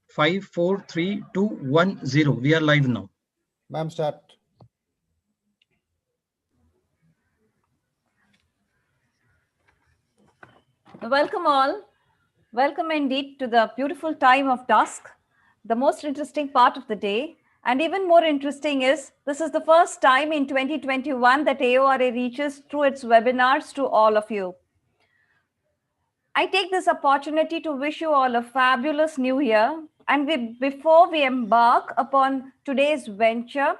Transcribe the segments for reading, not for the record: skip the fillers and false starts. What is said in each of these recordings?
5, 4, 3, 2, 1, 0. We are live now. Ma'am, start. Welcome all. Welcome indeed to the beautiful time of dusk, the most interesting part of the day. And even more interesting is, this is the first time in 2021 that AORA reaches through its webinars to all of you. I take this opportunity to wish you all a fabulous new year. And before we embark upon today's venture,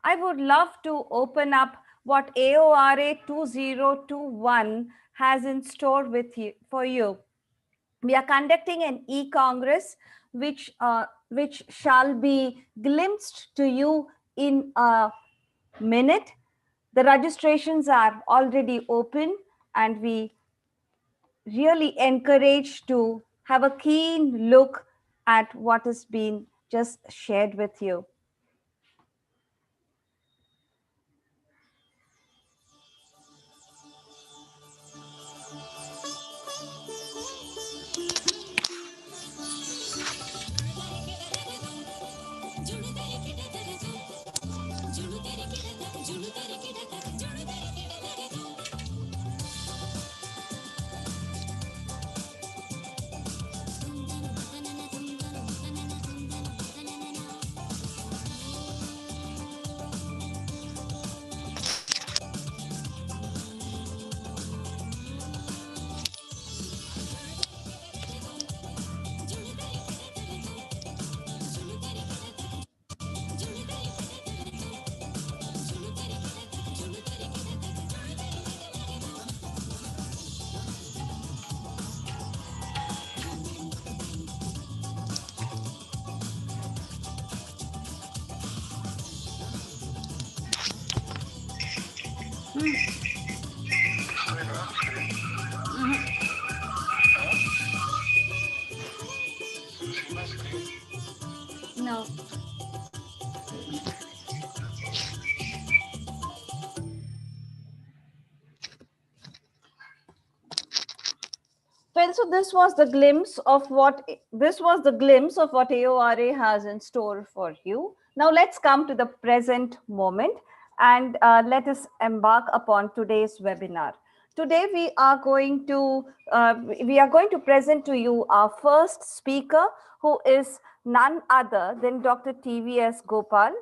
I would love to open up what AORA 2021 has in store for you. We are conducting an e-congress which shall be glimpsed to you in a minute. The registrations are already open, and we really encourage to have a keen look at what has been just shared with you. No. Well, so this was the glimpse of what AORA has in store for you. Now let's come to the present moment and let us embark upon today's webinar. Today we are going to present to you our first speaker, who is none other than Dr. TVS Gopal.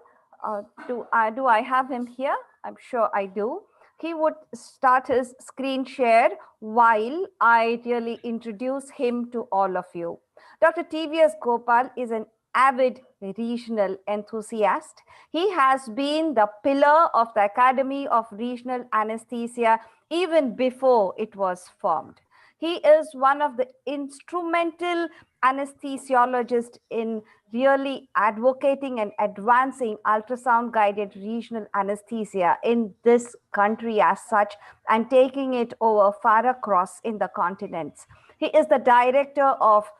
Do I have him here? I'm sure I do. He would start his screen share while I really introduce him to all of you. Dr. TVS Gopal is an avid regional enthusiast. He has been the pillar of the Academy of Regional Anesthesia even before it was formed. He is one of the instrumental anesthesiologists in really advocating and advancing ultrasound-guided regional anesthesia in this country as such, and taking it over far across in the continents. He is the director of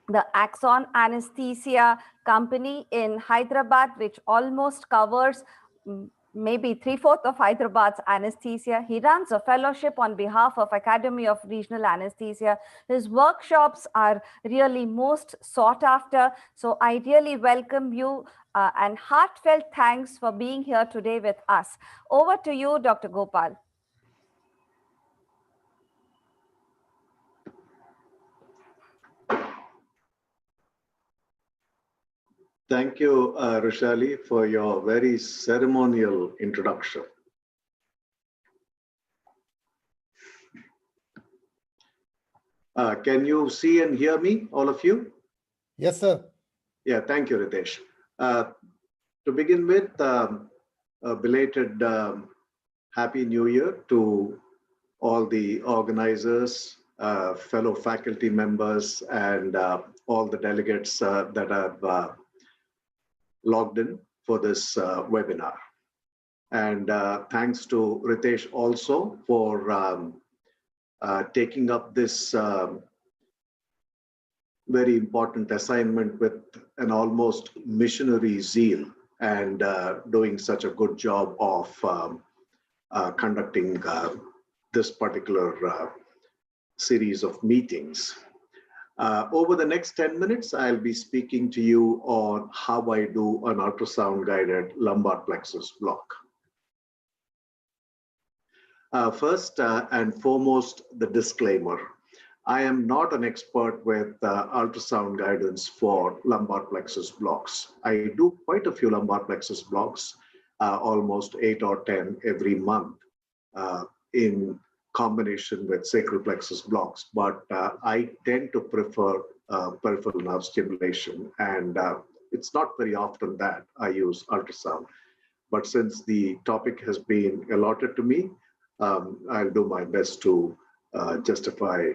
the Axon Anesthesia Company in Hyderabad, which almost covers maybe 3/4 of Hyderabad's anesthesia. He runs a fellowship on behalf of Academy of Regional Anesthesia. His workshops are really most sought after. So I really welcome you and heartfelt thanks for being here today with us. Over to you, Dr. Gopal. Thank you, Roshali, for your very ceremonial introduction. Can you see and hear me, all of you? Yes, sir. Yeah, thank you, Ritesh. To begin with, a belated Happy New Year to all the organizers, fellow faculty members, and all the delegates that have logged in for this webinar. And thanks to Ritesh also for taking up this very important assignment with an almost missionary zeal, and doing such a good job of conducting this particular series of meetings. Over the next 10 minutes, I'll be speaking to you on how I do an ultrasound-guided lumbar plexus block. First and foremost, the disclaimer. I am not an expert with ultrasound guidance for lumbar plexus blocks. I do quite a few lumbar plexus blocks, almost 8 or 10 every month in combination with sacral plexus blocks, but I tend to prefer peripheral nerve stimulation, and it's not very often that I use ultrasound. But since the topic has been allotted to me, I'll do my best to justify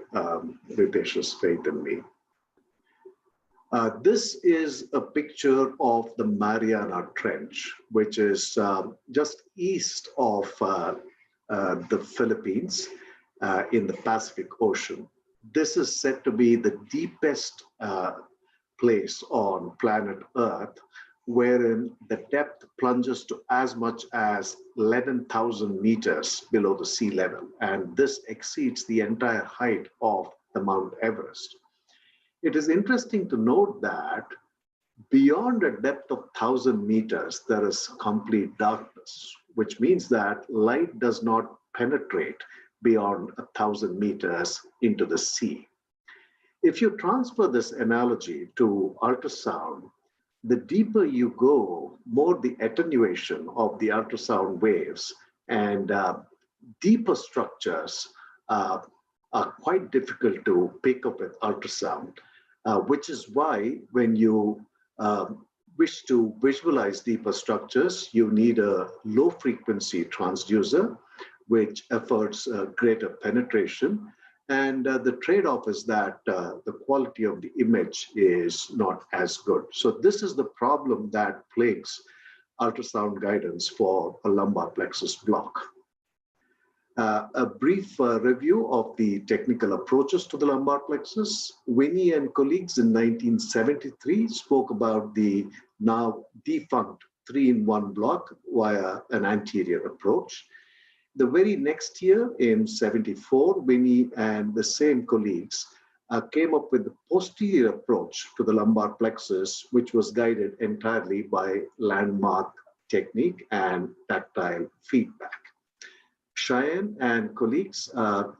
Ritesh's faith in me. This is a picture of the Mariana Trench, which is just east of the Philippines in the Pacific Ocean. This is said to be the deepest place on planet Earth, wherein the depth plunges to as much as 11,000 meters below the sea level. And this exceeds the entire height of the Mount Everest. It is interesting to note that beyond a depth of 1,000 meters, there is complete darkness, which means that light does not penetrate beyond 1,000 meters into the sea. If you transfer this analogy to ultrasound, the deeper you go, more the attenuation of the ultrasound waves and deeper structures are quite difficult to pick up with ultrasound, which is why when you wish to visualize deeper structures, you need a low frequency transducer, which affords greater penetration. And the trade-off is that the quality of the image is not as good. So this is the problem that plagues ultrasound guidance for a lumbar plexus block. A brief review of the technical approaches to the lumbar plexus. Winnie and colleagues in 1973 spoke about the now defunct 3-in-1 block via an anterior approach. The very next year, in '74, Winnie and the same colleagues came up with the posterior approach to the lumbar plexus, which was guided entirely by landmark technique and tactile feedback. Cheyenne and colleagues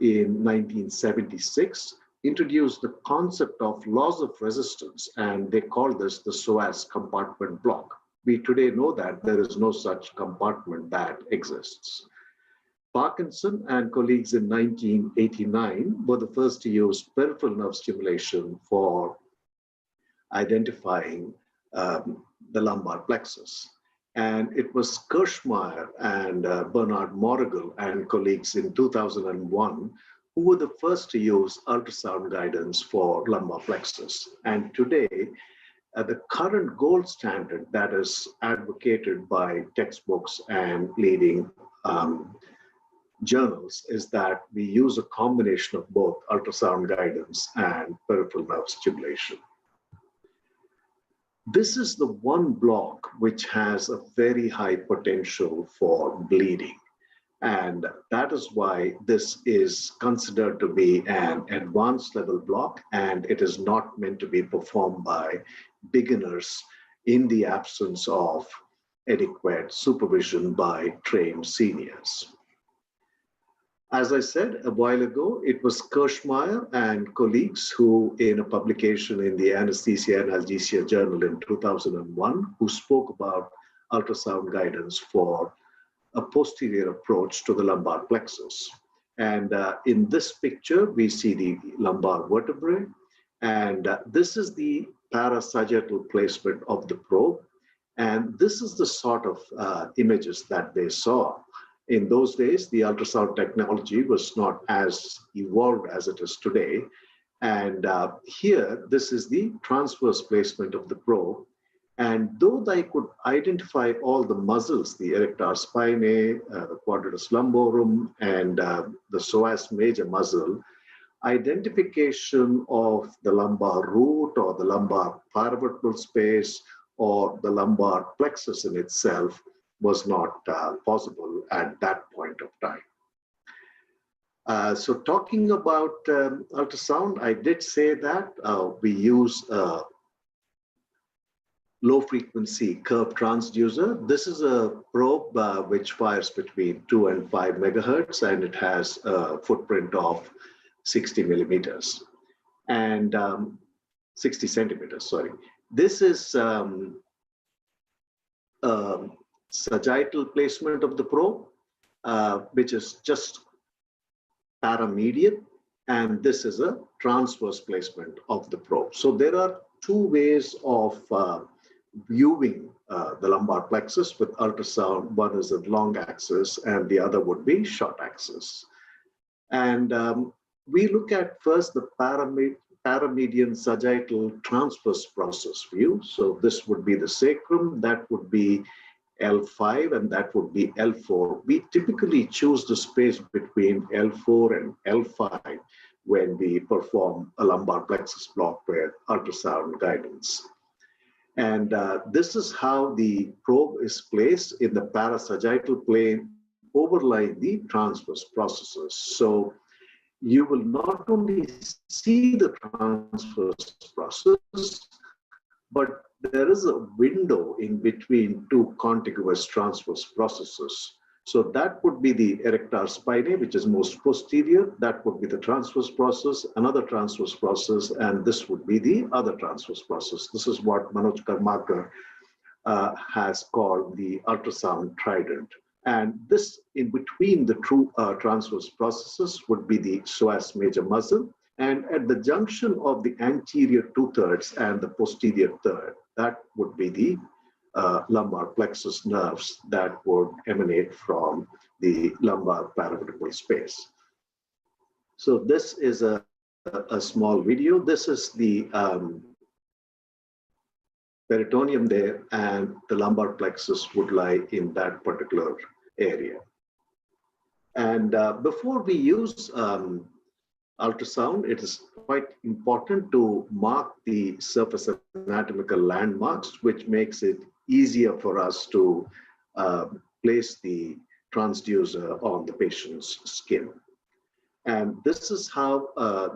in 1976 introduced the concept of loss of resistance, and they called this the psoas compartment block. We today know that there is no such compartment that exists. Parkinson and colleagues in 1989 were the first to use peripheral nerve stimulation for identifying the lumbar plexus. And it was Kirschmeyer and Bernard Morrigal and colleagues in 2001 who were the first to use ultrasound guidance for lumbar plexus. And today, the current gold standard that is advocated by textbooks and leading journals is that we use a combination of both ultrasound guidance and peripheral nerve stimulation. This is the one block which has a very high potential for bleeding. And that is why this is considered to be an advanced level block, and it is not meant to be performed by beginners in the absence of adequate supervision by trained seniors. As I said a while ago, it was Kirschmeyer and colleagues who, in a publication in the Anaesthesia and Analgesia journal in 2001, who spoke about ultrasound guidance for a posterior approach to the lumbar plexus. And in this picture, we see the lumbar vertebrae, and this is the parasagittal placement of the probe. And this is the sort of images that they saw. In those days, the ultrasound technology was not as evolved as it is today. And here, this is the transverse placement of the probe. And though I could identify all the muscles, the erector spinae, the quadratus lumborum, and the psoas major muscle, identification of the lumbar root or the lumbar paravertebral space or the lumbar plexus in itself was not possible at that point of time. So talking about ultrasound, I did say that we use low frequency curve transducer. This is a probe which fires between 2 and 5 megahertz, and it has a footprint of 60 millimeters and 60 centimeters, sorry. This is sagittal placement of the probe, which is just paramedian, and this is a transverse placement of the probe. So there are two ways of viewing the lumbar plexus with ultrasound. One is a long axis and the other would be short axis. And we look at first the paramedian sagittal transverse process view. So this would be the sacrum, that would be L5, and that would be L4. We typically choose the space between L4 and L5 when we perform a lumbar plexus block with ultrasound guidance. And this is how the probe is placed in the parasagittal plane overlying the transverse processes. So you will not only see the transverse process, but there is a window in between two contiguous transverse processes. So that would be the erector spinae, which is most posterior. That would be the transverse process, another transverse process, and this would be the other transverse process. This is what Manoj Karmakar has called the ultrasound trident. And this in between the two transverse processes would be the psoas major muscle. And at the junction of the anterior 2/3 and the posterior 1/3, that would be the lumbar plexus nerves that would emanate from the lumbar paravertebral space. So this is a small video. This is the peritoneum there, and the lumbar plexus would lie in that particular area. And before we use ultrasound, it is quite important to mark the surface anatomical landmarks, which makes it easier for us to place the transducer on the patient's skin. And this is how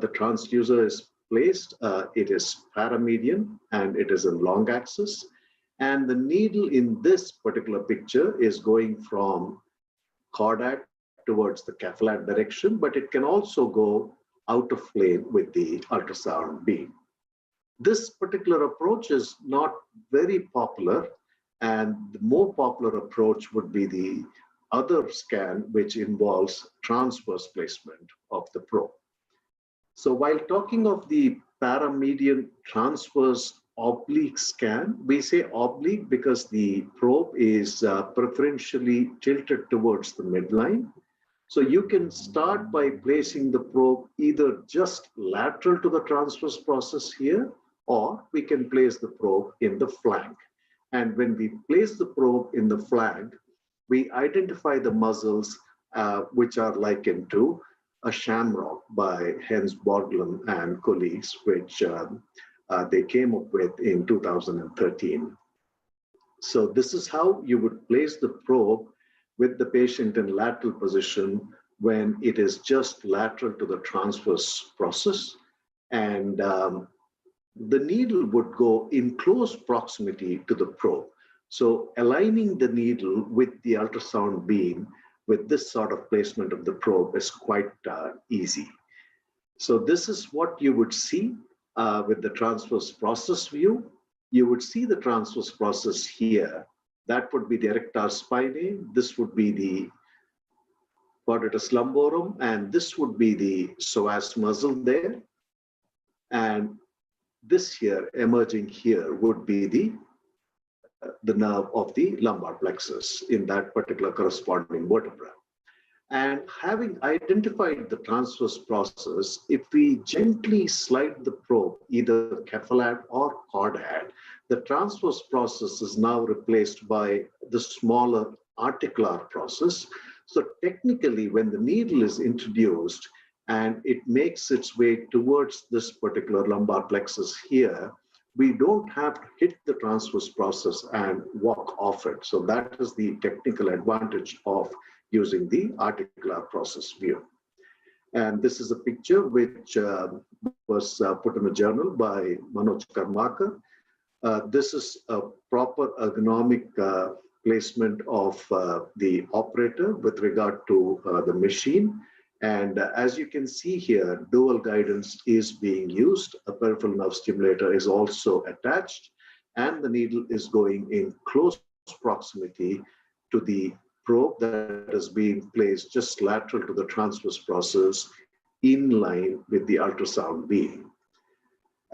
the transducer is placed. It is paramedian and it is in long axis. And the needle in this particular picture is going from caudate towards the capillate direction, but it can also go out of plane with the ultrasound beam. This particular approach is not very popular, and the more popular approach would be the other scan, which involves transverse placement of the probe. So while talking of the paramedian transverse oblique scan, we say oblique because the probe is preferentially tilted towards the midline. So you can start by placing the probe either just lateral to the transverse process here, or we can place the probe in the flank. And when we place the probe in the flank, we identify the muscles which are likened to a shamrock by Hens Borglum and colleagues, which they came up with in 2013. So this is how you would place the probe with the patient in lateral position when it is just lateral to the transverse process. And the needle would go in close proximity to the probe. So aligning the needle with the ultrasound beam with this sort of placement of the probe is quite easy. So this is what you would see with the transverse process view. You would see the transverse process here. That would be the erector spinae. This would be the quadratus lumborum, and this would be the psoas muscle there. And this here, emerging here, would be the nerve of the lumbar plexus in that particular corresponding vertebra. And having identified the transverse process, if we gently slide the probe, either capillate or caudate, the transverse process is now replaced by the smaller articular process. So technically, when the needle is introduced and it makes its way towards this particular lumbar plexus here, we don't have to hit the transverse process and walk off it. So that is the technical advantage of using the articular process view. And this is a picture which was put in a journal by Manoj Karmakar. This is a proper ergonomic placement of the operator with regard to the machine. And as you can see here, dual guidance is being used. A peripheral nerve stimulator is also attached, and the needle is going in close proximity to the probe that is being placed just lateral to the transverse process in line with the ultrasound beam.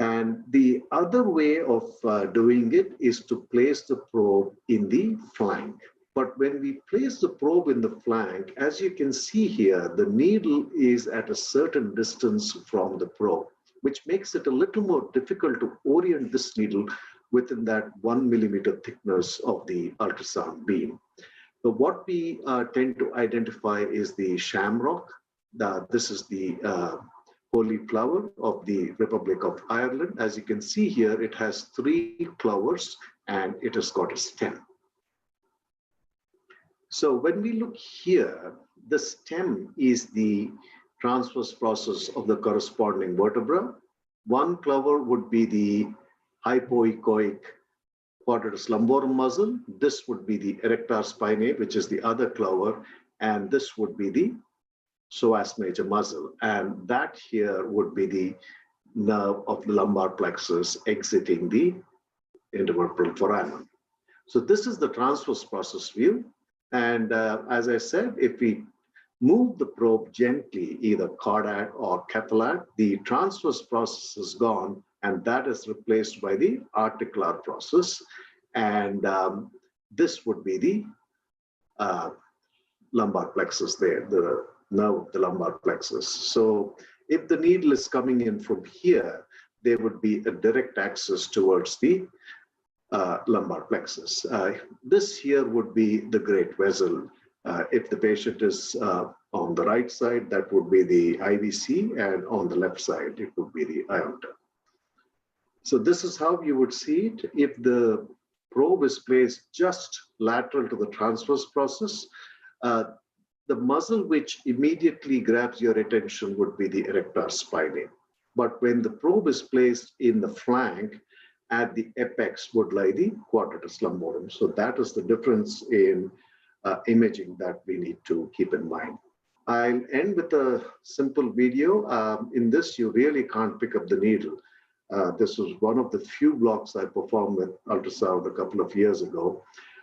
And the other way of doing it is to place the probe in the flank. But when we place the probe in the flank, as you can see here, the needle is at a certain distance from the probe, which makes it a little more difficult to orient this needle within that 1 millimeter thickness of the ultrasound beam. So what we tend to identify is the shamrock. This is the holy flower of the Republic of Ireland. As you can see here, it has 3 flowers and it has got a stem. So when we look here, the stem is the transverse process of the corresponding vertebra. One flower would be the hypoechoic quadratus lumborum muscle. This would be the erector spinae, which is the other flower, and this would be the psoas major muscle. And that here would be the nerve of the lumbar plexus exiting the intervertebral foramen. So this is the transverse process view. And as I said, if we move the probe gently, either caudate or capillate, the transverse process is gone, and that is replaced by the articular process. And this would be the lumbar plexus there, the nerve of the lumbar plexus. So if the needle is coming in from here, there would be a direct access towards the lumbar plexus. This here would be the great vessel. If the patient is on the right side, that would be the IVC, and on the left side, it would be the aorta. So this is how you would see it. If the probe is placed just lateral to the transverse process, the muscle which immediately grabs your attention would be the erector spinae. But when the probe is placed in the flank, at the apex would lie the quadratus lumborum. So that is the difference in imaging that we need to keep in mind. I'll end with a simple video. In this, you really can't pick up the needle. This was one of the few blocks I performed with ultrasound a couple of years ago.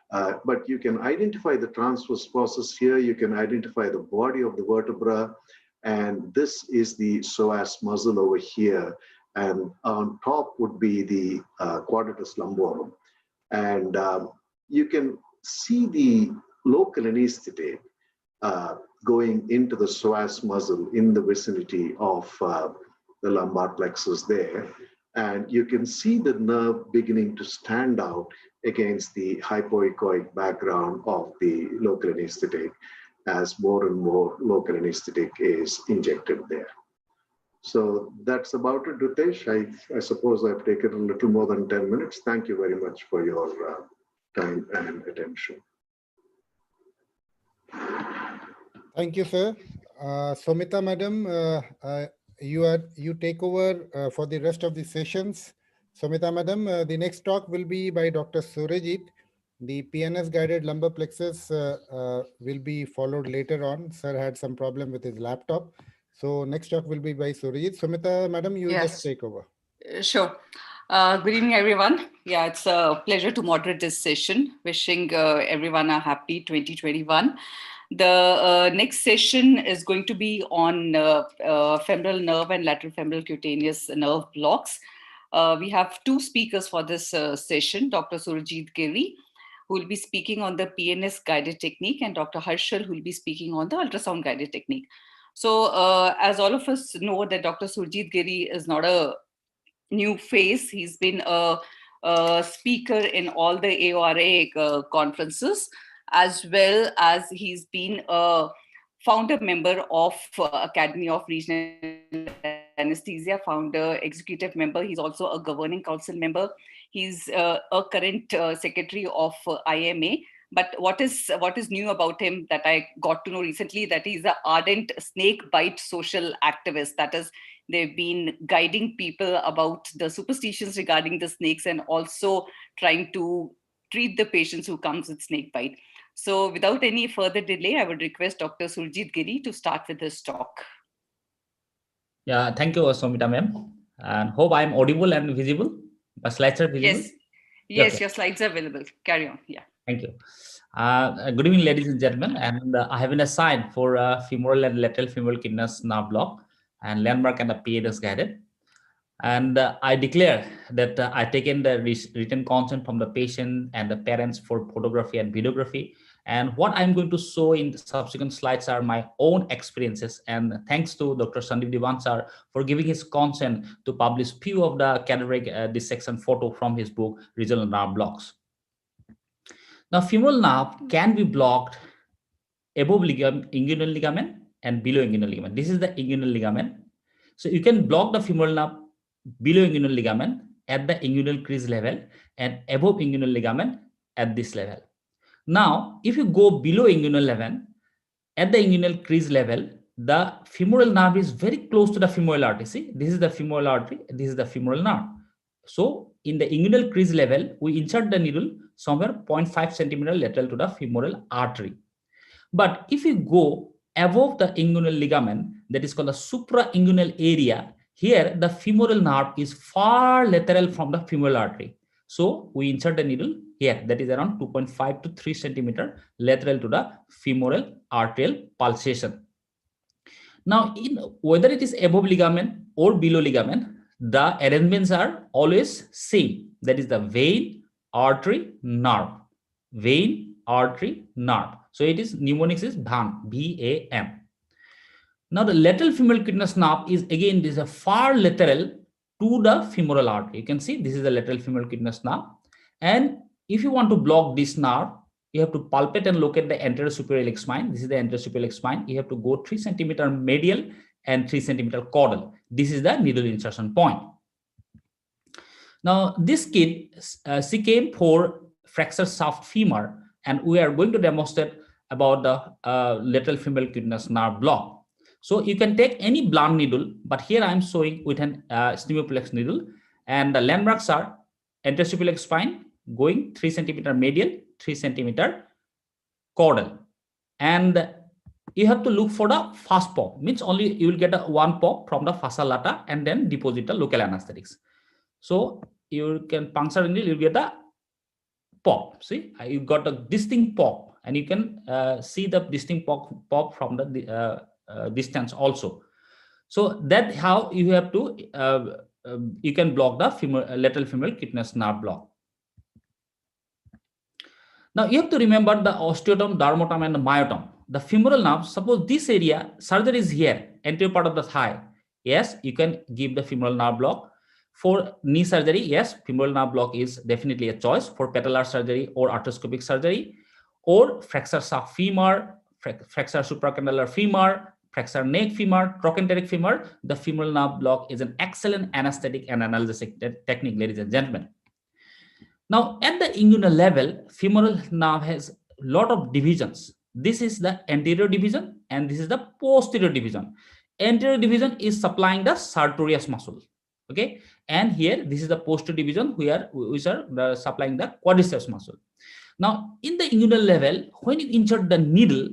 But you can identify the transverse process here. You can identify the body of the vertebra. And this is the psoas muscle over here. And on top would be the quadratus lumborum. And you can see the local anesthetic going into the psoas muscle in the vicinity of the lumbar plexus there. And you can see the nerve beginning to stand out against the hypoechoic background of the local anesthetic as more and more local anesthetic is injected there. So that's about it, Ritesh. I suppose I've taken a little more than 10 minutes. Thank you very much for your time and attention. Thank you, sir. Somita, madam, you take over for the rest of the sessions. Somita, madam, the next talk will be by Dr. Surajit. The PNS guided lumbar plexus will be followed later on. Sir had some problem with his laptop. So next talk will be by Surajit. Sumita, madam, you just take over. Sure. Good evening, everyone. Yeah, it's a pleasure to moderate this session. Wishing everyone a happy 2021. The next session is going to be on femoral nerve and lateral femoral cutaneous nerve blocks. We have 2 speakers for this session, Dr. Surajit Giri, who will be speaking on the PNS guided technique, and Dr. Harshal, who will be speaking on the ultrasound guided technique. So as all of us know that Dr. Surajit Giri is not a new face. He's been a speaker in all the AORA conferences, as well as he's been a founder member of Academy of Regional Anesthesia, founder, executive member. He's also a governing council member. He's a current secretary of IMA, But what is new about him that I got to know recently, that he's an ardent snake bite social activist. That is, they've been guiding people about the superstitions regarding the snakes and also trying to treat the patients who comes with snake bite. So without any further delay, I would request Dr. Surjit Giri to start with his talk. Yeah, thank you, Somita ma'am. And hope I'm audible and visible. My slides are visible? Yes, Okay. Your slides are available. Carry on. Yeah. Thank you. Good evening, ladies and gentlemen. And I have been assigned for femoral and lateral femoral kidneys nerve block and landmark and the PADS guided. And I declare that I taken the written consent from the patient and the parents for photography and videography. And what I'm going to show in the subsequent slides are my own experiences. And thanks to Dr. Sandeep Diwan sir for giving his consent to publish few of the cadaveric dissection photo from his book, Regional Nerve Blocks. Now, femoral nerve can be blocked above inguinal ligament and below inguinal ligament. This is the inguinal ligament. So you can block the femoral nerve below inguinal ligament at the inguinal crease level and above inguinal ligament at this level. Now, if you go below inguinal level, at the inguinal crease level, the femoral nerve is very close to the femoral artery. See, this is the femoral artery, this is the femoral nerve. So in the inguinal crease level, we insert the needle somewhere 0.5 centimeter lateral to the femoral artery. But if you go above the inguinal ligament, that is called the suprainguinal area, here the femoral nerve is far lateral from the femoral artery. So we insert the needle here, that is around 2.5 to 3 centimeter lateral to the femoral arterial pulsation. Now, whether it is above ligament or below ligament, the arrangements are always same. That is the vein, artery, nerve. Vein, artery, nerve. So it is mnemonics is VAM, V-A-M. Now the lateral femoral kidneys nerve is again, this is a far lateral to the femoral artery. You can see this is the lateral femoral kidneys nerve. And if you want to block this nerve, you have to palpate and locate the anterior superior iliac spine. This is the anterior superior iliac spine. You have to go 3 centimeter medial and 3 centimeter caudal. This is the needle insertion point. Now this kid, she came for fracture shaft femur, and we are going to demonstrate about the lateral femoral kidneys nerve block. So you can take any blunt needle, but here I am showing with an stimuloplex needle, and the landmarks are anterior superior iliac spine going 3 centimeter medial, 3 centimeter caudal, and you have to look for the first pop. Means only you will get a one pop from the fascia lata and then deposit the local anesthetics. So you can puncture in it, you get a pop. See, you got a distinct pop, and you can see the distinct pop from the distance also. So that's how you have to you can block the lateral femoral kidneys nerve block. Now you have to remember the osteotome, dermatome, and the myotome. The femoral nerve, suppose this area, surgery is here, anterior part of the thigh. Yes, you can give the femoral nerve block. For knee surgery, yes, femoral nerve block is definitely a choice. For patellar surgery or arthroscopic surgery, or fracture shaft femur, fracture supracandalar femur, fracture neck femur, trochanteric femur, the femoral nerve block is an excellent anesthetic and analgesic technique, ladies and gentlemen. Now, at the inguinal level, femoral nerve has a lot of divisions. This is the anterior division and this is the posterior division. Anterior division is supplying the sartorius muscle. Okay, and here this is the posterior division which are supplying the quadriceps muscle. Now, in the inguinal level, when you insert the needle,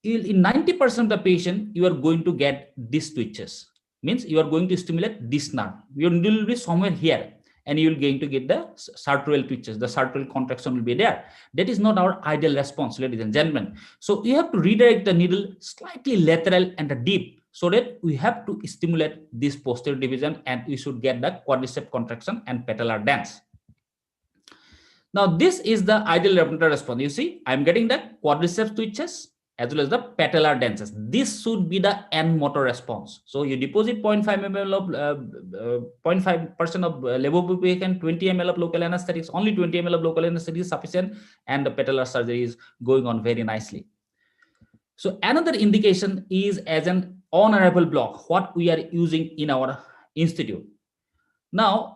in 90% of the patient, you are going to get these twitches. Means you are going to stimulate this nerve. Your needle will be somewhere here, and you will going to get the sartorial twitches. The sartorial contraction will be there. That is not our ideal response, ladies and gentlemen. So you have to redirect the needle slightly lateral and deep, so that we have to stimulate this posterior division, and we should get the quadriceps contraction and patellar dance. Now, this is the ideal repetitor response. You see, I'm getting the quadriceps twitches as well as the patellar dances. This should be the end motor response. So you deposit 0.5 ml of 0.5% of levobuprofen, 20 ml of local anesthetics, only 20 ml of local anesthetic is sufficient, and the patellar surgery is going on very nicely. So another indication is as an on-arrival block, what we are using in our institute. Now,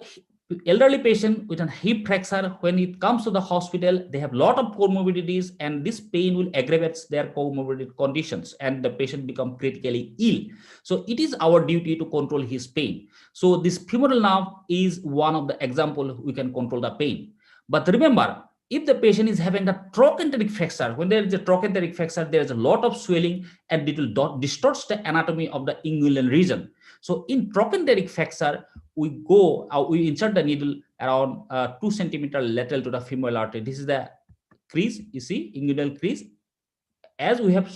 elderly patient with a hip fracture, when it comes to the hospital, they have a lot of comorbidities, and this pain will aggravate their comorbid conditions, and the patient become critically ill. So it is our duty to control his pain. So this femoral nerve is one of the example we can control the pain. But remember, if the patient is having a trochanteric fracture, when there is a trochanteric fracture, there is a lot of swelling, and it will distort the anatomy of the inguinal region. So in trochanteric fracture, we insert the needle around 2 centimeter lateral to the femoral artery. This is the crease, you see, inguinal crease. As we have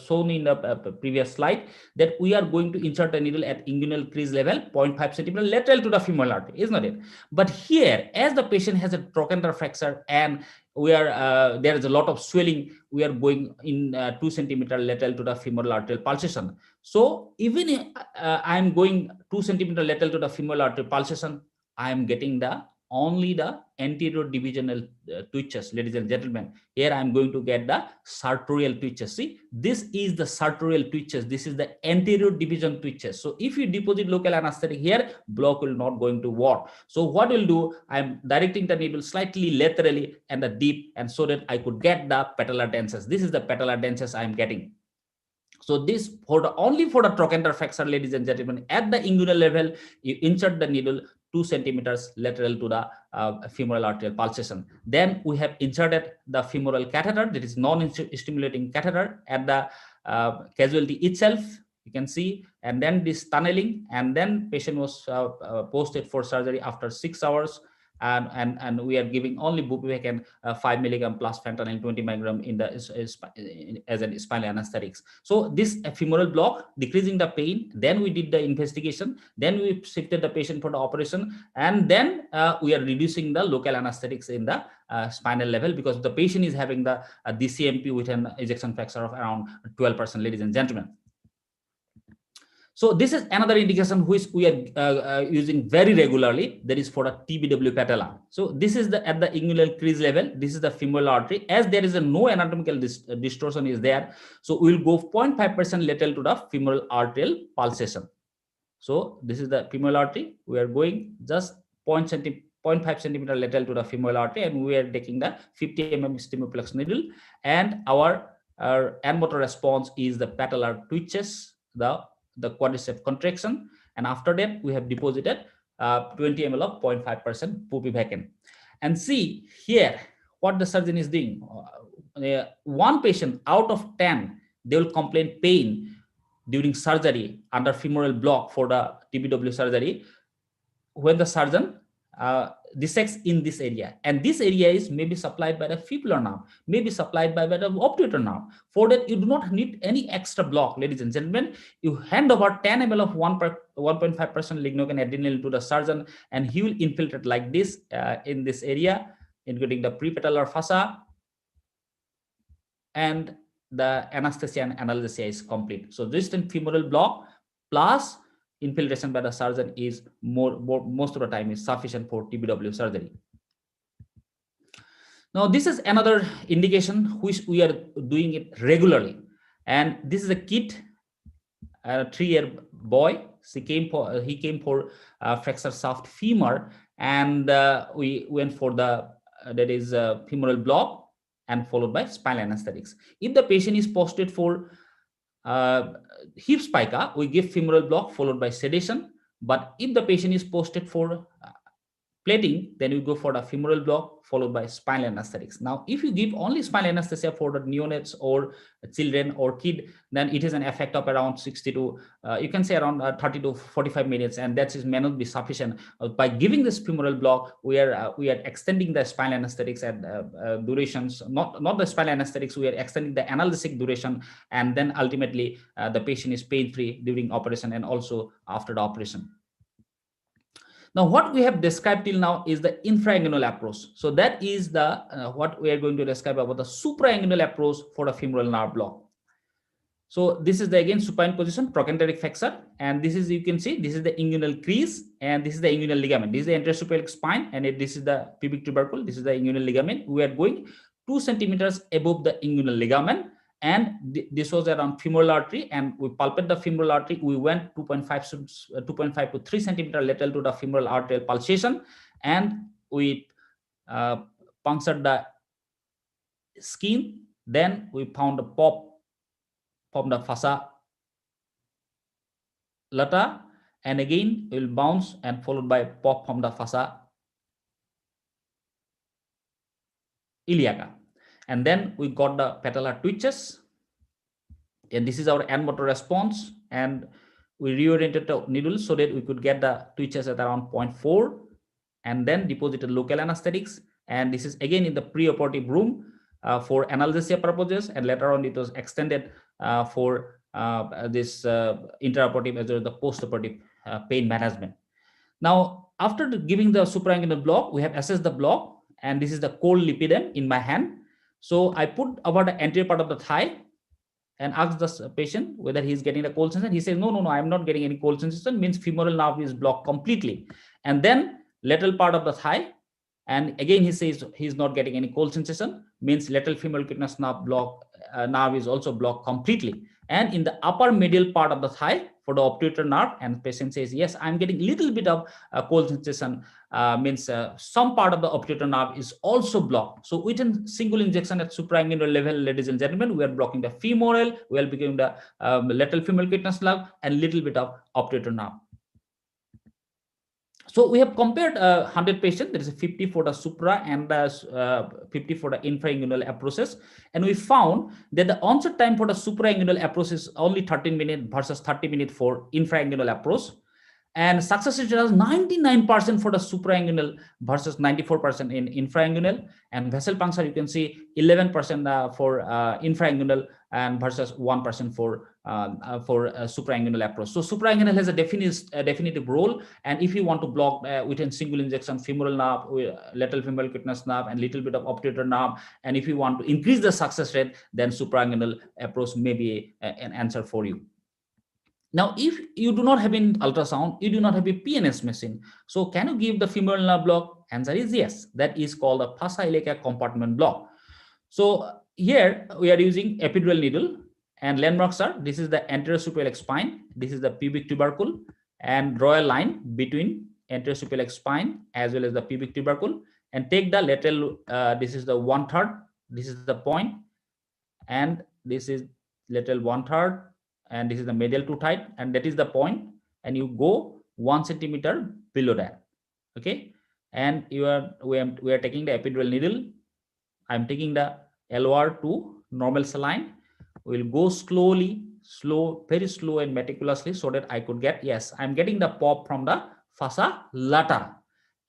shown in the previous slide, that we are going to insert a needle at inguinal crease level 0.5 centimeter lateral to the femoral artery, is not it? But here, as the patient has a trochanter fracture and we are there is a lot of swelling, we are going in 2 centimeter lateral to the femoral arterial pulsation. So even if I am going 2 centimeter lateral to the femoral arterial pulsation, I am getting only the anterior divisional twitches, ladies and gentlemen. Here I am going to get the sartorial twitches. See, this is the sartorial twitches. This is the anterior division twitches. So if you deposit local anesthetic here, block will not going to work. So what we'll do, I'm directing the needle slightly laterally and the deep, and so that I could get the patellar densas. This is the patellar densas I am getting. So this only for the trochanter fracture, ladies and gentlemen, at the inguinal level, you insert the needle 2 centimeters lateral to the femoral arterial pulsation. Then we have inserted the femoral catheter, that is non-stimulating catheter, at the casualty itself, you can see, and then this tunneling, and then patient was posted for surgery after 6 hours. And we are giving only bupivacaine 5 milligram plus fentanyl 20 milligram in the as an spinal anesthetics. So this femoral block, decreasing the pain. Then we did the investigation. Then we shifted the patient for the operation, and then we are reducing the local anesthetics in the spinal level, because the patient is having the DCMP with an ejection fracture of around 12%, ladies and gentlemen. So this is another indication which we are using very regularly, that is for the TBW patella. So this is at the inguinal crease level. This is the femoral artery. As there is no anatomical distortion is there, so we will go 0.5% lateral to the femoral arterial pulsation. So this is the femoral artery. We are going just 0.5 centimeter lateral to the femoral artery, and we are taking the 50 mm stimuloplex needle, and our end motor response is the patellar twitches, the quadriceps contraction, and after that we have deposited 20 ml of 0.5% bupivacaine. And see here what the surgeon is doing. One patient out of 10, they will complain pain during surgery under femoral block for the TBW surgery, when the surgeon dissects in this area, and this area is maybe supplied by the fibular nerve, maybe supplied by the obturator nerve. For that, you do not need any extra block, ladies and gentlemen. You hand over 10 ml of 1.5% lignocaine adrenaline to the surgeon, and he will infiltrate like this in this area, including the prepatellar fossa, and the anesthesia and analgesia is complete. So distant femoral block plus infiltration by the surgeon is most of the time is sufficient for TBW surgery. Now this is another indication which we are doing it regularly, and this is a kid, a 3-year boy. He came for fracture shaft femur, and we went for the femoral block and followed by spinal anesthetics. If the patient is posted for hip spica, we give femoral block followed by sedation. But if the patient is posted for plating, then we go for the femoral block followed by spinal anesthetics. Now, if you give only spinal anesthesia for the neonates or children or kid, then it is an effect of around 60 to you can say around 30 to 45 minutes, and that may not be sufficient. By giving this femoral block, we are extending the spinal anesthetics and durations. Not the spinal anesthetics, we are extending the analgesic duration, and then ultimately the patient is pain-free during operation and also after the operation. Now, what we have described till now is the infrainguinal approach. So that is the what we are going to describe about the suprainguinal approach for the femoral nerve block. So this is the again supine position, trochanteric fracture, and this is, you can see, this is the inguinal crease, and this is the inguinal ligament. This is the anterosuperior spine, and this is the pubic tubercle. This is the inguinal ligament. We are going 2 centimeters above the inguinal ligament, and this was around femoral artery, and we palpate the femoral artery. We went 2.5 to 3 centimeter lateral to the femoral arterial pulsation, and we punctured the skin. Then we found a pop from the fossa lata, and again will bounce and followed by pop from the fossa iliaca. And then we got the patellar twitches, and this is our end motor response, and we reoriented the needle so that we could get the twitches at around 0.4, and then deposited local anesthetics. And this is again in the preoperative room for analgesia purposes, and later on it was extended for this intraoperative as well as the postoperative pain management. Now, after giving the supraangular block, we have assessed the block, and this is the cold lipidem in my hand. So I put over the anterior part of the thigh and asked the patient whether he is getting a cold sensation. He says, no, I'm not getting any cold sensation, means femoral nerve is blocked completely. And then lateral part of the thigh, and again he says he's not getting any cold sensation, means lateral femoral cutaneous nerve nerve is also blocked completely. And in the upper medial part of the thigh for the obturator nerve, and patient says, yes, I'm getting a little bit of cold sensation, means some part of the obturator nerve is also blocked. So within single injection at supraangular level, ladies and gentlemen, we are blocking the femoral, we are blocking the lateral femoral cutaneous nerve, and little bit of obturator nerve. So we have compared 100 patients, there is 50 for the supra and 50 for the infraangular approaches. And we found that the onset time for the supraangular approach is only 13 minutes versus 30 minutes for infraangular approach. And success rate is 99% for the supraangular versus 94% in infraangular. And vessel puncture, you can see 11% for infraangular and versus 1% for supraangular approach. So supraangular has a definitive role. And if you want to block within single injection femoral nerve, lateral femoral cutaneous nerve, and little bit of obturator nerve, and if you want to increase the success rate, then supraangular approach may be an answer for you. Now, if you do not have an ultrasound, you do not have a PNS machine. So can you give the femoral nerve block? Answer is yes. That is called a fossa iliaca compartment block. So here we are using epidural needle, and landmarks are, this is the anterior suprailiac spine, this is the pubic tubercle, and draw a line between anterior suprailiac spine as well as the pubic tubercle, and take the lateral, this is the 1/3, this is the point, and this is lateral 1/3, and this is the medial 2/3, and that is the point, and you go 1 centimeter below that. Okay, and we are taking the epidural needle. I'm taking the LOR to normal saline. We'll go slowly, very slow and meticulously, so that I could get, yes, I'm getting the pop from the fossa lata.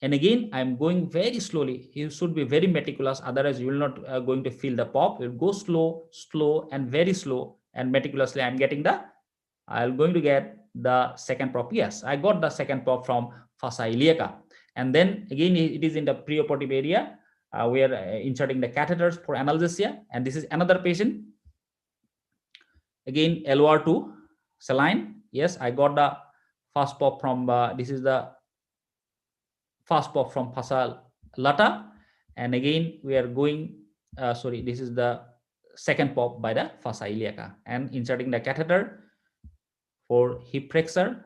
And again, I'm going very slowly. You should be very meticulous, otherwise you will not going to feel the pop. You'll go slow, and very slow and meticulously. I'm going to get the second pop. Yes, I got the second pop from fossa iliaca. And then again, it is in the preoperative area. We are inserting the catheters for analgesia, and this is another patient. Again, LOR to saline. Yes, I got the first pop from this is the first pop from fossa lata, and again we are going. This is the second pop by the fossa iliaca, and inserting the catheter for hip flexor.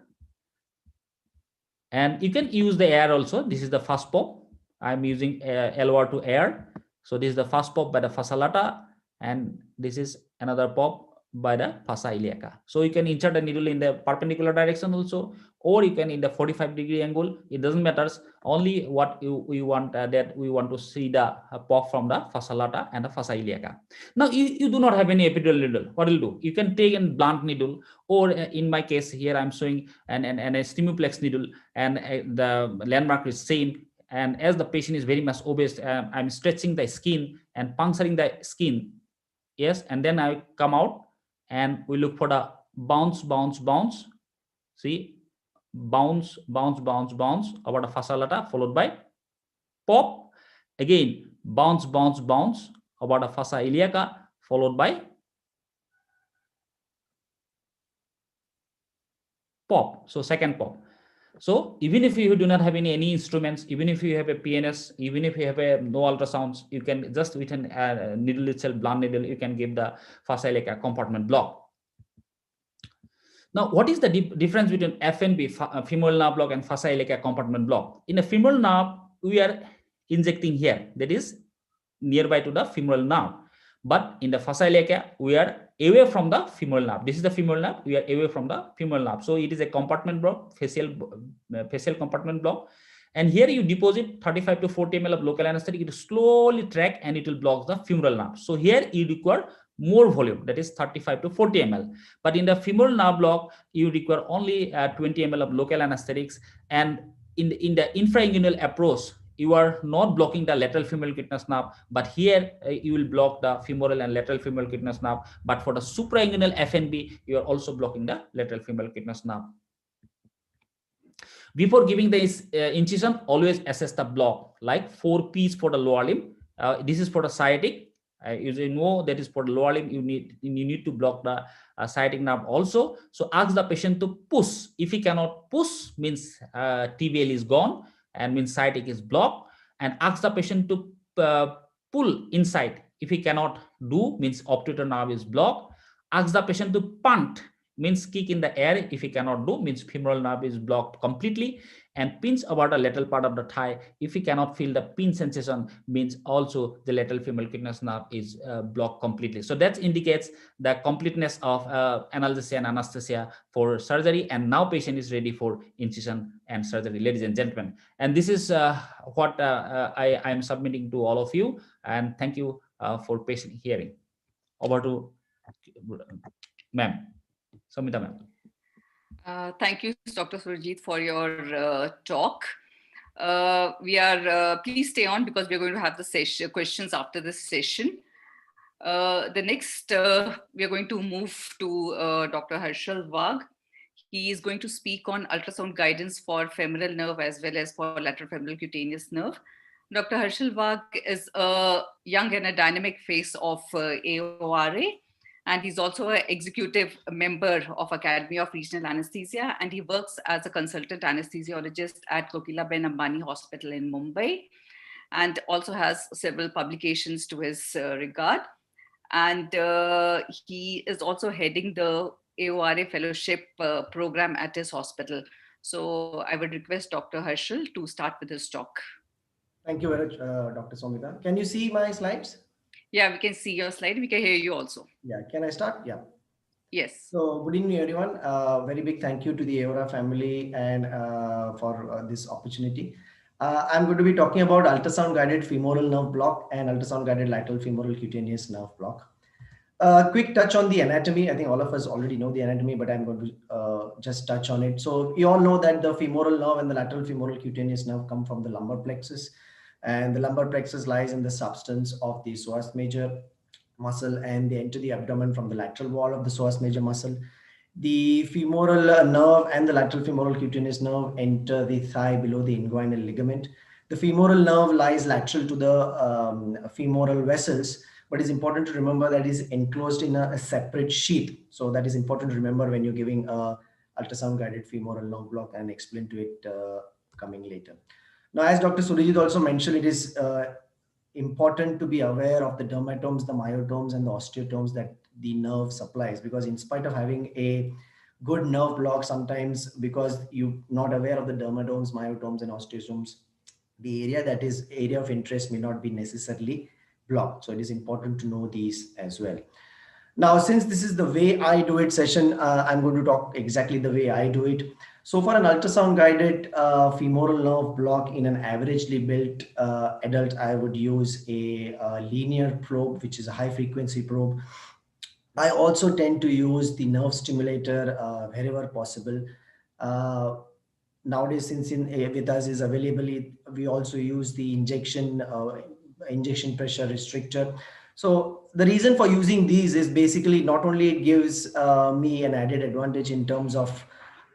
And you can use the air also. This is the first pop. I'm using LOR to air. So this is the first pop by the fossa lata, and this is another pop by the fossa iliaca. So you can insert the needle in the perpendicular direction also, or you can in the 45-degree angle. It doesn't matter. Only what we want that we want to see the pop from the fossa lata and the fossa iliaca. Now you do not have any epidural needle. What will do? You can take a blunt needle, or in my case here I'm showing a stimuplex needle, and the landmark is same. And as the patient is very much obese, I'm stretching the skin and puncturing the skin. Yes, and then I come out and we look for the bounce. See, bounce over the fossa lata, followed by pop. Again, bounce over the fossa iliaca, followed by pop. So second pop. So even if you do not have any instruments, even if you have a PNS, even if you have no ultrasounds, you can just with a needle itself, blunt needle, you can give the facile like a compartment block. Now, what is the difference between FNB, femoral nerve block, and facile like a compartment block? In a femoral nerve, we are injecting here, that is nearby to the femoral nerve. But in the facile we are away from the femoral nerve. This is the femoral nerve. We are away from the femoral nerve. So it is a compartment block, facial compartment block. And here you deposit 35 to 40 ml of local anesthetic. It will slowly track and it will block the femoral nerve. So here you require more volume, that is 35 to 40 ml. But in the femoral nerve block, you require only 20 ml of local anesthetics. And in the infrainguinal approach, you are not blocking the lateral femoral cutaneous nerve, but here you will block the femoral and lateral femoral cutaneous nerve. But for the suprainguinal FNB, you are also blocking the lateral femoral cutaneous nerve. Before giving this incision, always assess the block, like 4 P's for the lower limb. This is for the sciatic. You know that is for the lower limb. You need to block the sciatic nerve also. So ask the patient to push. If he cannot push, means TBL is gone and means sciatic is blocked. And ask the patient to pull inside. If he cannot do, means obturator nerve is blocked. Ask the patient to punt, means kick in the air. If he cannot do, means femoral nerve is blocked completely. And pinch about the lateral part of the thigh. If he cannot feel the pinch sensation, means also the lateral femoral cutaneous nerve is blocked completely. So that indicates the completeness of analgesia and anesthesia for surgery. And now patient is ready for incision and surgery, ladies and gentlemen. And this is what I am submitting to all of you. And thank you for patient hearing. Over to ma'am, Samita ma'am. Thank you, Dr. Surajit, for your talk. Please stay on because we're going to have the questions after this session. The next, we are going to move to Dr. Harshal Wagh. He is going to speak on ultrasound guidance for femoral nerve as well as for lateral femoral cutaneous nerve. Dr. Harshal Wagh is a young and a dynamic face of AORA. And he's also an executive member of Academy of Regional Anesthesia, and he works as a consultant anesthesiologist at Kokilaben Ambani Hospital in Mumbai, and also has several publications to his regard. And he is also heading the AORA Fellowship program at his hospital. So I would request Dr. Harshal to start with his talk. Thank you very much, Dr. Somita. Can you see my slides? Yeah, we can see your slide. We can hear you also. Yeah, can I start? Yeah. Yes. So good evening, everyone. Very big thank you to the AORA family and for this opportunity. I'm going to be talking about ultrasound-guided femoral nerve block and ultrasound-guided lateral femoral cutaneous nerve block. Quick touch on the anatomy. I think all of us already know the anatomy, but I'm going to just touch on it. So you all know that the femoral nerve and the lateral femoral cutaneous nerve come from the lumbar plexus. And the lumbar plexus lies in the substance of the psoas major muscle, and they enter the abdomen from the lateral wall of the psoas major muscle. The femoral nerve and the lateral femoral cutaneous nerve enter the thigh below the inguinal ligament. The femoral nerve lies lateral to the femoral vessels, but it's important to remember that it is enclosed in a separate sheath. So that is important to remember when you're giving a ultrasound-guided femoral nerve block, and explain to it coming later. Now, as Dr. Surajit also mentioned, it is important to be aware of the dermatomes, the myotomes, and the osteotomes that the nerve supplies, because in spite of having a good nerve block, sometimes because you're not aware of the dermatomes, myotomes, and osteotomes, the area that is area of interest may not be necessarily blocked. So it is important to know these as well. Now, since this is the way I do it session, I'm going to talk exactly the way I do it. So for an ultrasound-guided femoral nerve block in an averagely built adult, I would use a linear probe, which is a high-frequency probe. I also tend to use the nerve stimulator wherever possible. Nowadays, since with us is available, we also use the injection pressure restrictor. So the reason for using these is basically not only it gives me an added advantage in terms of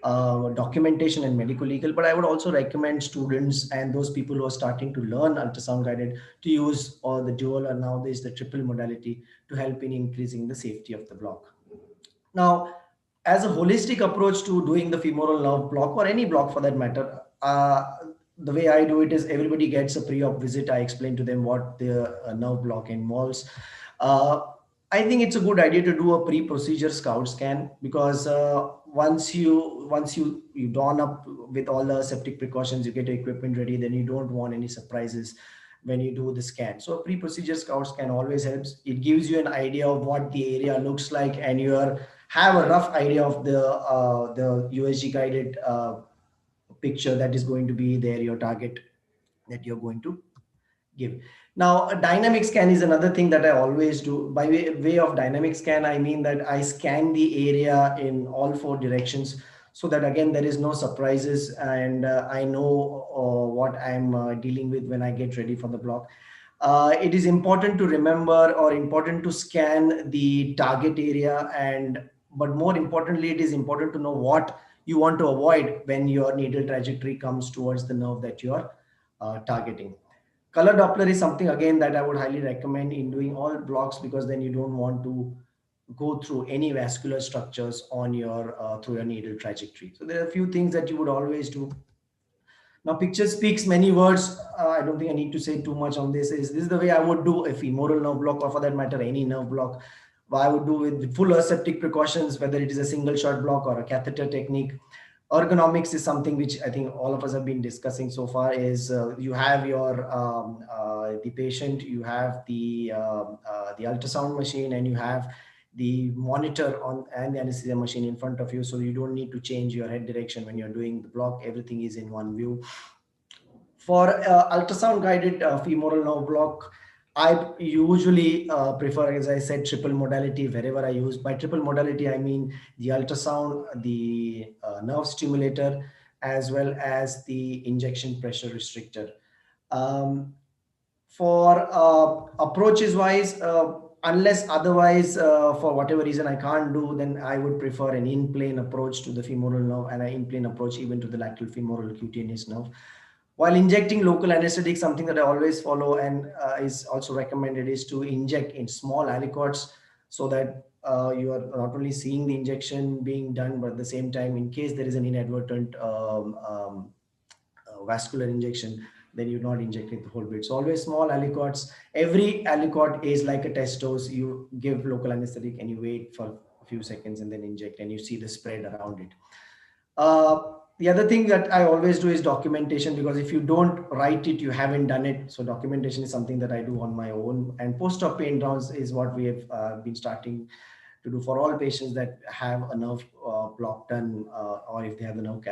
documentation and medical legal, but I would also recommend students and those people who are starting to learn ultrasound guided to use all the dual or nowadays the triple modality to help in increasing the safety of the block. Now, as a holistic approach to doing the femoral nerve block, or any block for that matter, the way I do it is everybody gets a pre-op visit. I explain to them what the nerve block involves. I think it's a good idea to do a pre-procedure scout scan, because once you don up with all the septic precautions, you get your equipment ready, then you don't want any surprises when you do the scan. So a pre-procedure scout scan always helps. It gives you an idea of what the area looks like, and you have a rough idea of the USG guided picture that is going to be there, your target that you're going to give. Now, a dynamic scan is another thing that I always do. By way of dynamic scan, I mean that I scan the area in all 4 directions, so that again, there is no surprises, and I know what I'm dealing with when I get ready for the block. It is important to remember, or important to scan the target area, but more importantly, it is important to know what you want to avoid when your needle trajectory comes towards the nerve that you are targeting. Color Doppler is something again that I would highly recommend in doing all blocks, because then you don't want to go through any vascular structures on your through your needle trajectory. So there are a few things that you would always do. Now, picture speaks many words. I don't think I need to say too much on this. This is the way I would do a femoral nerve block, or for that matter, any nerve block. What I would do with full aseptic precautions, whether it is a single shot block or a catheter technique. Ergonomics is something which I think all of us have been discussing so far. Is you have your the patient, you have the ultrasound machine, and you have the monitor and the anesthesia machine in front of you, so you don't need to change your head direction when you're doing the block. Everything is in one view. For ultrasound guided femoral nerve block, I usually prefer, as I said, triple modality wherever I use. By triple modality, I mean the ultrasound, the nerve stimulator, as well as the injection pressure restrictor. For approaches wise, unless otherwise, for whatever reason I can't do, then I would prefer an in-plane approach to the femoral nerve, and an in-plane approach even to the lateral femoral cutaneous nerve. While injecting local anesthetic, something that I always follow and is also recommended is to inject in small aliquots, so that you are not only seeing the injection being done, but at the same time, in case there is an inadvertent vascular injection, then you're not injecting the whole bit. So always small aliquots. Every aliquot is like a test dose. You give local anesthetic and you wait for a few seconds and then inject, and you see the spread around it. The other thing that I always do is documentation, because if you don't write it, you haven't done it. So documentation is something that I do on my own. And post-op pain rounds is what we have been starting to do for all patients that have a nerve block done, or if they have the nerve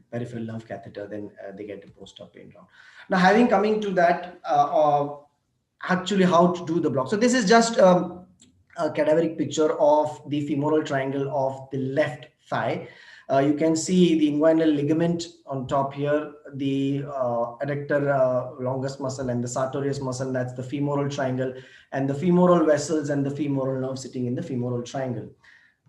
peripheral nerve catheter, then they get a post-op pain round. Now, having coming to that, actually how to do the block. So this is just a cadaveric picture of the femoral triangle of the left thigh. You can see the inguinal ligament on top here, the adductor longus muscle and the sartorius muscle, that's the femoral triangle, and the femoral vessels and the femoral nerve sitting in the femoral triangle.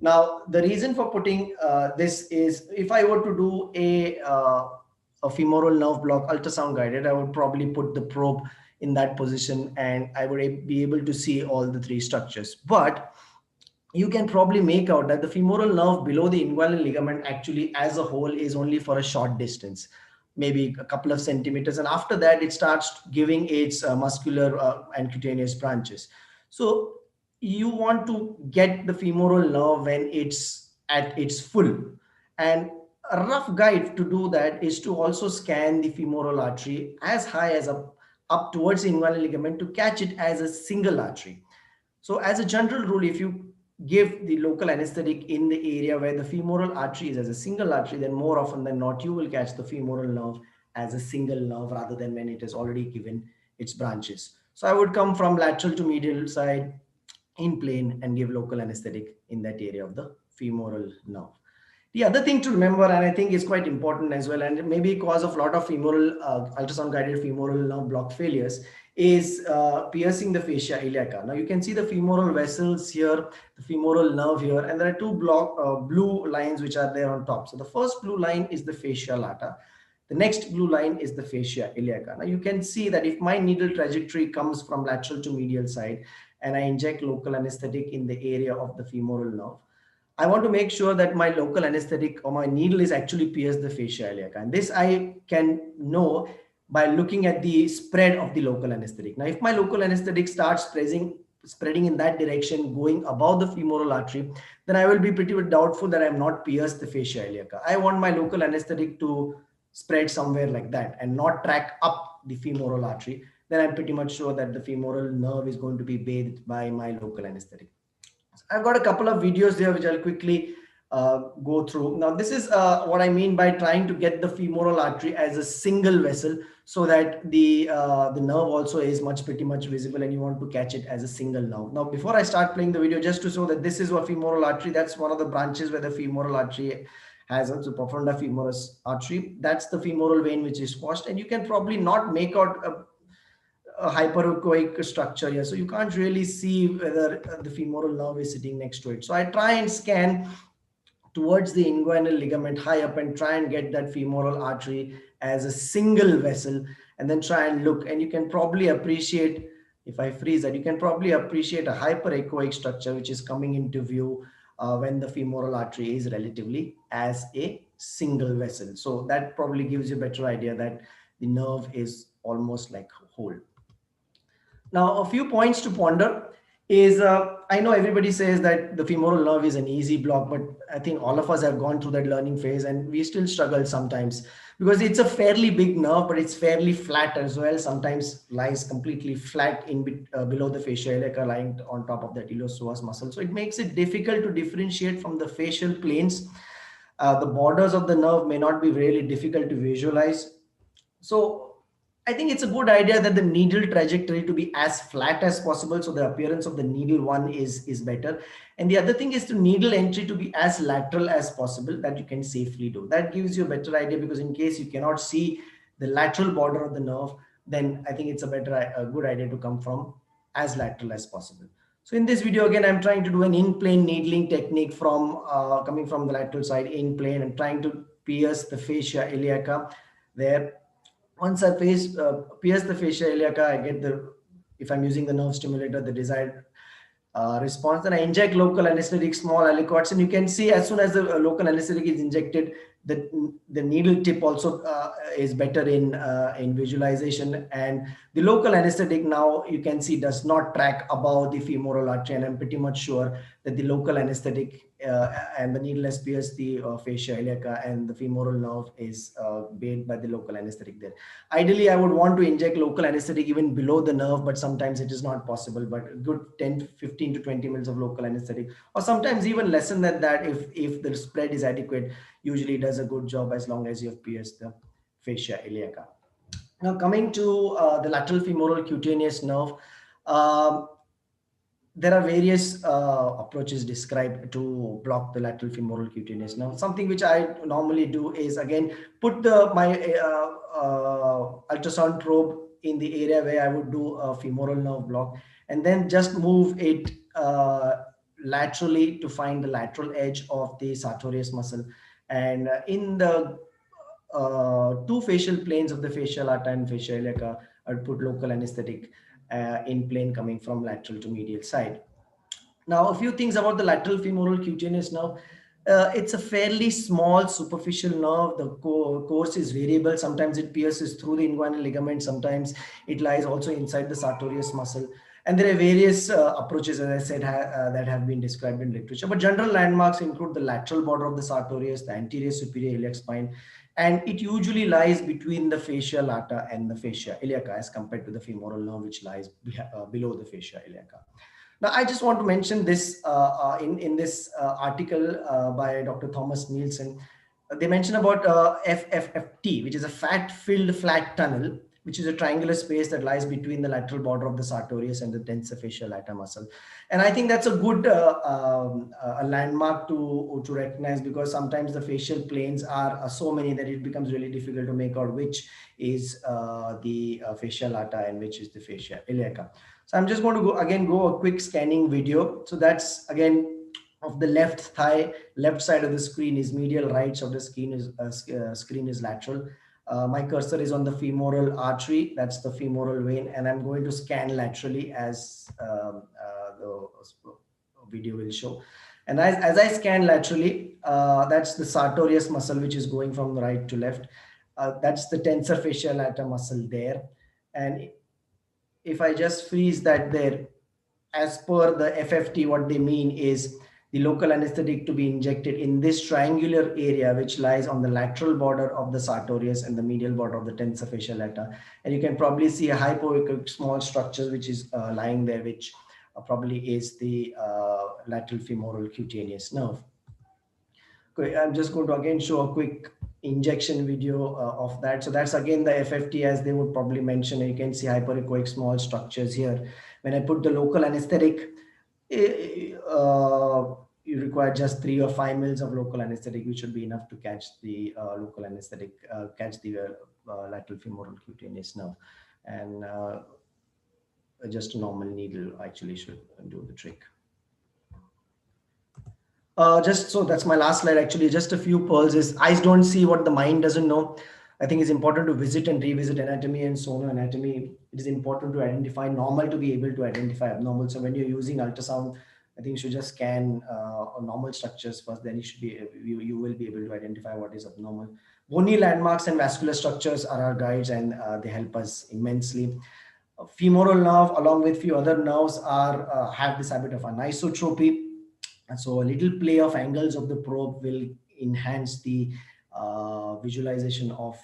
Now, the reason for putting this is, if I were to do a femoral nerve block ultrasound guided, I would probably put the probe in that position and I would be able to see all the 3 structures. But you can probably make out that the femoral nerve below the inguinal ligament actually as a whole is only for a short distance, maybe a couple of centimeters. And after that, it starts giving its muscular and cutaneous branches. So you want to get the femoral nerve when it's at its full. And a rough guide to do that is to also scan the femoral artery as high as up towards the inguinal ligament to catch it as a single artery. So as a general rule, if you give the local anesthetic in the area where the femoral artery is as a single artery, then more often than not, you will catch the femoral nerve as a single nerve rather than when it has already given its branches. So I would come from lateral to medial side in plane and give local anesthetic in that area of the femoral nerve. The other thing to remember, and I think is quite important as well, and maybe cause of a lot of femoral ultrasound guided femoral nerve block failures, is piercing the fascia iliaca. Now you can see the femoral vessels here, the femoral nerve here, and there are 2 blue lines which are there on top. So the first blue line is the fascia lata. The next blue line is the fascia iliaca. Now you can see that if my needle trajectory comes from lateral to medial side and I inject local anesthetic in the area of the femoral nerve, I want to make sure that my local anesthetic or my needle is actually pierced the fascia iliaca. And this I can know by looking at the spread of the local anesthetic. Now, if my local anesthetic starts spreading in that direction, going above the femoral artery, then I will be pretty doubtful that I have not pierced the fascia iliaca. I want my local anesthetic to spread somewhere like that and not track up the femoral artery. Then I'm pretty much sure that the femoral nerve is going to be bathed by my local anesthetic. I've got a couple of videos there which I'll quickly go through. Now, this is what I mean by trying to get the femoral artery as a single vessel, so that the nerve also is pretty much visible, and you want to catch it as a single nerve. Now, before I start playing the video, just to show that this is a femoral artery, that's one of the branches where the femoral artery has also profunda femoris artery. That's the femoral vein which is squashed, and you can probably not make out a hyperechoic structure here, so you can't really see whether the femoral nerve is sitting next to it. So I try and scan towards the inguinal ligament high up and try and get that femoral artery as a single vessel, and then try and look, and you can probably appreciate, if I freeze that, you can probably appreciate a hyperechoic structure which is coming into view when the femoral artery is relatively as a single vessel. So that probably gives you a better idea that the nerve is almost like whole. Now, a few points to ponder is, I know everybody says that the femoral nerve is an easy block, but I think all of us have gone through that learning phase and we still struggle sometimes, because it's a fairly big nerve, but it's fairly flat as well. Sometimes lies completely flat below the fascia iliaca, lying on top of that iliopsoas muscle. So it makes it difficult to differentiate from the facial planes. The borders of the nerve may not be really difficult to visualize. So I think it's a good idea that the needle trajectory to be as flat as possible, so the appearance of the needle one is better. And the other thing is the needle entry to be as lateral as possible, that you can safely do. That gives you a better idea, because in case you cannot see the lateral border of the nerve, then I think it's a good idea to come from as lateral as possible. So in this video, again, I'm trying to do an in-plane needling technique from coming from the lateral side in plane and trying to pierce the fascia iliaca there. Once I pierce the fascia iliaca, I get if I'm using the nerve stimulator, the desired response. Then I inject local anesthetic, small aliquots, and you can see as soon as the local anesthetic is injected, the needle tip also is better in visualization, and the local anesthetic now you can see does not track above the femoral artery, and I'm pretty much sure that the local anesthetic and the needle has pierced the fascia iliaca, and the femoral nerve is bathed by the local anesthetic there. Ideally, I would want to inject local anesthetic even below the nerve, but sometimes it is not possible. But a good 15 to 20 mils of local anesthetic, or sometimes even less than that, if the spread is adequate, usually does a good job as long as you have pierced the fascia iliaca. Now, coming to the lateral femoral cutaneous nerve, there are various approaches described to block the lateral femoral cutaneous nerve. Something which I normally do is, again, put my ultrasound probe in the area where I would do a femoral nerve block, and then just move it laterally to find the lateral edge of the sartorius muscle. And in the two facial planes of the fascia lata and fascia iliaca, I would put local anesthetic in plane coming from lateral to medial side. Now, a few things about the lateral femoral cutaneous nerve. It's a fairly small superficial nerve. The course is variable. Sometimes it pierces through the inguinal ligament. Sometimes it lies also inside the sartorius muscle. And there are various approaches, as I said, that have been described in literature. But general landmarks include the lateral border of the sartorius, the anterior superior iliac spine, and it usually lies between the fascia lata and the fascia iliaca as compared to the femoral nerve, which lies below the fascia iliaca. Now, I just want to mention this in this article by Dr. Thomas Nielsen. They mention about FFFT, which is a fat-filled flat tunnel, which is a triangular space that lies between the lateral border of the sartorius and the tensor fascia lata muscle. And I think that's a good a landmark to recognize, because sometimes the facial planes are so many that it becomes really difficult to make out which is the fascia lata and which is the fascia iliaca. So I'm just going to go a quick scanning video. So that's again of the left thigh, left side of the screen is medial, right side of the screen is lateral. My cursor is on the femoral artery, that's the femoral vein, and I'm going to scan laterally as the video will show. And as I scan laterally, that's the sartorius muscle, which is going from right to left. That's the tensor fasciae lata muscle there. And if I just freeze that there, as per the FFT, what they mean is the local anesthetic to be injected in this triangular area, which lies on the lateral border of the sartorius and the medial border of the tensor fasciae lata. And you can probably see a hypoechoic small structure, which is lying there, which probably is the lateral femoral cutaneous nerve. Okay, I'm just going to again show a quick injection video of that. So that's again the FFT, as they would probably mention. You can see hyperechoic small structures here. When I put the local anesthetic, you require just 3 or 5 mils of local anesthetic, which should be enough to catch the local anesthetic, catch the lateral femoral cutaneous nerve. And just a normal needle actually should do the trick. Just so that's my last slide, actually. Just a few pearls is eyes don't see what the mind doesn't know. I think it's important to visit and revisit anatomy and sono anatomy. It is important to identify normal to be able to identify abnormal. So when you're using ultrasound, I think you should just scan normal structures first. Then you should be you will be able to identify what is abnormal. Bony landmarks and vascular structures are our guides, and they help us immensely. Femoral nerve, along with few other nerves, are have this habit of anisotropy. And so a little play of angles of the probe will enhance the visualization of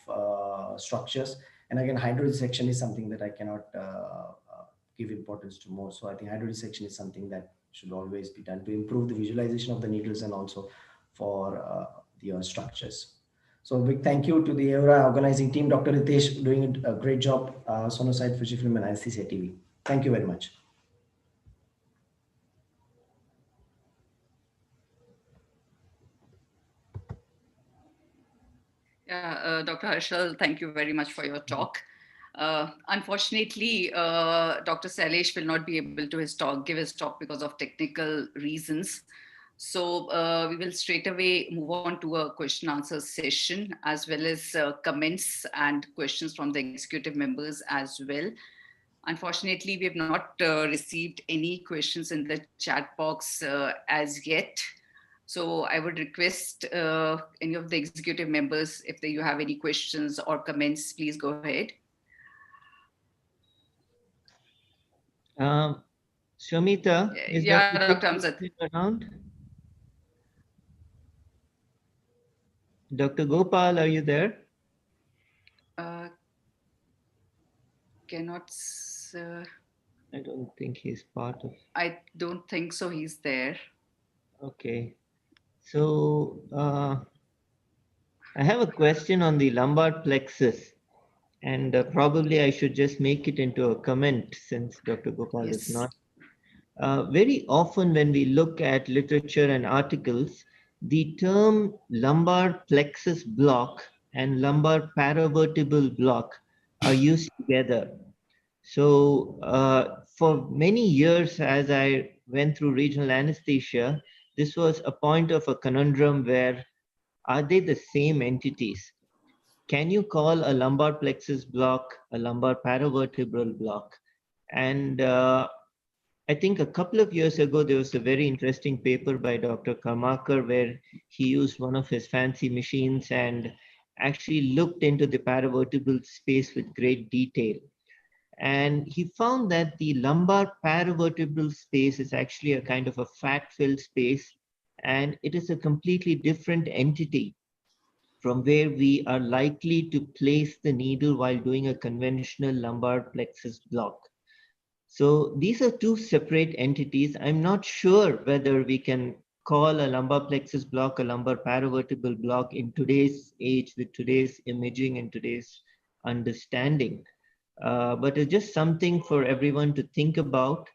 structures. And again, hydrodissection is something that I cannot give importance to more. So I think hydrodissection is something that should always be done to improve the visualization of the needles and also for the structures. So a big thank you to the AORA organizing team, Dr. Ritesh doing a great job, Sonosite, Fujifilm and Anesthesia TV. Thank you very much. Yeah, Dr. Harshal, thank you very much for your talk. Unfortunately, Dr. Sailesh will not be able to give his talk because of technical reasons. So we will straight away move on to a question answer session, as well as comments and questions from the executive members as well. Unfortunately, we have not received any questions in the chat box as yet. So I would request any of the executive members, if you have any questions or comments, please go ahead. Shomita, is Dr. Amjad around? Dr. Gopal, are you there? Cannot. I don't think he's part of. I don't think so. He's there. Okay. So I have a question on the lumbar plexus, and probably I should just make it into a comment since Dr. Gopal Yes. is not. Very often when we look at literature and articles, the term lumbar plexus block and lumbar paravertebral block are used together. So for many years, as I went through regional anesthesia, this was a point of a conundrum where are they the same entities? Can you call a lumbar plexus block a lumbar paravertebral block? And I think a couple of years ago, there was a very interesting paper by Dr. Karmakar where he used one of his fancy machines and actually looked into the paravertebral space with great detail. And he found that the lumbar paravertebral space is actually a kind of a fat-filled space, and it is a completely different entity from where we are likely to place the needle while doing a conventional lumbar plexus block. So these are two separate entities. I'm not sure whether we can call a lumbar plexus block a lumbar paravertebral block in today's age with today's imaging and today's understanding. But it's just something for everyone to think about,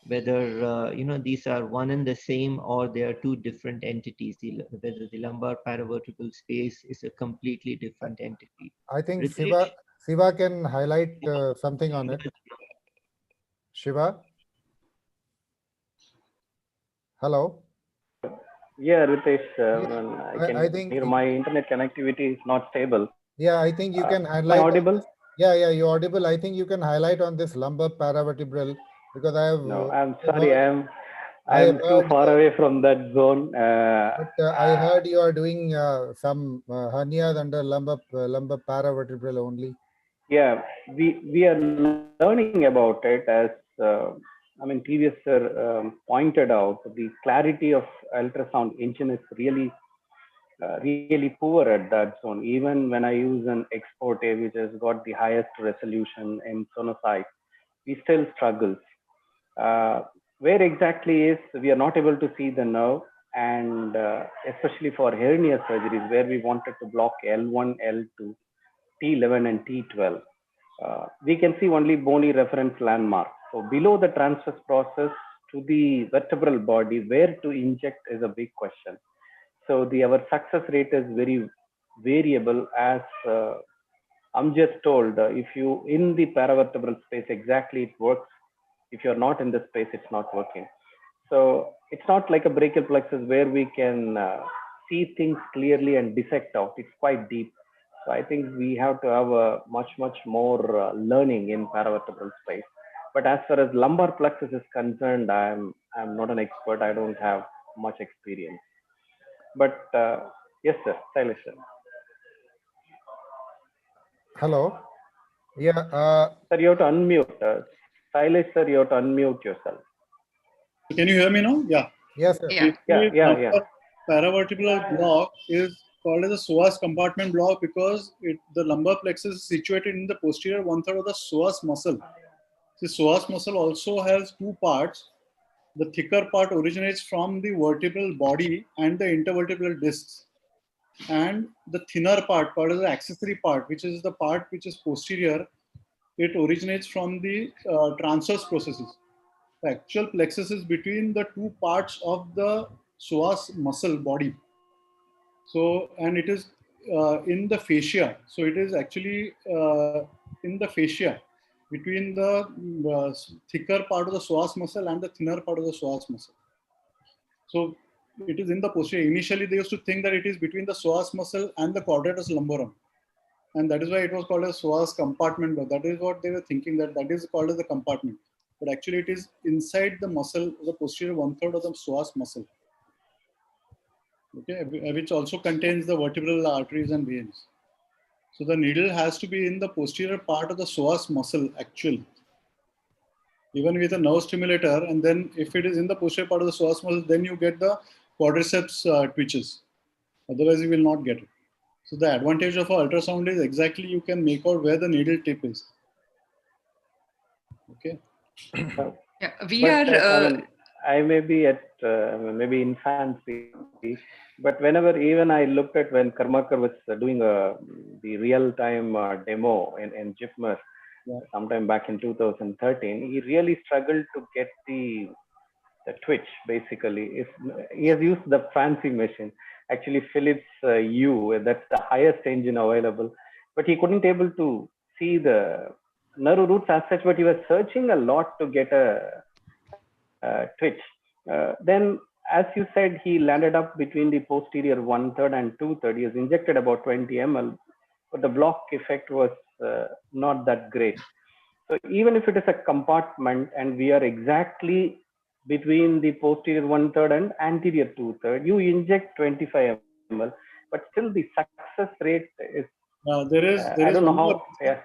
whether these are one and the same or they are two different entities, whether the lumbar paravertebral space is a completely different entity. I think Siva can highlight something on it. Shiva? Hello? Yeah, Ritesh, I think my internet connectivity is not stable. Yeah, I think you can highlight. Am I audible? Yeah, you're audible. I think you can highlight on this lumbar paravertebral because I have. No, I'm sorry. I'm too far away from that zone. I heard you are doing some hernias under lumbar paravertebral only. Yeah, we are learning about it as previous sir pointed out. The clarity of ultrasound engine is really really poor at that zone. Even when I use an export A, which has got the highest resolution in sonocyte, we still struggle. Where exactly is we are not able to see the nerve, and especially for hernia surgeries where we wanted to block L1, L2, T11 and T12. We can see only bony reference landmark. So below the transverse process to the vertebral body, where to inject is a big question. So our success rate is very variable, as I'm just told, if you in the paravertebral space exactly it works. If you're not in the space, it's not working. So it's not like a brachial plexus where we can see things clearly and dissect out. It's quite deep. So I think we have to have a much more learning in paravertebral space. But as far as lumbar plexus is concerned, I'm not an expert. I don't have much experience. But yes, sir, Silas sir. Hello. Yeah. Sir, you have to unmute. Silas sir, you have to unmute yourself. Can you hear me now? Yeah. Yes, sir. Yeah. Paravertebral block is called as a psoas compartment block because the lumbar plexus is situated in the posterior 1/3 of the psoas muscle. The psoas muscle also has two parts. The thicker part originates from the vertebral body and the intervertebral discs. And the thinner part, called as the accessory part, which is the part which is posterior, it originates from the transverse processes. The actual plexus is between the two parts of the psoas muscle body. So, and it is in the fascia. So it is actually in the fascia between the thicker part of the psoas muscle and the thinner part of the psoas muscle. So it is in the posterior. Initially, they used to think that it is between the psoas muscle and the quadratus lumborum. And that is why it was called a psoas compartment. But that is what they were thinking, that is called as the compartment. But actually it is inside the muscle, the posterior 1/3 of the psoas muscle. Okay, which also contains the vertebral arteries and veins. So the needle has to be in the posterior part of the psoas muscle actually. Even with a nerve stimulator, and then if it is in the posterior part of the psoas muscle, then you get the quadriceps twitches. Otherwise you will not get it. So the advantage of an ultrasound is exactly you can make out where the needle tip is. Okay. Yeah, I may be at maybe infancy, but whenever even I looked at when Karmakar was doing the real-time demo in JIPMER sometime back in 2013, he really struggled to get the twitch. Basically, he has used the fancy machine, actually Philips U, that's the highest engine available, but he couldn't able to see the nerve roots as such, but he was searching a lot to get a twitch. Then, as you said, he landed up between the posterior 1/3 and 2/3. He has injected about 20 ml, but the block effect was not that great. So even if it is a compartment and we are exactly between the posterior 1/3 and anterior 2/3, you inject 25 ml, but still the success rate is. There is I don't know how.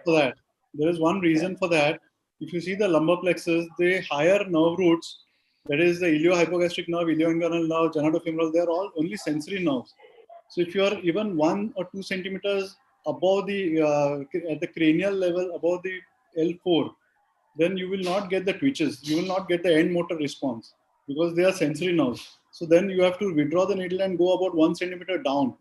For that. There is one reason for that. If you see the lumbar plexus, the higher nerve roots, that is the iliohypogastric nerve, ilioinguinal nerve, genitofemoral, they are all only sensory nerves. So if you are even 1 or 2 centimeters above the at the cranial level, above the L4, then you will not get the twitches. You will not get the end motor response because they are sensory nerves. So then you have to withdraw the needle and go about 1 centimeter down.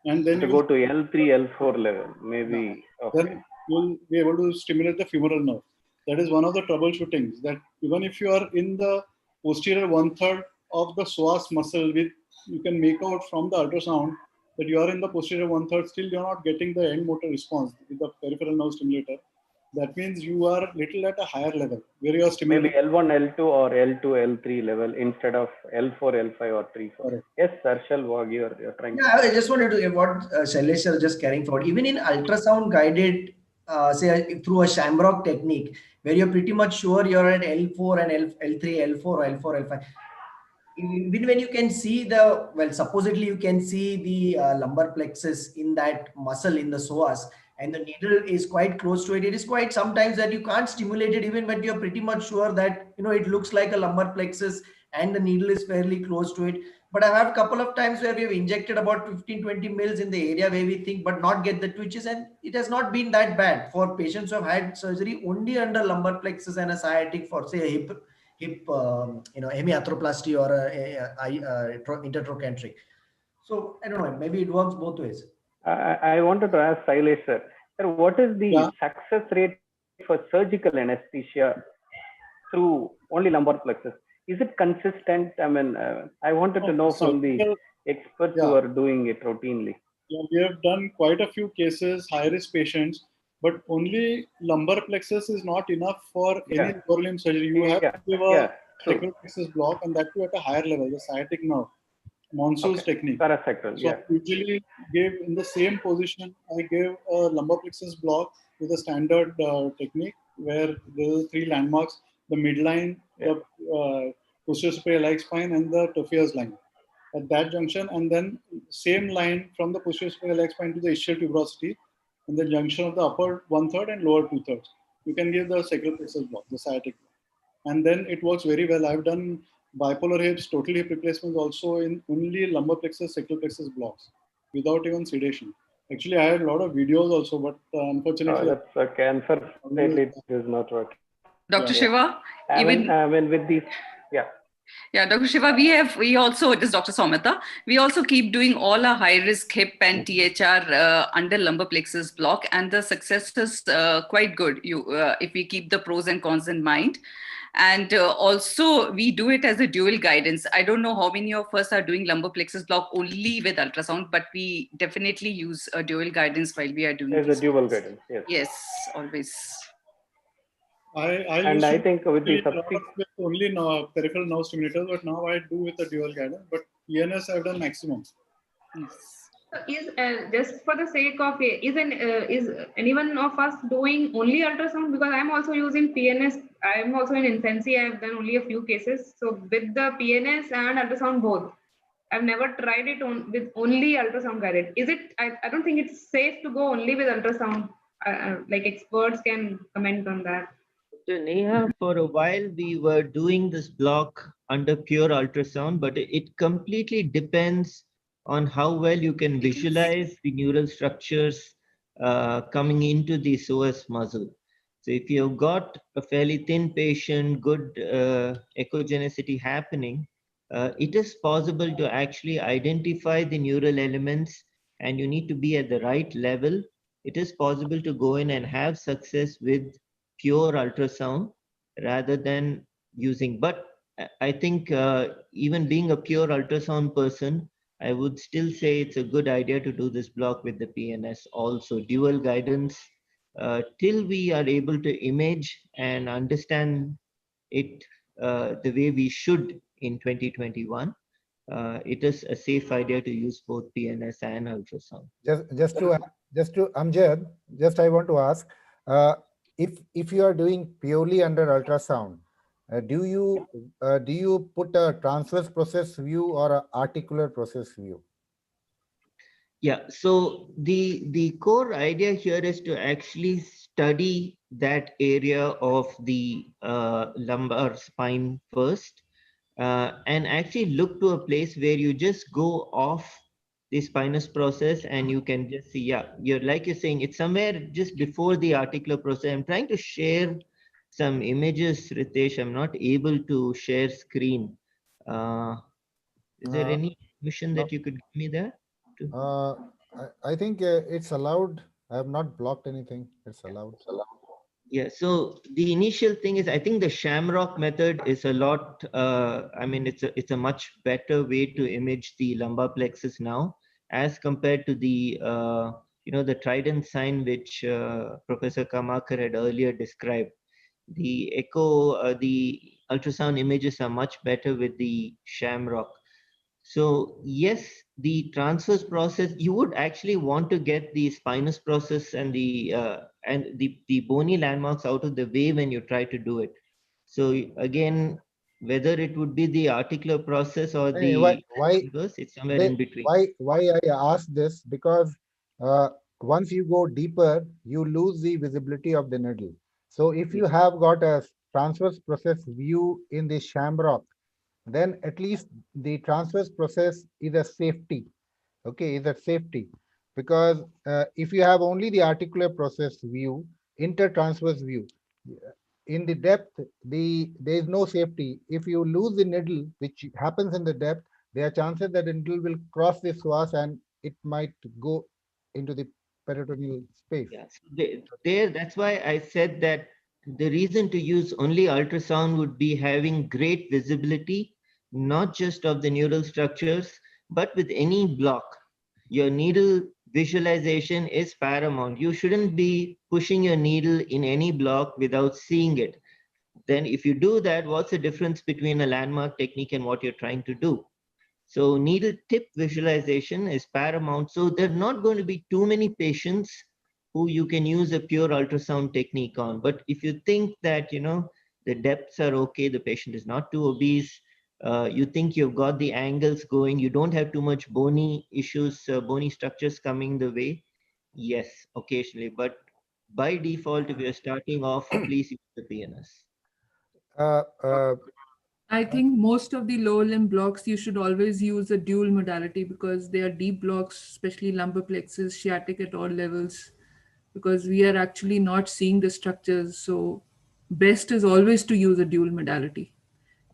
And then to go to L3, L4 level, maybe. Okay. Then you will be able to stimulate the femoral nerve. That is one of the troubleshootings, that even if you are in the posterior 1/3 of the psoas muscle, you can make out from the ultrasound that you are in the posterior 1/3, still you are not getting the end motor response with the peripheral nerve stimulator. That means you are little at a higher level where you are stimulating. Maybe L1, L2 or L2, L3 level instead of L4, L5 or 3, 4. Correct. Yes, Sarshal, you're trying to. Yeah, I just wanted to get what Shailesh sir just carrying forward. Even in ultrasound guided, say through a Shamrock technique, where you're pretty much sure you're at L4 and L3, L4 or L4, L5. even when you can see the, well, supposedly you can see the lumbar plexus in that muscle in the psoas, and the needle is quite close to it. It is quite sometimes that you can't stimulate it even, but you're pretty much sure that, you know, it looks like a lumbar plexus and the needle is fairly close to it. But I've had a couple of times where we have injected about 15-20 mils in the area where we think, but not get the twitches, and it has not been that bad for patients who have had surgery only under lumbar plexus and a sciatic for, say, a hip hemiarthroplasty or intertrochanteric. So I don't know, maybe it works both ways. I wanted to ask Sailesh sir, what is the success rate for surgical anesthesia through only lumbar plexus? Is it consistent? I mean, I wanted to know from the experts who are doing it routinely. Yeah, we have done quite a few cases, high-risk patients, but only lumbar plexus is not enough for any lower limb surgery. You have to give a sacral plexus block, and that too at a higher level, the sciatic nerve. Monsoon's technique. Parasacral, so I usually give in the same position, I give a lumbar plexus block with a standard technique where there are 3 landmarks, the midline, the posterior superior iliac spine, and the Tophia's line. At that junction, and then same line from the posterior superior iliac spine to the ischial tuberosity, and the junction of the upper 1/3 and lower 2/3. You can give the sacral plexus block, the sciatic block. And then it works very well. I've done bipolar hips, total hip replacements also in only lumbar plexus, sacral plexus blocks without even sedation. Actually, I had a lot of videos also, but unfortunately, that's okay. Unfortunately, it is not working. Dr. Shiva, even with these, Dr. Shiva, we also, this is Dr. Soumita, we also keep doing all our high-risk hip and THR under lumbar plexus block, and the success is quite good. If we keep the pros and cons in mind. And also, we do it as a dual guidance. I don't know how many of us are doing lumbar plexus block only with ultrasound, but we definitely use a dual guidance while we are doing it. There's a dual guidance, yes. Yes, always. I think with the only peripheral nerve stimulators, but now I do with a dual guidance. But ENS I've done maximum. Is just for the sake of is anyone of us doing only ultrasound? Because I'm also using PNS. I'm also in infancy. I've done only a few cases. So with the PNS and ultrasound both, I've never tried it with only ultrasound guided. Is it? I don't think it's safe to go only with ultrasound. Like experts can comment on that. So Neha, for a while we were doing this block under pure ultrasound, but it completely depends on how well you can visualize the neural structures coming into the psoas muscle. So if you've got a fairly thin patient, good echogenicity happening, it is possible to actually identify the neural elements, and you need to be at the right level. It is possible to go in and have success with pure ultrasound rather than using. But I think even being a pure ultrasound person, I would still say it's a good idea to do this block with the PNS also, dual guidance, till we are able to image and understand it the way we should in 2021. It is a safe idea to use both PNS and ultrasound. Just to Amjad, I want to ask, if you are doing purely under ultrasound, do you put a transverse process view or an articular process view? Yeah, so the core idea here is to actually study that area of the lumbar spine first, and actually look to a place where you just go off the spinous process and you can just see, you're saying, it's somewhere just before the articular process. I'm trying to share some images, Ritesh. I'm not able to share screen. Is there any permission that you could give me there? I think it's allowed. I have not blocked anything. It's allowed. Yeah, so the initial thing is, I think the shamrock method is a lot, it's a much better way to image the lumbar plexus now as compared to the, the trident sign, which Professor Kamakar had earlier described. The echo, the ultrasound images are much better with the shamrock. So yes, the transverse process, you would actually want to get the spinous process and the bony landmarks out of the way when you try to do it. So again, whether it would be the articular process or Hey, the why transverse, it's somewhere in between. why I ask this? Because once you go deeper, you lose the visibility of the needle. So if you have got a transverse process view in the shamrock, then at least the transverse process is a safety. Okay, is a safety, because if you have only the articular process view, intertransverse view, in the depth, there is no safety. If you lose the needle, which happens in the depth, there are chances that the needle will cross the psoas and it might go into the peritoneal space. Yes, that's why I said that the reason to use only ultrasound would be having great visibility, not just of the neural structures, but with any block. Your needle visualization is paramount. You shouldn't be pushing your needle in any block without seeing it. Then if you do that, what's the difference between a landmark technique and what you're trying to do? So needle tip visualization is paramount. So there are not going to be too many patients who you can use a pure ultrasound technique on. But if you think that, the depths are okay, the patient is not too obese, you think you've got the angles going, you don't have too much bony issues, bony structures coming the way, yes, occasionally. But by default, if you're starting off, please use the PNS. I think most of the lower limb blocks, you should always use a dual modality because they are deep blocks, especially lumbar plexus, sciatic at all levels, because we are actually not seeing the structures. So best is always to use a dual modality.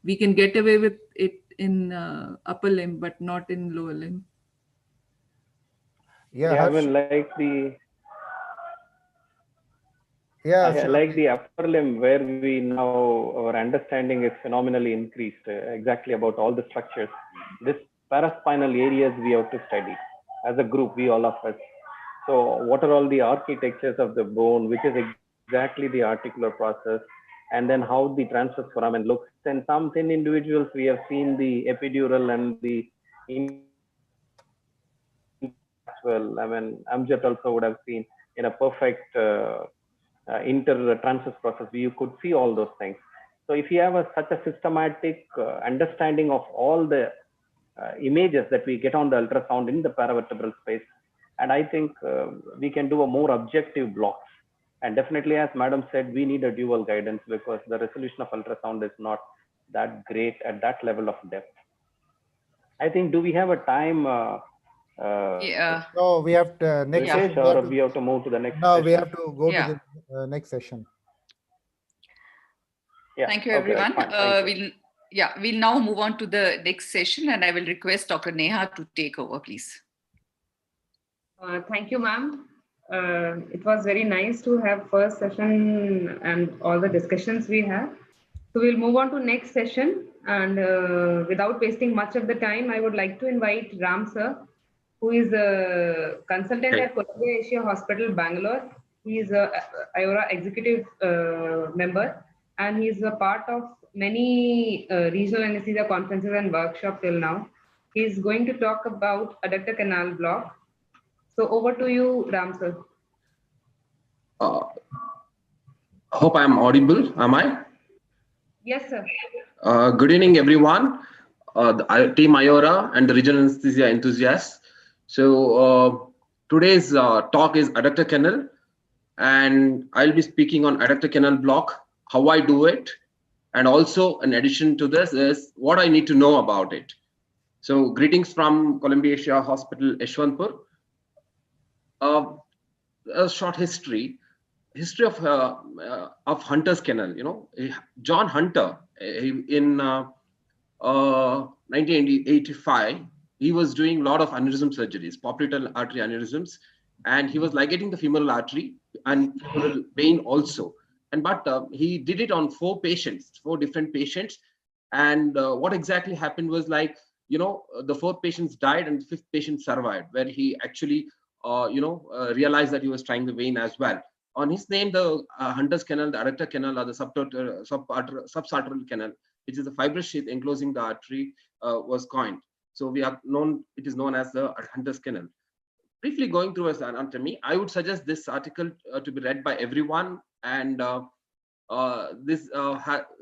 We can get away with it in upper limb, but not in lower limb. Yeah, I mean, like the upper limb, where we now, our understanding is phenomenally increased, exactly about all the structures. This paraspinal areas we have to study as a group, we all of us. So what are all the architectures of the bone, which is exactly the articular process, and then how the transverse foramen looks. And some thin individuals, we have seen the epidural and the well. I mean, Amjad also would have seen in a perfect inter-transverse process, you could see all those things. So if you have such a systematic understanding of all the images that we get on the ultrasound in the paravertebral space, and I think we can do a more objective blocks. And definitely, as Madam said, we need a dual guidance because the resolution of ultrasound is not that great at that level of depth. I think, do we have a time? Yeah. No, we have to next session, or we have to move to the next No, session? we have to go to the next session. Yeah. Thank you, everyone. We'll now move on to the next session, and I will request Dr. Neha to take over, please. Thank you, ma'am. It was very nice to have first session and all the discussions we had. So we'll move on to next session, and without wasting much of the time, I would like to invite Ram sir, who is a consultant at Columbia Asia Hospital, Bangalore. He is a AORA executive member, and he is a part of many regional anesthesia conferences and workshops till now. He is going to talk about adductor canal block. So over to you, Ram sir. Hope I'm audible. Am I? Yes, sir. Good evening, everyone. The Team AORA and the regional anesthesia enthusiasts. So today's talk is adductor canal, and I'll be speaking on adductor canal block, how I do it, and also in addition to this is what I need to know about it. So greetings from Columbia Asia Hospital, Yeshwanthpur. A short history of Hunter's canal. John Hunter in 1985, he was doing a lot of aneurysm surgeries, popliteal artery aneurysms, and he was ligating the femoral artery and femoral vein also. But he did it on 4 different patients. And what exactly happened was the 4th patient died and the 5th patient survived, where he actually realized that he was trying the vein as well. On his name, the Hunter's canal, the adductor canal, or the subsarterial canal, which is the fibrous sheath enclosing the artery, was coined. So it is known as the Hunter's canal. Briefly going through his anatomy, I would suggest this article to be read by everyone. And this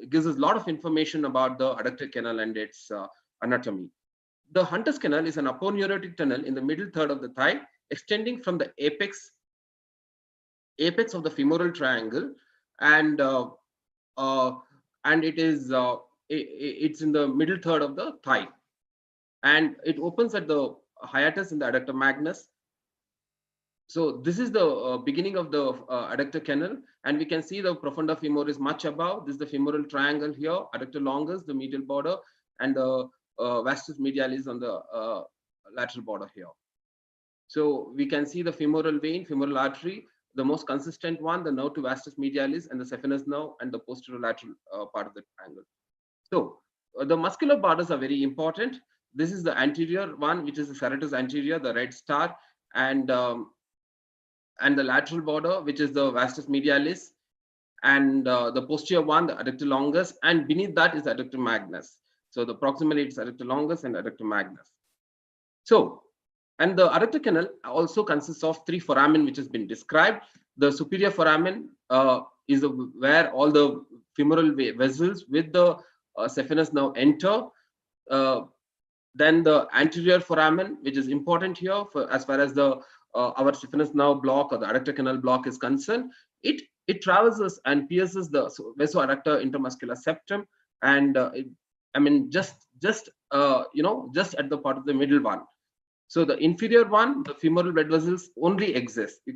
gives us a lot of information about the adductor canal and its anatomy. The Hunter's canal is an aponeurotic tunnel in the middle third of the thigh, extending from the apex of the femoral triangle, and it is it's in the middle third of the thigh, and it opens at the hiatus in the adductor magnus. So this is the beginning of the adductor canal, and we can see the profunda femoris much above. This is the femoral triangle here, adductor longus, the medial border, and the vastus medialis on the lateral border here. So we can see the femoral vein, femoral artery, the most consistent one, the nerve to vastus medialis, and the saphenous nerve, and the posterior lateral part of the triangle. So the muscular borders are very important. This is the anterior one, which is the serratus anterior, the red star, and the lateral border, which is the vastus medialis, and the posterior one, the adductor longus, and beneath that is the adductor magnus. So the proximally it's adductor longus and adductor magnus. So, and the adductor canal also consists of 3 foramen, which has been described. The superior foramen is where all the femoral vessels with the saphenous nerve enter. Then the anterior foramen, which is important here as far as the our saphenous nerve block or the adductor canal block is concerned. It traverses and pierces the vasoadductor intermuscular septum, and just at the part of the middle one. So the inferior one, the femoral blood vessels only exist. We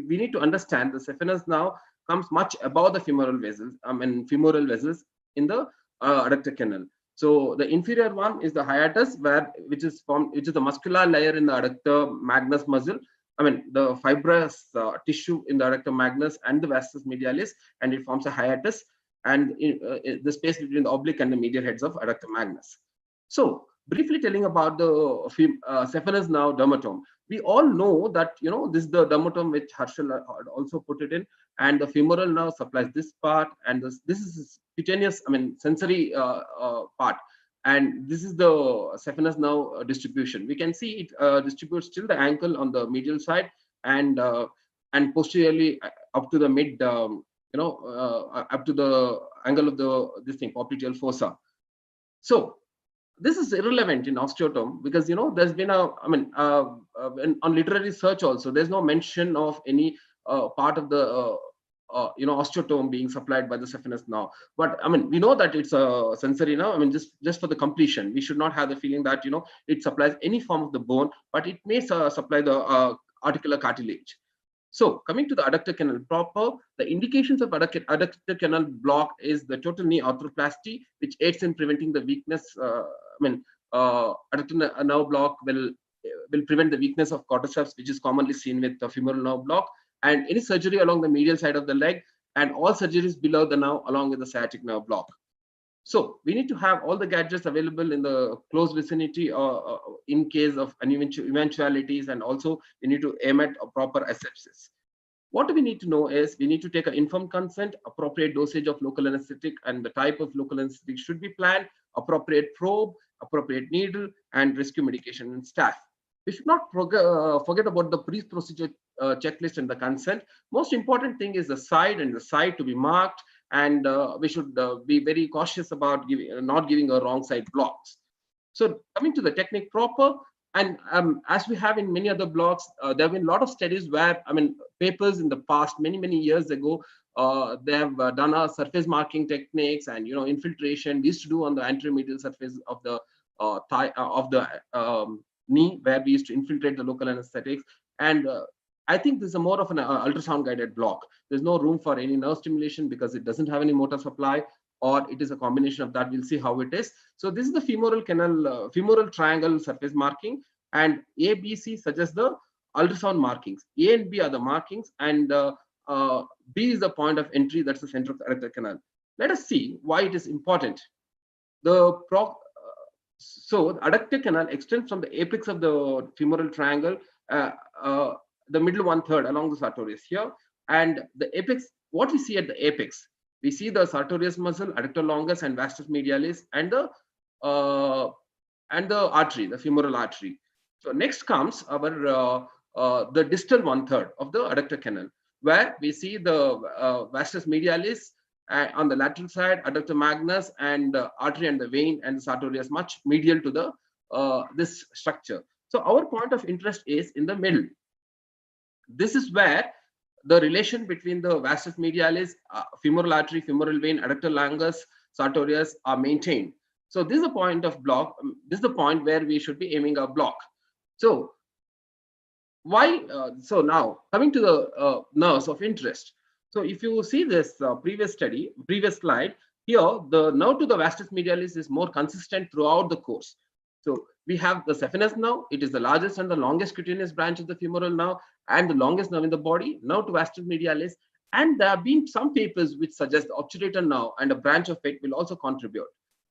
need to understand the saphenous nerve comes much above the femoral vessels. Femoral vessels in the adductor canal. So the inferior one is the hiatus, which is the muscular layer in the adductor magnus muscle. The fibrous tissue in the adductor magnus and the vastus medialis, and it forms a hiatus, and the space between the oblique and the medial heads of adductor magnus. So briefly telling about the saphenous nerve dermatome. We all know that this is the dermatome which Harshal had also put it in, and the femoral nerve supplies this part, and this is cutaneous, sensory part, and this is the saphenous nerve distribution. We can see it distributes till the ankle on the medial side, and posteriorly up to the mid, up to the angle of the popliteal fossa. So this is irrelevant in osteotome because there's been on literary search also there's no mention of any part of the osteotome being supplied by the saphenous nerve. But we know that it's a sensory nerve. Just for the completion, we should not have the feeling that it supplies any form of the bone, but it may supply the articular cartilage. So coming to the adductor canal proper, the indications of adductor canal block is the total knee arthroplasty, which aids in preventing the weakness. Adductor nerve block will prevent the weakness of quadriceps, which is commonly seen with the femoral nerve block, and any surgery along the medial side of the leg, and all surgeries below the nerve along with the sciatic nerve block. So we need to have all the gadgets available in the close vicinity in case of eventualities, and also we need to aim at a proper asepsis. What do we need to know is we need to take an informed consent, appropriate dosage of local anesthetic, and the type of local anesthetic should be planned, appropriate probe, appropriate needle, and rescue medication and staff. We should not forget about the pre-procedure checklist and the consent. Most important thing is the side and the side to be marked, and we should be very cautious about not giving a wrong side blocks. So coming to the technique proper, and as we have in many other blocks, there have been a lot of studies where, papers in the past, many years ago, they have done our surface marking techniques and infiltration. We used to do on the anteromedial surface of the thigh of the knee, where we used to infiltrate the local anesthetics. And I think this is more of an ultrasound guided block. There's no room for any nerve stimulation because it doesn't have any motor supply, or it is a combination of that. We'll see how it is. So this is the femoral canal, femoral triangle surface marking, and A, B, C suggest the ultrasound markings. A and B are the markings, and B is the point of entry. That's the center of the adductor canal. Let us see why it is important. So the adductor canal extends from the apex of the femoral triangle, the middle 1/3 along the sartorius here, and the apex. What we see at the apex, we see the sartorius muscle, adductor longus, and vastus medialis, and the artery, the femoral artery. So next comes our the distal 1/3 of the adductor canal, where we see the vastus medialis, on the lateral side, adductor magnus and artery and the vein and the sartorius much medial to the this structure. So our point of interest is in the middle. This is where the relation between the vastus medialis, femoral artery, femoral vein, adductor longus, sartorius are maintained. So this is the point of block. This is the point where we should be aiming our block. So why? So now coming to the nerves of interest. So if you see this previous slide, here the nerve to the vastus medialis is more consistent throughout the course. So we have the saphenous nerve. It is the largest and the longest cutaneous branch of the femoral nerve and the longest nerve in the body, nerve to vastus medialis. And there have been some papers which suggest the obturator nerve and a branch of it will also contribute.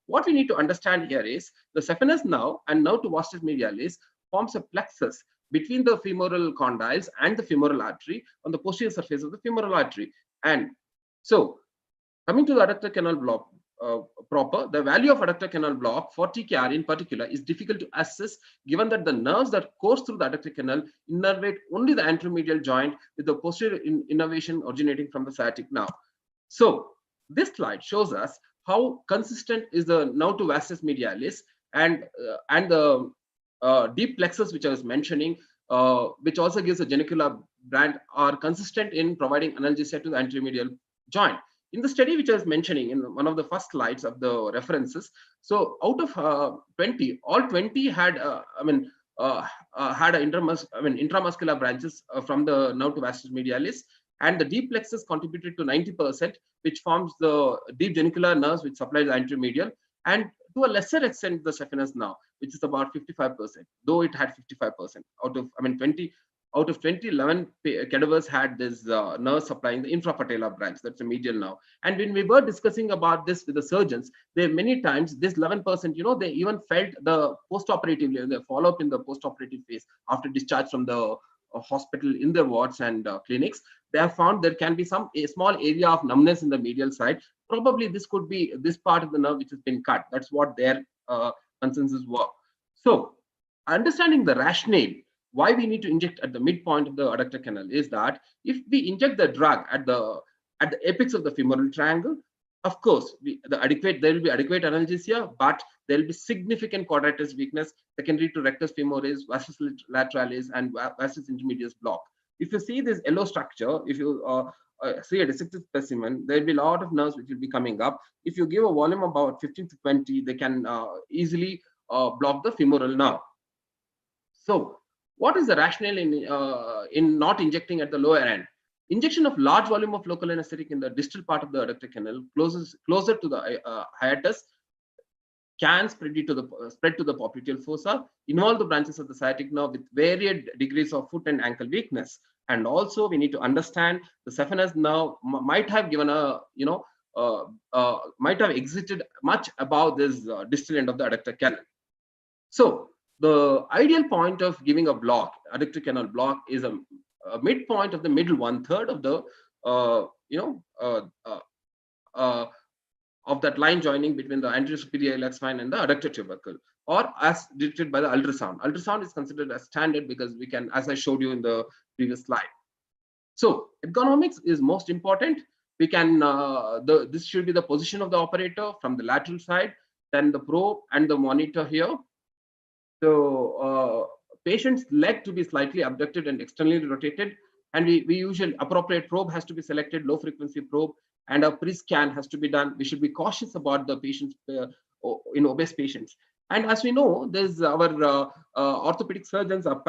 What we need to understand here is the saphenous nerve and nerve to vastus medialis forms a plexus between the femoral condyles and the femoral artery on the posterior surface of the femoral artery. And so coming to the adductor canal block proper, the value of adductor canal block for TKR in particular is difficult to assess given that the nerves that course through the adductor canal innervate only the anteromedial joint with the posterior innervation originating from the sciatic nerve. So this slide shows us how consistent is the nerve to vastus medialis and the deep plexus which I was mentioning, which also gives a genicular band, are consistent in providing analgesia to the anteromedial joint. In the study which I was mentioning in one of the first slides of the references, so out of 20, all 20 had had intramuscular branches from the nerve to vastus medialis, and the deep plexus contributed to 90%, which forms the deep genicular nerves which supply the anteromedial, and to a lesser extent the saphenous nerve, which is about 55%, though it had 55% out of 20. Out of 20, 11 cadavers had this nerve supplying the infrapatellar branch, that's a medial nerve. And when we were discussing about this with the surgeons, they many times this 11%, they even felt the postoperatively, the follow-up in the postoperative phase after discharge from the hospital in the wards and clinics. They have found there can be a small area of numbness in the medial side. Probably this could be this part of the nerve which has been cut. That's what their consensus were. So understanding the rationale why we need to inject at the midpoint of the adductor canal is that if we inject the drug at the apex of the femoral triangle, of course there will be adequate analgesia, but there will be significant quadratus weakness secondary to rectus femoris, vastus lateralis, and vastus intermedius block. If you see this yellow structure, if you see a dissected specimen, there will be a lot of nerves which will be coming up. If you give a volume about 15 to 20, they can easily block the femoral nerve. So what is the rationale in not injecting at the lower end? Injection of large volume of local anesthetic in the distal part of the adductor canal, closer to the hiatus, can spread to the popliteal fossa, involve the branches of the sciatic nerve with varied degrees of foot and ankle weakness. And also we need to understand the saphenous nerve might have given a, might have exited much above this distal end of the adductor canal. So the ideal point of giving a block, adductor canal block, is a midpoint of the middle 1/3 of the of that line joining between the anterior superior iliac spine and the adductor tubercle, or as dictated by the ultrasound. Ultrasound is considered as standard because we can, as I showed you in the previous slide. So ergonomics is most important. We can this should be the position of the operator from the lateral side, then the probe and the monitor here. So patient's leg to be slightly abducted and externally rotated, and we usually appropriate probe has to be selected, low frequency probe, and a pre-scan has to be done. We should be cautious about the patients in obese patients. And as we know, there's our orthopedic surgeons are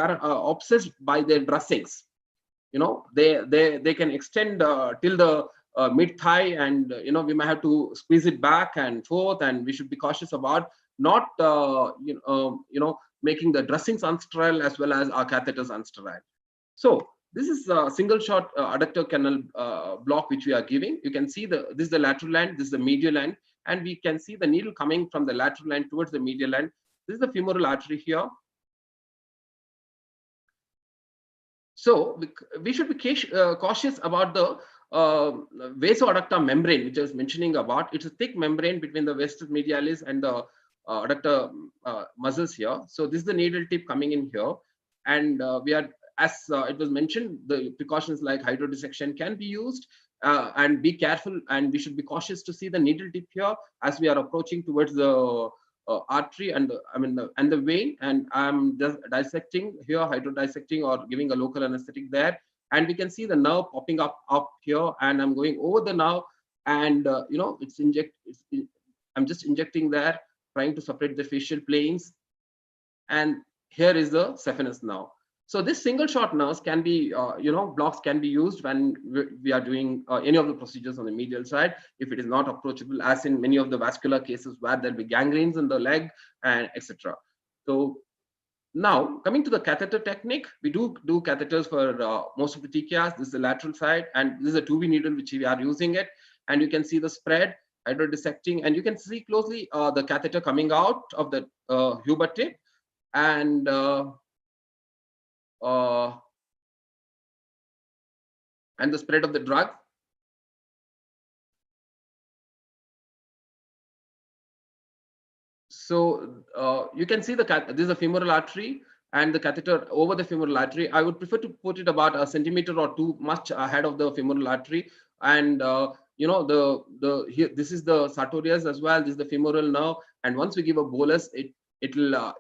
obsessed by their dressings. They can extend till the mid thigh, and we might have to squeeze it back and forth, and we should be cautious about not making the dressings unsterile as well as our catheters unsterile. So this is a single shot adductor canal block which we are giving. You can see this is the lateral end, this is the medial end, and we can see the needle coming from the lateral end towards the medial end. This is the femoral artery here. So we should be cautious about the vasoadductor membrane, which I was mentioning about. It's a thick membrane between the vastus medialis and the adductor muscles here. So this is the needle tip coming in here, and we are as it was mentioned, the precautions like hydrodissection can be used, and be careful, and we should be cautious to see the needle tip here as we are approaching towards the artery and the vein, and I'm just dissecting here, hydrodissecting or giving a local anesthetic there, and we can see the nerve popping up here, and I'm going over the nerve, and I'm just injecting there, trying to separate the facial planes, and here is the saphenous nerve. So this single shot nerves can be, blocks can be used when we are doing any of the procedures on the medial side, if it is not approachable, as in many of the vascular cases where there'll be gangrenes in the leg and etc. So now coming to the catheter technique, we do catheters for most of the TKRs. This is the lateral side, and this is a 2V needle which we are using it, and you can see the spread, hydrodissecting, and you can see closely the catheter coming out of the Huber tip, and the spread of the drug. So you can see this is a femoral artery, and the catheter over the femoral artery. I would prefer to put it about a centimeter or two much ahead of the femoral artery, and this is the sartorius as well. This is the femoral nerve, and once we give a bolus, it'll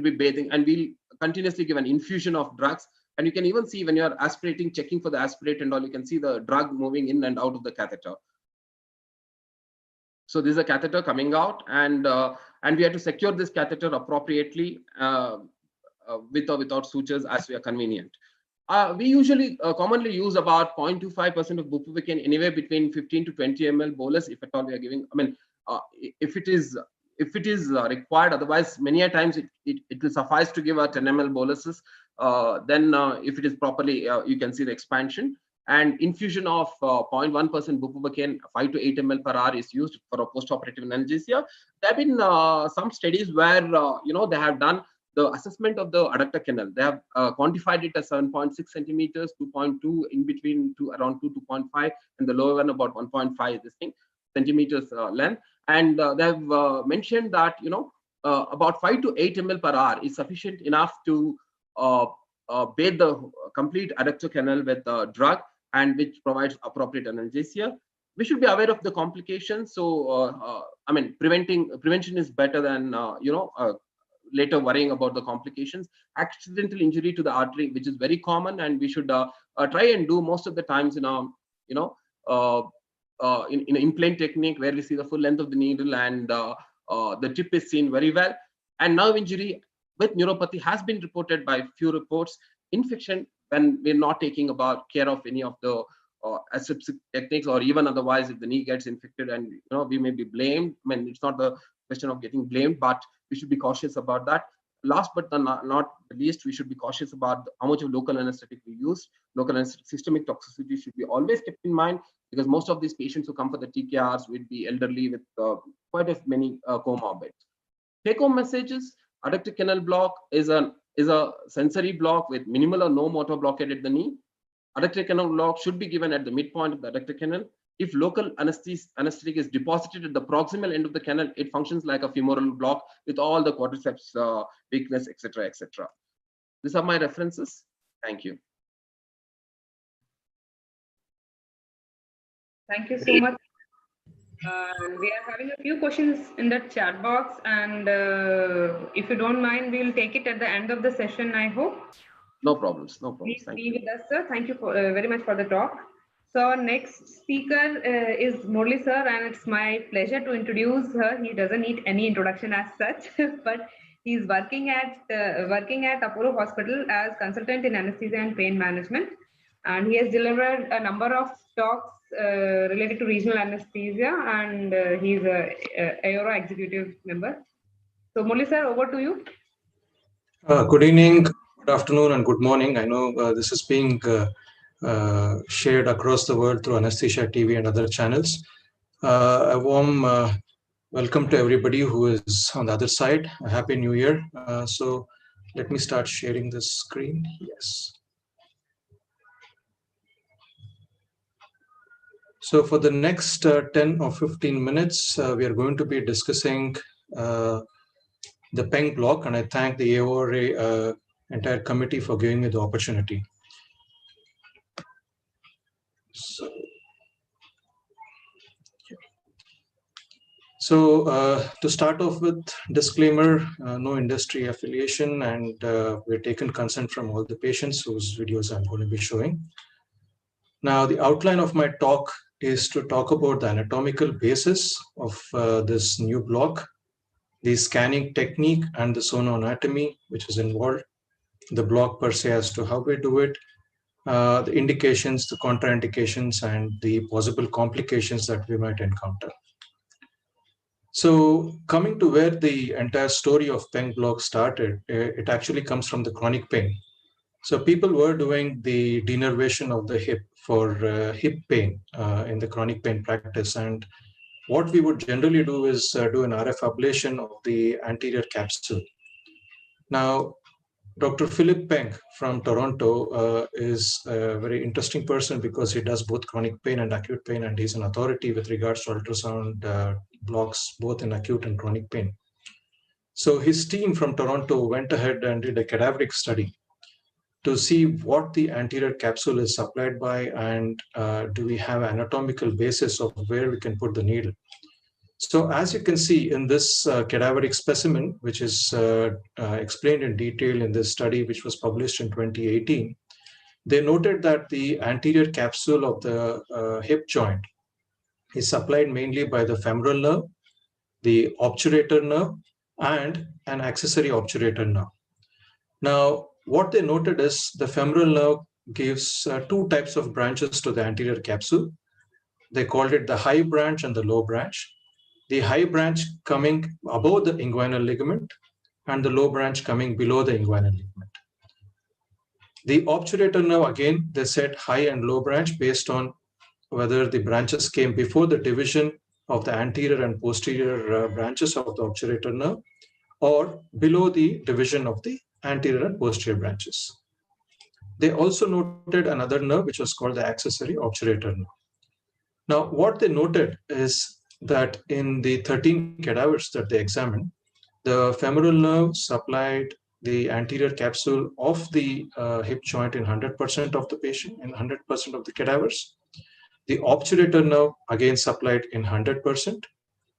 be bathing, and we'll continuously give an infusion of drugs. And you can even see when you're aspirating, checking for the aspirate and all, you can see the drug moving in and out of the catheter. So this is a catheter coming out, and we have to secure this catheter appropriately with or without sutures as we are convenient. We usually commonly use about 0.25% of bupivacaine, anywhere between 15 to 20 ml bolus, if at all we are giving. If it is required, otherwise many a times it will suffice to give a 10 ml boluses. Then if it is properly, you can see the expansion, and infusion of 0.1% bupivacaine, 5 to 8 ml per hour is used for a postoperative analgesia. There have been some studies where they have done the assessment of the adductor canal. They have quantified it as 7.6 centimeters, 2.2 in between, to around 2.5, and the lower one about 1.5 centimeters length. And they have mentioned that about 5 to 8 ml per hour is sufficient enough to bathe the complete adductor canal with drug, and which provides appropriate analgesia. We should be aware of the complications. So prevention is better than later worrying about the complications. Accidental injury to the artery, which is very common, and we should try and do most of the times in an implant technique, where we see the full length of the needle and the tip is seen very well. And nerve injury with neuropathy has been reported by few reports. Infection, when we're not taking about care of any of the aseptic techniques, or even otherwise if the knee gets infected, and we may be blamed. It's not the question of getting blamed, but we should be cautious about that. Last but not the least, we should be cautious about how much of local anesthetic we use. Local anesthetic systemic toxicity should be always kept in mind, because most of these patients who come for the TKRs will be elderly with quite many comorbids. Take-home messages: adductor canal block is a sensory block with minimal or no motor blockade at the knee. Adductor canal block should be given at the midpoint of the adductor canal. If local anesthetic is deposited at the proximal end of the canal, it functions like a femoral block with all the quadriceps weakness, etc., etc. These are my references. Thank you. Thank you so much. We are having a few questions in the chat box, and if you don't mind, we'll take it at the end of the session, I hope. No problems. No problems. Please be with us, sir. Thank you very much for the talk. So our next speaker is Murli sir, and it's my pleasure to introduce her. He doesn't need any introduction as such, but he's working at Apollo Hospital as consultant in anesthesia and pain management, and he has delivered a number of talks related to regional anesthesia, and he's a AORA executive member. So Murli sir, over to you. Good evening, good afternoon, and good morning. I know this is being shared across the world through Anaesthesia TV and other channels. A warm welcome to everybody who is on the other side. A happy New Year. So let me start sharing the screen. Yes. So for the next 10 or 15 minutes, we are going to be discussing the PENG block, and I thank the AORA entire committee for giving me the opportunity. To start off with, disclaimer, no industry affiliation, and we've taken consent from all the patients whose videos I'm going to be showing. Now, the outline of my talk is to talk about the anatomical basis of this new block, the scanning technique and the sonoanatomy which is involved, the block per se as to how we do it, the indications, the contraindications, and the possible complications that we might encounter. So coming to where the entire story of PENG block started, it actually comes from the chronic pain. So people were doing the denervation of the hip for hip pain in the chronic pain practice. And what we would generally do is do an RF ablation of the anterior capsule. Now, Dr. Philip Peng from Toronto is a very interesting person because he does both chronic pain and acute pain, and he's an authority with regards to ultrasound blocks, both in acute and chronic pain. So his team from Toronto went ahead and did a cadaveric study to see what the anterior capsule is supplied by, and do we have an anatomical basis of where we can put the needle. So as you can see in this cadaveric specimen, which is explained in detail in this study, which was published in 2018, they noted that the anterior capsule of the hip joint is supplied mainly by the femoral nerve, the obturator nerve, and an accessory obturator nerve. Now, what they noted is the femoral nerve gives two types of branches to the anterior capsule. They called it the high branch and the low branch. The high branch coming above the inguinal ligament and the low branch coming below the inguinal ligament. The obturator nerve, again, they said high and low branch based on whether the branches came before the division of the anterior and posterior branches of the obturator nerve, or below the division of the anterior and posterior branches. They also noted another nerve, which was called the accessory obturator nerve. Now, what they noted is that in the 13 cadavers that they examined, the femoral nerve supplied the anterior capsule of the hip joint in 100% of the patient, in 100% of the cadavers. The obturator nerve again supplied in 100%,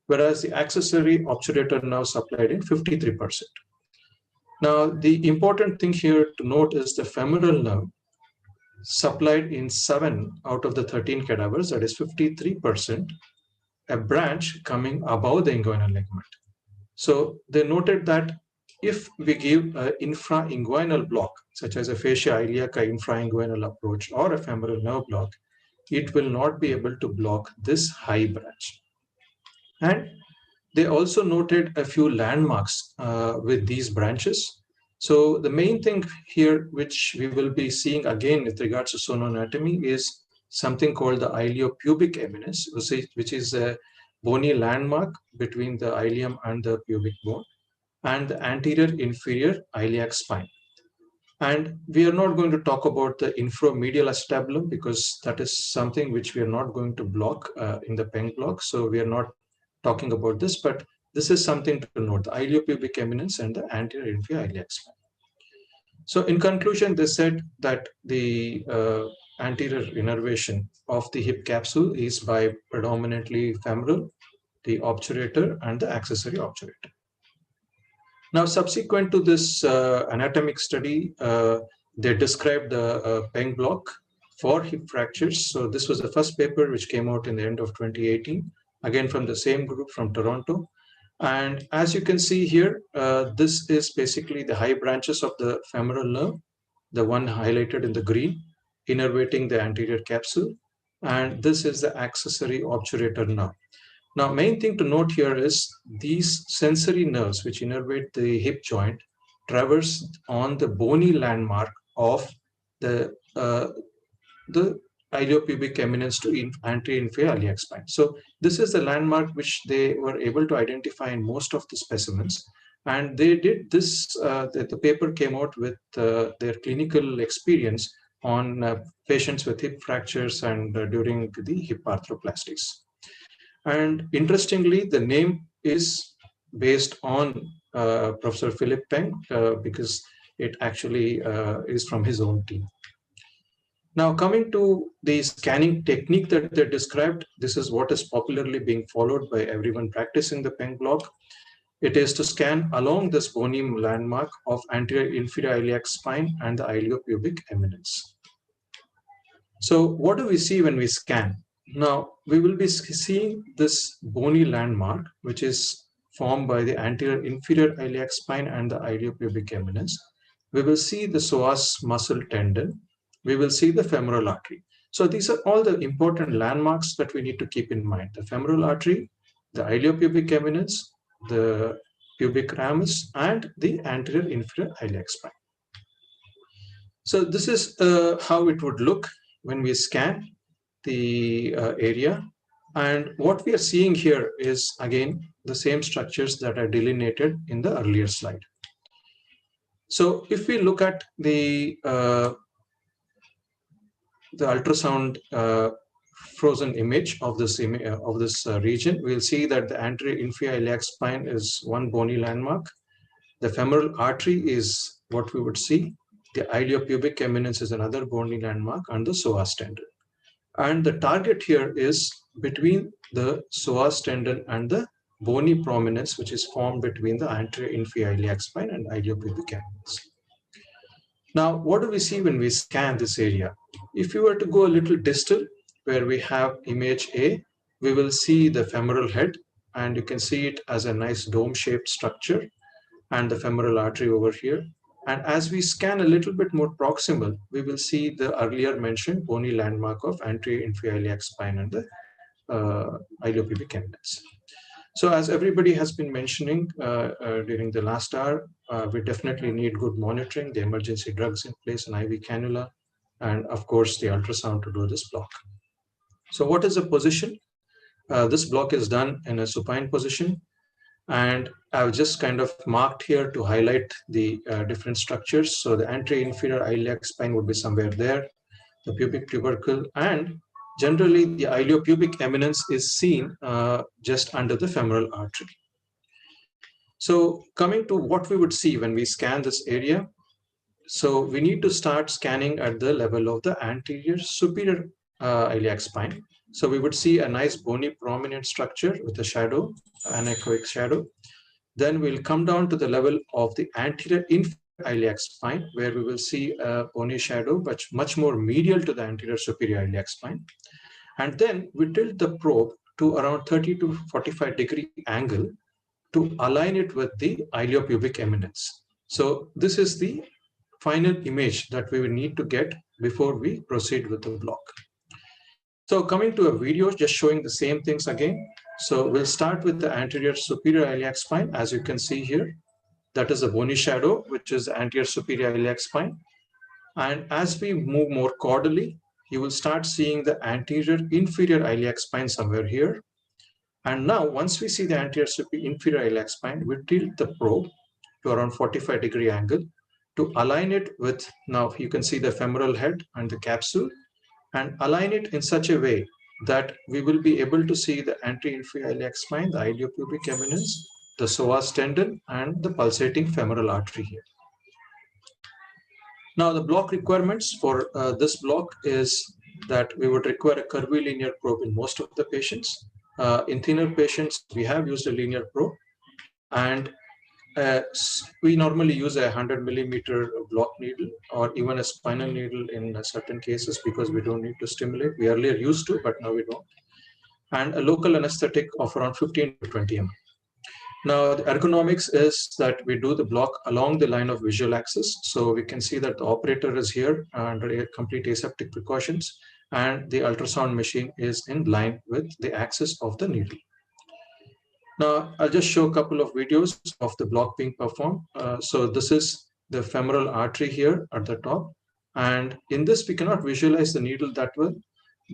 whereas the accessory obturator nerve supplied in 53%. Now, the important thing here to note is the femoral nerve supplied in 7 out of the 13 cadavers, that is 53%, a branch coming above the inguinal ligament. So they noted that if we give an infrainguinal block, such as a fascia iliaca infrainguinal approach or a femoral nerve block, it will not be able to block this high branch. And they also noted a few landmarks with these branches. So the main thing here, which we will be seeing again with regards to sonoanatomy, is something called the iliopubic eminence, which is a bony landmark between the ilium and the pubic bone, and the anterior inferior iliac spine. And we are not going to talk about the inframedial acetabulum because that is something which we are not going to block in the PENG block. So we are not talking about this, but this is something to note, the iliopubic eminence and the anterior inferior iliac spine. So in conclusion, they said that the anterior innervation of the hip capsule is by predominantly femoral, the obturator, and the accessory obturator. Now, subsequent to this anatomic study, they described the PENG block for hip fractures. So this was the first paper which came out in the end of 2018, again from the same group from Toronto. And as you can see here, this is basically the high branches of the femoral nerve, the one highlighted in the green, innervating the anterior capsule. And this is the accessory obturator nerve. Now, main thing to note here is these sensory nerves which innervate the hip joint traverse on the bony landmark of the iliopubic eminence to anterior inferior iliac spine. So this is the landmark which they were able to identify in most of the specimens. And they did this, the paper came out with their clinical experience on patients with hip fractures and during the hip arthroplasties. And interestingly, the name is based on Professor Philip Peng because it actually is from his own team. Now, coming to the scanning technique that they described, this is what is popularly being followed by everyone practicing the PENG block. It is to scan along this bony landmark of anterior inferior iliac spine and the iliopubic eminence. So what do we see when we scan? Now, we will be seeing this bony landmark, which is formed by the anterior inferior iliac spine and the iliopubic eminence. We will see the psoas muscle tendon. We will see the femoral artery. So these are all the important landmarks that we need to keep in mind. The femoral artery, the iliopubic eminence, the pubic ramus, and the anterior inferior iliac spine. So this is how it would look when we scan the area. And what we are seeing here is, again, the same structures that are delineated in the earlier slide. So if we look at the ultrasound frozen image of this region, we'll see that the anterior inferior iliac spine is one bony landmark. The femoral artery is what we would see. The iliopubic eminence is another bony landmark, and the psoas tendon. And the target here is between the psoas tendon and the bony prominence, which is formed between the anterior inferior iliac spine and iliopubic eminence. Now, what do we see when we scan this area? If you were to go a little distal, where we have image A, we will see the femoral head, and you can see it as a nice dome-shaped structure, and the femoral artery over here. And as we scan a little bit more proximal, we will see the earlier mentioned bony landmark of anterior inferior iliac spine and the iliopubic eminence. So as everybody has been mentioning during the last hour, we definitely need good monitoring, the emergency drugs in place, an IV cannula, and of course the ultrasound to do this block. So what is the position? This block is done in a supine position, and I've just kind of marked here to highlight the different structures. So the anterior inferior iliac spine would be somewhere there, the pubic tubercle, and generally the iliopubic eminence is seen just under the femoral artery. So coming to what we would see when we scan this area, so we need to start scanning at the level of the anterior superior iliac spine. So we would see a nice bony prominent structure with a shadow, anechoic shadow. Then we'll come down to the level of the anterior inferior iliac spine, where we will see a bony shadow, but much more medial to the anterior superior iliac spine. And then we tilt the probe to around 30 to 45 degree angle to align it with the iliopubic eminence. So this is the final image that we will need to get before we proceed with the block. So coming to a video just showing the same things again. So we'll start with the anterior superior iliac spine. As you can see here, that is a bony shadow, which is the anterior superior iliac spine. And as we move more caudally, you will start seeing the anterior inferior iliac spine somewhere here. And now once we see the anterior superior inferior iliac spine, we tilt the probe to around 45 degree angle to align it with, now you can see the femoral head and the capsule, and align it in such a way that we will be able to see the anterior inferior iliac spine, the iliopubic eminence, the psoas tendon, and the pulsating femoral artery here. Now the block requirements for this block is that we would require a curvilinear probe in most of the patients. In thinner patients, we have used a linear probe, and we normally use a 100 millimeter block needle or even a spinal needle in certain cases because we don't need to stimulate. We earlier used to, but now we don't. And a local anesthetic of around 15 to 20 ml. Now, the ergonomics is that we do the block along the line of visual axis. So we can see that the operator is here under complete aseptic precautions, and the ultrasound machine is in line with the axis of the needle. Now, I'll just show a couple of videos of the block being performed. So this is the femoral artery here at the top. And in this, we cannot visualize the needle that well,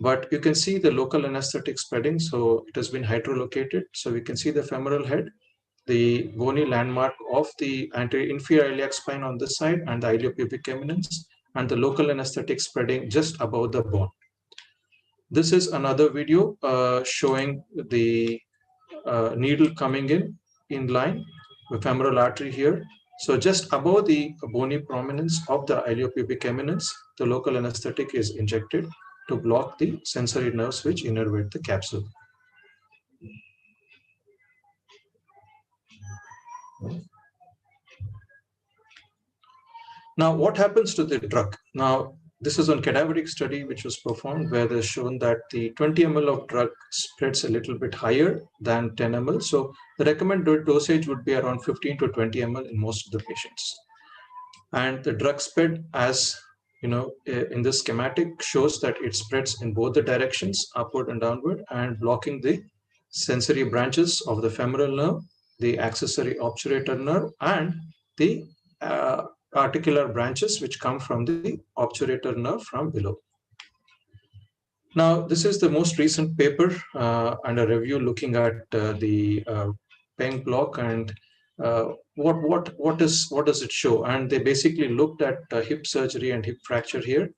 but you can see the local anesthetic spreading. So it has been hydrolocated. So we can see the femoral head, the bony landmark of the anterior inferior iliac spine on this side, and the iliopubic eminence, and the local anesthetic spreading just above the bone. This is another video showing the needle coming in line, the femoral artery here. So just above the bony prominence of the iliopubic eminence, the local anesthetic is injected to block the sensory nerves which innervate the capsule. Now, what happens to the drug? Now, this is on cadaveric study which was performed where they've shown that the 20 ml of drug spreads a little bit higher than 10 ml. So the recommended dosage would be around 15 to 20 ml in most of the patients. And the drug spread, as you know, in this schematic shows that it spreads in both the directions, upward and downward, and blocking the sensory branches of the femoral nerve, the accessory obturator nerve, and the articular branches which come from the obturator nerve from below. Now, this is the most recent paper and a review looking at the PENG block and what does it show? And they basically looked at hip surgery and hip fracture here,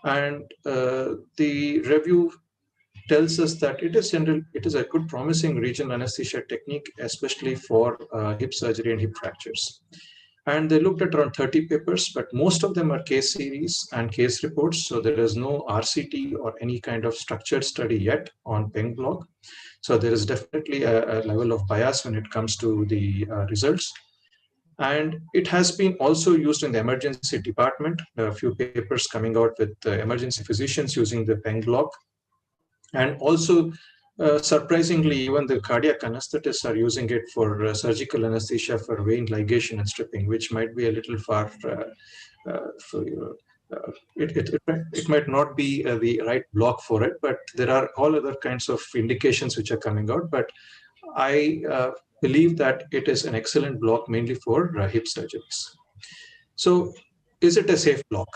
and the review tells us that it is a good promising regional anesthesia technique, especially for hip surgery and hip fractures. And they looked at around 30 papers, but most of them are case series and case reports. So there is no RCT or any kind of structured study yet on PENG block. So there is definitely a level of bias when it comes to the results. And it has been also used in the emergency department. There are a few papers coming out with emergency physicians using the PENG block. And also, surprisingly, even the cardiac anesthetists are using it for surgical anesthesia for vein ligation and stripping, which might be a little far. It might not be the right block for it, but there are all other kinds of indications which are coming out. But I believe that it is an excellent block, mainly for hip surgeries. So, is it a safe block?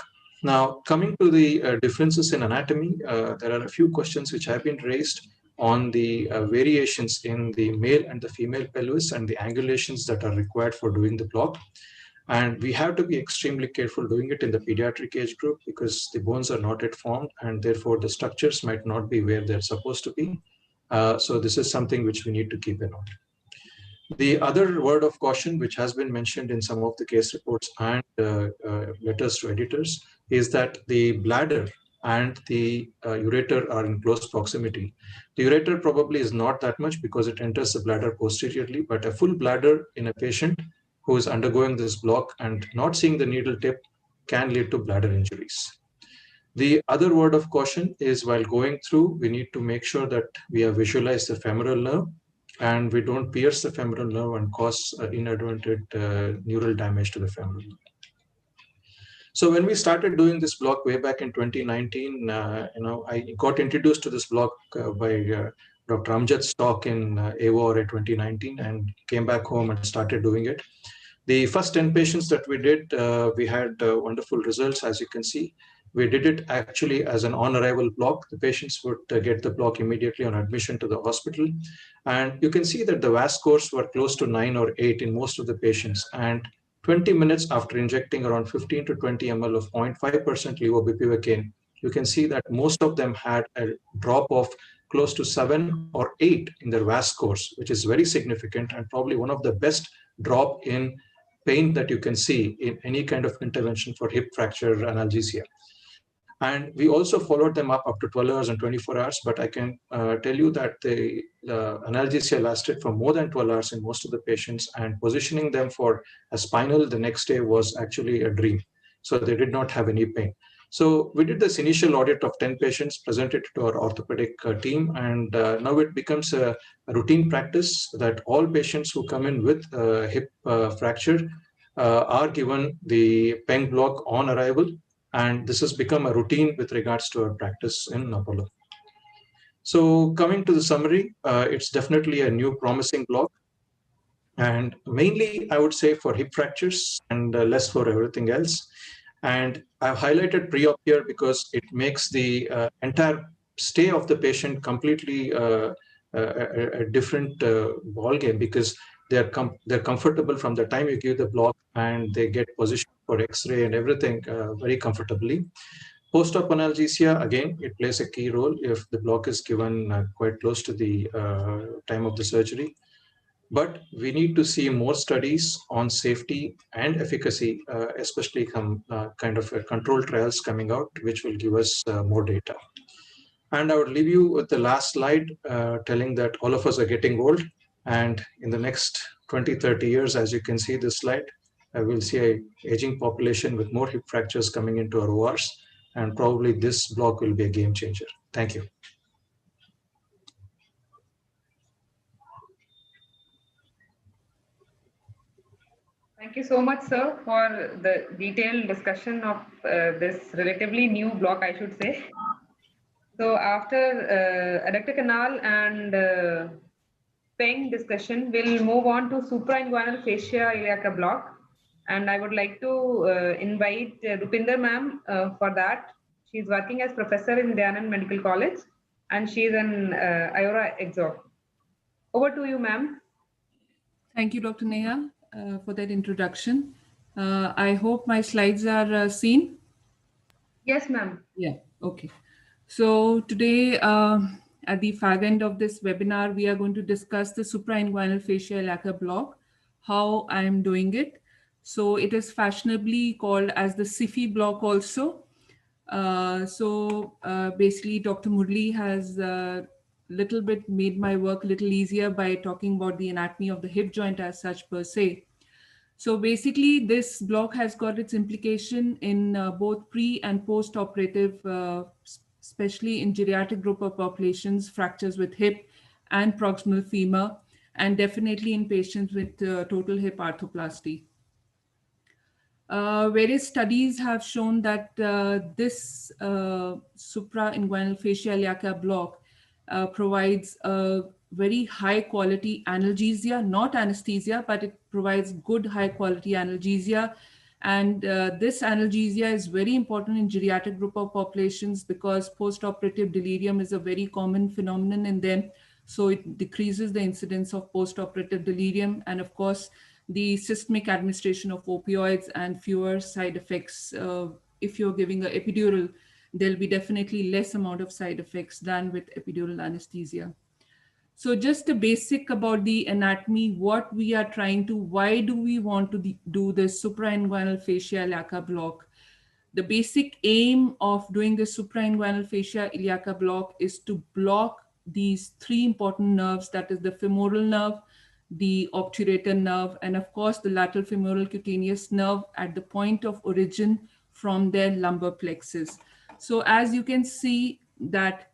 Now, coming to the differences in anatomy, there are a few questions which have been raised on the variations in the male and the female pelvis and the angulations that are required for doing the block. And we have to be extremely careful doing it in the pediatric age group because the bones are not yet formed and therefore the structures might not be where they're supposed to be. So this is something which we need to keep in mind. The other word of caution, which has been mentioned in some of the case reports and letters to editors, is that the bladder and the ureter are in close proximity. The ureter probably is not that much because it enters the bladder posteriorly, but a full bladder in a patient who is undergoing this block and not seeing the needle tip can lead to bladder injuries. The other word of caution is while going through, we need to make sure that we have visualized the femoral nerve and we don't pierce the femoral nerve and cause inadvertent neural damage to the femoral nerve. So when we started doing this block way back in 2019, I got introduced to this block by Dr. Amjad's talk in AORA 2019 and came back home and started doing it. The first 10 patients that we did, we had wonderful results, as you can see. We did it actually as an on-arrival block. The patients would get the block immediately on admission to the hospital. And you can see that the VAS scores were close to 9 or 8 in most of the patients. And 20 minutes after injecting around 15 to 20 ml of 0.5% levobupivacaine, you can see that most of them had a drop of close to 7 or 8 in their VAS scores, which is very significant and probably one of the best drop in pain that you can see in any kind of intervention for hip fracture analgesia. And we also followed them up to 12 hours and 24 hours, but I can tell you that the analgesia lasted for more than 12 hours in most of the patients, and positioning them for a spinal the next day was actually a dream. So they did not have any pain. So we did this initial audit of 10 patients, presented to our orthopedic team, and now it becomes a routine practice that all patients who come in with hip fracture are given the PENG block on arrival. And this has become a routine with regards to our practice in Apollo. So coming to the summary, it's definitely a new promising block. And mainly, I would say for hip fractures and less for everything else. And I've highlighted pre-op here because it makes the entire stay of the patient completely a different ballgame, because they're comfortable from the time you give the block and they get positioned for X-ray and everything very comfortably. Post-op analgesia, again, it plays a key role if the block is given quite close to the time of the surgery. But we need to see more studies on safety and efficacy, especially kind of control trials coming out, which will give us more data. And I would leave you with the last slide telling that all of us are getting old. And in the next 20, 30 years, as you can see this slide, we'll see an aging population with more hip fractures coming into our ORs. And probably this block will be a game changer. Thank you. Thank you so much, sir, for the detailed discussion of this relatively new block, I should say. So after adductor canal and Peng discussion, we'll move on to suprainguinal fascia iliaca block. And I would like to invite Rupinder ma'am for that. She's working as professor in Dayanand Medical College, and she's an AORA exo. Over to you, ma'am. Thank you, Dr. Neha, for that introduction. I hope my slides are seen. Yes, ma'am. Yeah, okay. So today, at the fag end of this webinar, we are going to discuss the suprainguinal fascia iliaca block, how I am doing it. So it is fashionably called as the SIFI block also. Basically, Dr. Murli has little bit made my work a little easier by talking about the anatomy of the hip joint as such per se. So basically, this block has got its implication in both pre and post-operative, especially in geriatric group of populations, fractures with hip and proximal femur, and definitely in patients with total hip arthroplasty. Various studies have shown that this suprainguinal fascia iliaca block provides a very high quality analgesia, not anesthesia, but it provides good high quality analgesia. And this analgesia is very important in geriatric group of populations because post-operative delirium is a very common phenomenon in them. So it decreases the incidence of post-operative delirium. And of course, the systemic administration of opioids and fewer side effects. If you're giving an epidural, there'll be definitely less amount of side effects than with epidural anesthesia. So just the basic about the anatomy, what we are trying to, why do we want to do this suprainguinal fascia iliaca block? The basic aim of doing the suprainguinal fascia iliaca block is to block these three important nerves, that is the femoral nerve, the obturator nerve, and of course the lateral femoral cutaneous nerve at the point of origin from their lumbar plexus. So as you can see that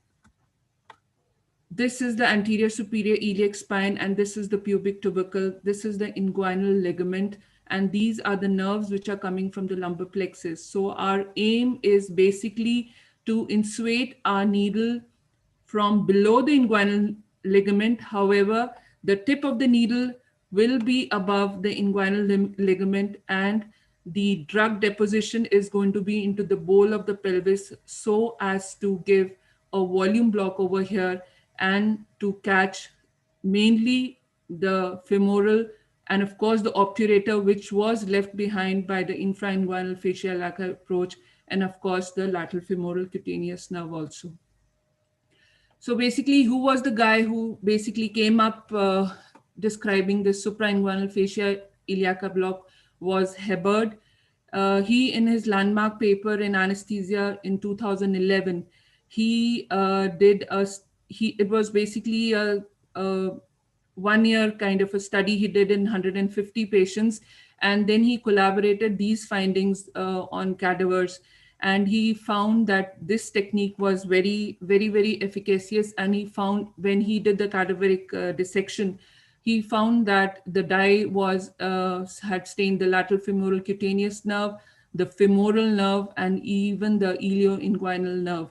this is the anterior superior iliac spine and this is the pubic tubercle, this is the inguinal ligament, and these are the nerves which are coming from the lumbar plexus. So our aim is basically to insuate our needle from below the inguinal ligament. However, the tip of the needle will be above the inguinal ligament and the drug deposition is going to be into the bowl of the pelvis so as to give a volume block over here and to catch mainly the femoral and of course the obturator, which was left behind by the infrainguinal fascia iliaca approach, and of course the lateral femoral cutaneous nerve also. So basically, who was the guy who basically came up describing the suprainguinal fascia iliaca block was Hebard. He, in his landmark paper in Anesthesia in 2011, he it was basically a 1 year kind of a study he did in 150 patients. And then he collaborated these findings on cadavers. And he found that this technique was very, very, very efficacious. And he found when he did the cadaveric dissection, he found that the dye was had stained the lateral femoral cutaneous nerve, the femoral nerve, and even the ilioinguinal nerve.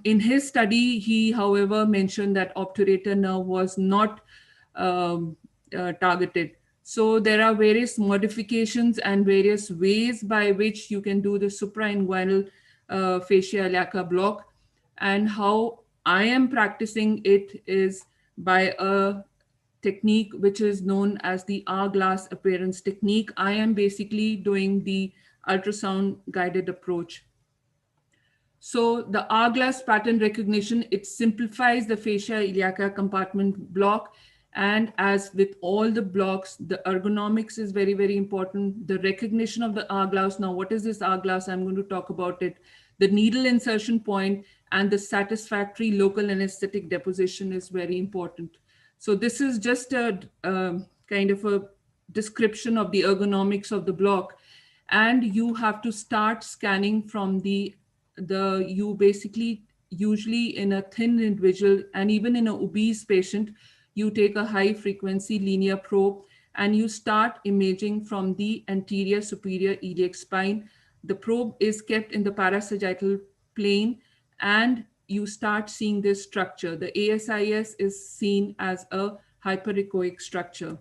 In his study, he, however, mentioned that obturator nerve was not targeted. So there are various modifications and various ways by which you can do the suprainguinal fascia iliaca block. And how I am practicing it is by a technique which is known as the hourglass appearance technique. I am basically doing the ultrasound guided approach. So the hourglass pattern recognition, it simplifies the fascia iliaca compartment block And as with all the blocks, the ergonomics is very, very important. The recognition of the hourglass. Now, what is this hourglass? I'm going to talk about it. The needle insertion point and the satisfactory local anesthetic deposition is very important. So this is just a kind of a description of the ergonomics of the block. And you have to start scanning from you basically, usually in a thin individual and even in an obese patient, you take a high frequency linear probe and you start imaging from the anterior superior iliac spine. The probe is kept in the parasagittal plane and you start seeing this structure. The ASIS is seen as a hyperechoic structure.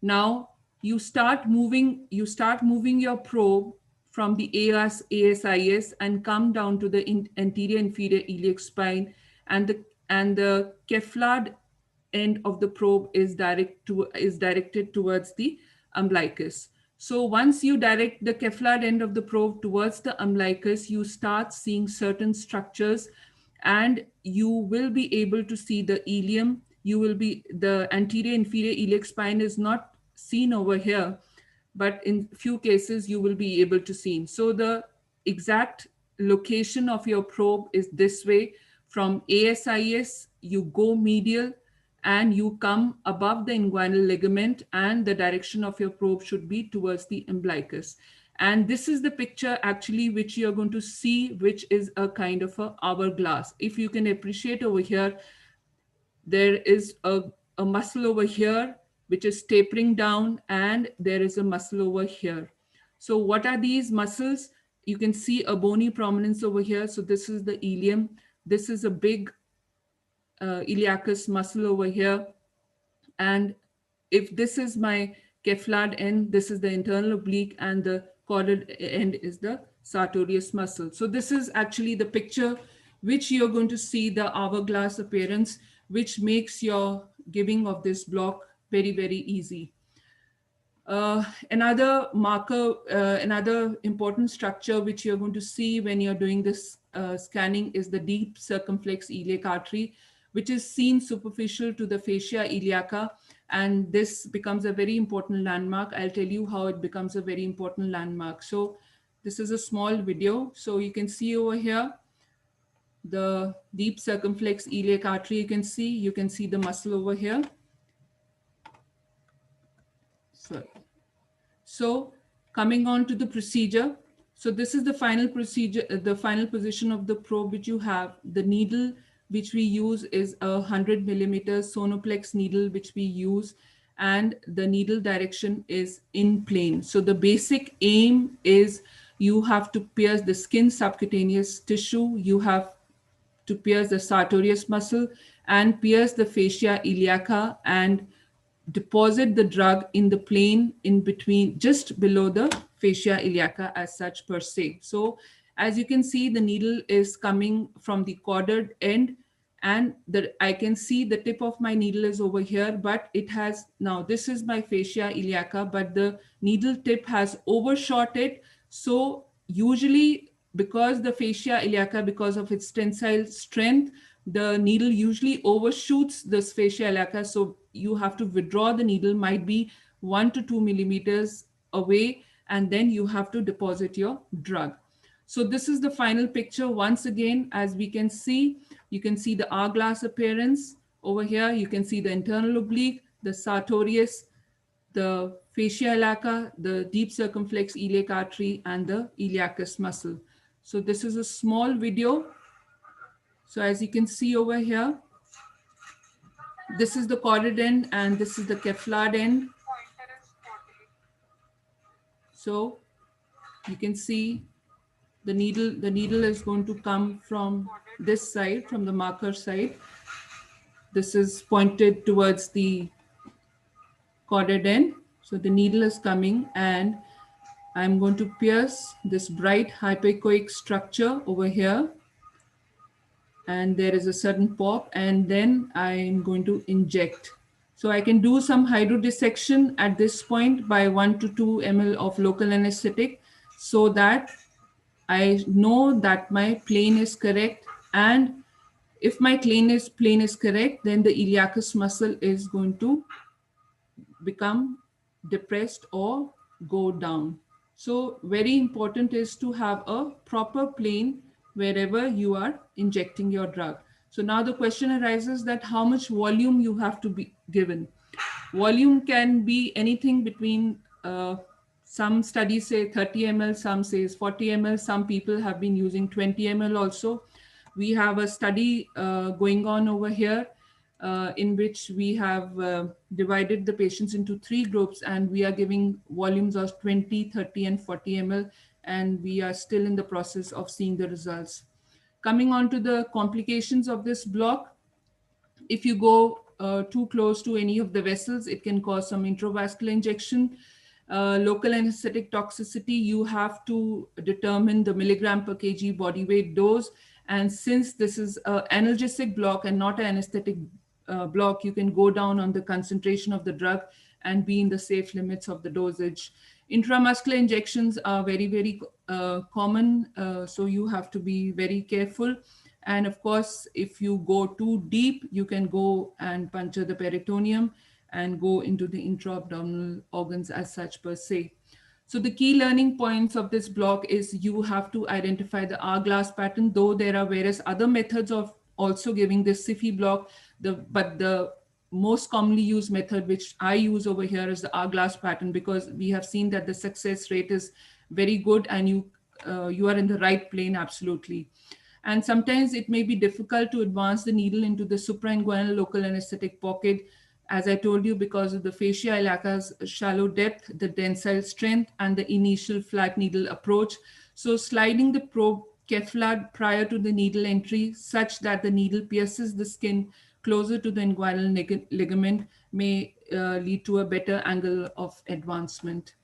Now you start moving your probe from the ASIS and come down to the anterior inferior iliac spine, and the Kevlar end of the probe is directed towards the umbilicus. So once you direct the Kevlar end of the probe towards the umbilicus, you start seeing certain structures and you will be able to see the ilium. The anterior inferior iliac spine is not seen over here, but in few cases you will be able to see. So the exact location of your probe is this way. From ASIS, you go medial and you come above the inguinal ligament, and the direction of your probe should be towards the umbilicus. And this is the picture actually which you're going to see, which is a kind of a hourglass. If you can appreciate over here, there is a muscle over here which is tapering down, and there is a muscle over here. So what are these muscles? You can see a bony prominence over here. So this is the ilium. This is a big iliacus muscle over here. And if this is my Kevlar end, this is the internal oblique, and the caudal end is the sartorius muscle. So this is actually the picture which you're going to see, the hourglass appearance, which makes your giving of this block very, very easy. Another marker, another important structure which you're going to see when you're doing this scanning is the deep circumflex iliac artery, which is seen superficial to the fascia iliaca. And this becomes a very important landmark. I'll tell you how it becomes a very important landmark. So this is a small video. So you can see over here, the deep circumflex iliac artery, you can see the muscle over here. So coming on to the procedure. So this is the final procedure, the final position of the probe which you have. The needle which we use is a 100 millimeter sonoplex needle which we use, and the needle direction is in plane. So the basic aim is you have to pierce the skin subcutaneous tissue, you have to pierce the sartorius muscle and pierce the fascia iliaca and deposit the drug in the plane in between, just below the fascia iliaca as such per se. So as you can see, the needle is coming from the caudal end, and I can see the tip of my needle is over here, but it has, now this is my fascia iliaca, but the needle tip has overshot it. So usually, because the fascia iliaca, because of its tensile strength, the needle usually overshoots this fascia iliaca. So you have to withdraw the needle, might be 1 to 2 millimeters away, and then you have to deposit your drug. So this is the final picture. Once again, as we can see, you can see the hourglass appearance over here. You can see the internal oblique, the sartorius, the fascia iliaca, the deep circumflex iliac artery, and the iliacus muscle. So this is a small video. So as you can see over here, this is the caudal end and this is the Kevlar end. So you can see the needle is going to come from this side, from the marker side. This is pointed towards the caudal end. So the needle is coming and I'm going to pierce this bright hyperechoic structure over here. And there is a sudden pop, and then I'm going to inject. So I can do some hydrodissection at this point by 1 to 2 ml of local anesthetic, so that I know that my plane is correct. And if my plane is correct, then the iliacus muscle is going to become depressed or go down. So very important is to have a proper plane wherever you are injecting your drug. So now the question arises that how much volume you have to be given. Volume can be anything between some studies say 30 ml, some says 40 ml, some people have been using 20 ml also. We have a study going on over here in which we have divided the patients into 3 groups, and we are giving volumes of 20, 30 and 40 ml, and we are still in the process of seeing the results. Coming on to the complications of this block, if you go too close to any of the vessels, it can cause some intravascular injection. Local anesthetic toxicity, you have to determine the milligram per kg body weight dose. And since this is an analgesic block and not an anesthetic block, you can go down on the concentration of the drug and be in the safe limits of the dosage. Intramuscular injections are very, very common, so you have to be very careful. And of course, if you go too deep, you can go and puncture the peritoneum and go into the intra-abdominal organs as such per se. So the key learning points of this block is you have to identify the hourglass pattern, though there are various other methods of also giving this SIFI block, but the most commonly used method, which I use over here, is the hourglass pattern, because we have seen that the success rate is very good and you are in the right plane absolutely. And sometimes it may be difficult to advance the needle into the suprainguinal local anesthetic pocket, as I told you, because of the fascia iliaca's shallow depth, the tensile strength, and the initial flat needle approach. So sliding the probe Kevlar prior to the needle entry such that the needle pierces the skin closer to the inguinal ligament may lead to a better angle of advancement.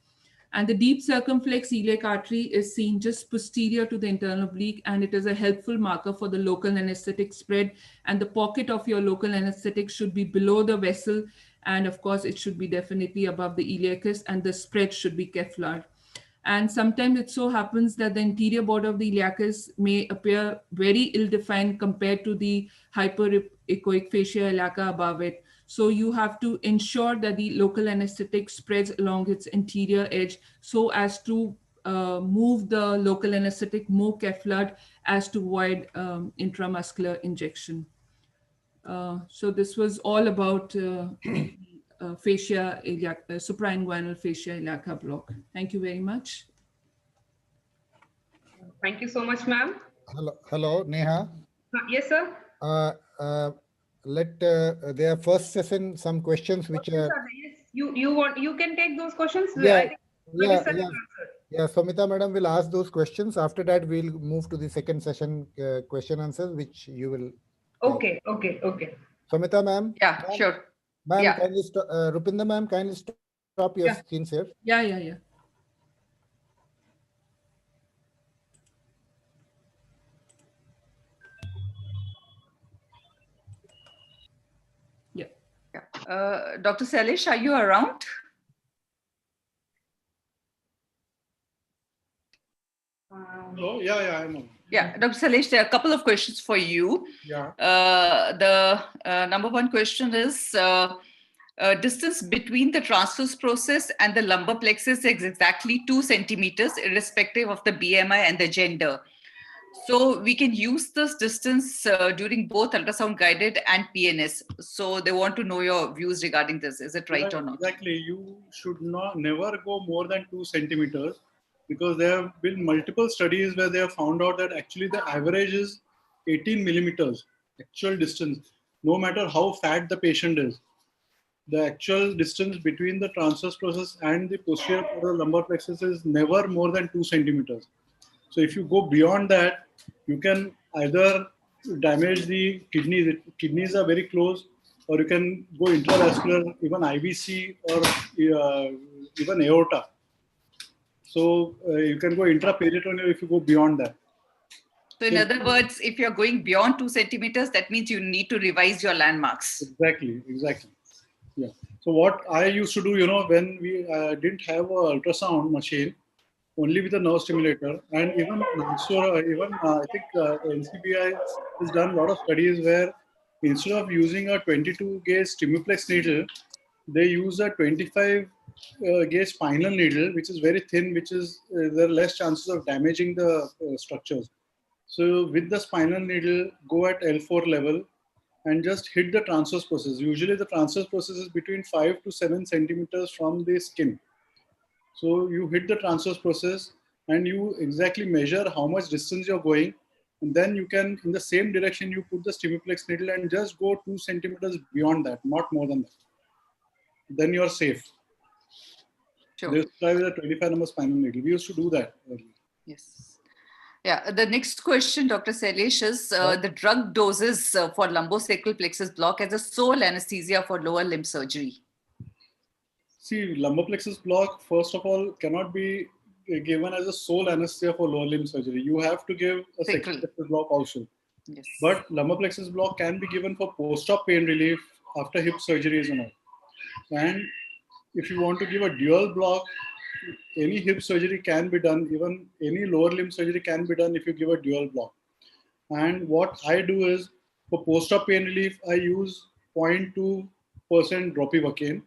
And the deep circumflex iliac artery is seen just posterior to the internal oblique, and it is a helpful marker for the local anesthetic spread. And the pocket of your local anesthetic should be below the vessel. And of course, it should be definitely above the iliacus, and the spread should be Kevlar. And sometimes it so happens that the interior border of the iliacus may appear very ill-defined compared to the hyperechoic fascia iliaca above it. So you have to ensure that the local anesthetic spreads along its interior edge so as to move the local anesthetic more Kevlar as to avoid intramuscular injection. So this was all about fascia iliaca, suprainguinal fascia iliaca block. Thank you very much. Thank you so much, ma'am. Hello, Neha. Yes, sir. Their first session, some questions which are. Yes, you can take those questions. Yeah, Somita madam will ask those questions. After that, we'll move to the second session question answers, which you will. Okay. Somita ma'am. Yeah, sure. Ma'am, Yeah. kindly Rupinda ma'am, kindly stop your screens here. Yeah. Dr. Salish, are you around? Oh, yeah, I'm on. Yeah, Dr. Salish, there are a couple of questions for you. Yeah. The number one question is, distance between the transverse process and the lumbar plexus is exactly 2 centimeters, irrespective of the BMI and the gender. So we can use this distance during both ultrasound guided and PNS. So they want to know your views regarding this. Is it right or not? Exactly. You should never go more than 2 centimeters, because there have been multiple studies where they have found out that actually the average is 18 millimeters actual distance, no matter how fat the patient is. The actual distance between the transverse process and the posterior part of the lumbar plexus is never more than 2 centimeters. So if you go beyond that, you can either damage the kidneys. Kidneys are very close, or you can go intravascular, even IVC or even aorta. So you can go intraperitoneal if you go beyond that. So in other words, if you're going beyond 2 centimeters, that means you need to revise your landmarks. Exactly. Yeah. So what I used to do, when we didn't have an ultrasound machine, only with a nerve stimulator. And even I think NCBI has done a lot of studies where instead of using a 22 gauge Stimuplex needle, they use a 25 gauge spinal needle, which is very thin, which is there are less chances of damaging the structures. So with the spinal needle, go at L4 level and just hit the transverse process. Usually the transverse process is between 5 to 7 centimeters from the skin. So you hit the transverse process and you exactly measure how much distance you're going. And then you can, in the same direction, you put the Stimuplex needle and just go 2 centimeters beyond that, not more than that. Then you're safe. Sure. They try with a 25 number spinal needle. We used to do that earlier. Yes. Yeah, the next question, Dr. Sailesh, is the drug doses for lumbosacral plexus block as a sole anesthesia for lower limb surgery. See, lumbar plexus block, first of all, cannot be given as a sole anesthesia for lower limb surgery. You have to give a sacral plexus block also. Yes. But lumbar plexus block can be given for post-op pain relief after hip surgeries and all. And if you want to give a dual block, any hip surgery can be done, even any lower limb surgery can be done if you give a dual block. And what I do is, for post-op pain relief, I use 0.2% dropivacaine.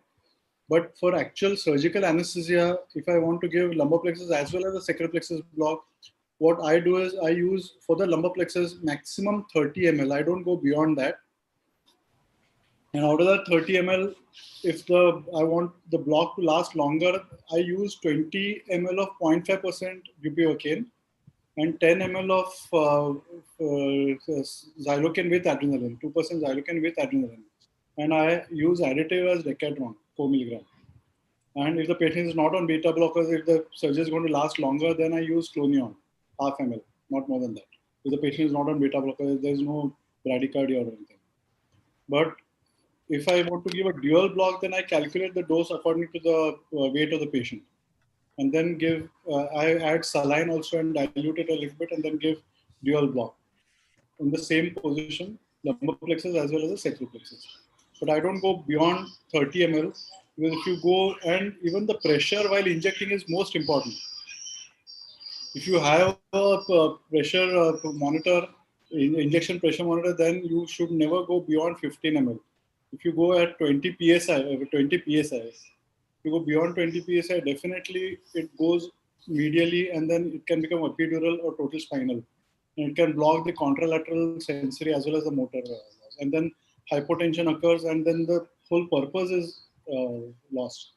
But for actual surgical anesthesia, if I want to give lumbar plexus as well as the sacral plexus block, what I do is I use for the lumbar plexus maximum 30 ml. I don't go beyond that. And out of that 30 ml, if I want the block to last longer, I use 20 ml of 0.5% bupivacaine and 10 ml of xylocaine with adrenaline, 2% xylocaine with adrenaline. And I use additive as Decadron, 4 milligram. And if the patient is not on beta blockers, if the surgery is going to last longer, then I use Clonion, half ml, not more than that. If the patient is not on beta blockers, there is no bradycardia or anything. But if I want to give a dual block, then I calculate the dose according to the weight of the patient. And then give, I add saline also and dilute it a little bit and then give dual block in the same position, lumbar plexus as well as the sacral plexus. But I don't go beyond 30 ml because if you go, and even the pressure while injecting is most important. If you have a pressure monitor, injection pressure monitor, then you should never go beyond 15 ml. If you go at 20 psi, if you go beyond 20 psi, definitely it goes medially and then it can become epidural or total spinal. And it can block the contralateral sensory as well as the motor. And then hypotension occurs and then the whole purpose is lost.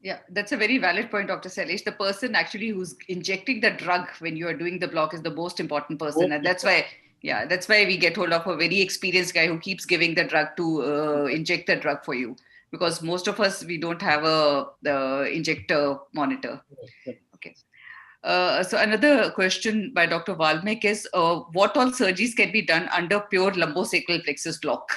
Yeah, that's a very valid point, Dr. Sailesh. The person actually who's injecting the drug when you are doing the block is the most important person. And that's why, yeah, that's why we get hold of a very experienced guy who keeps giving the drug to inject the drug for you. Because most of us, we don't have a injector monitor. Okay. So another question by Dr. Valmik is, what all surgeries can be done under pure lumbosacral plexus block?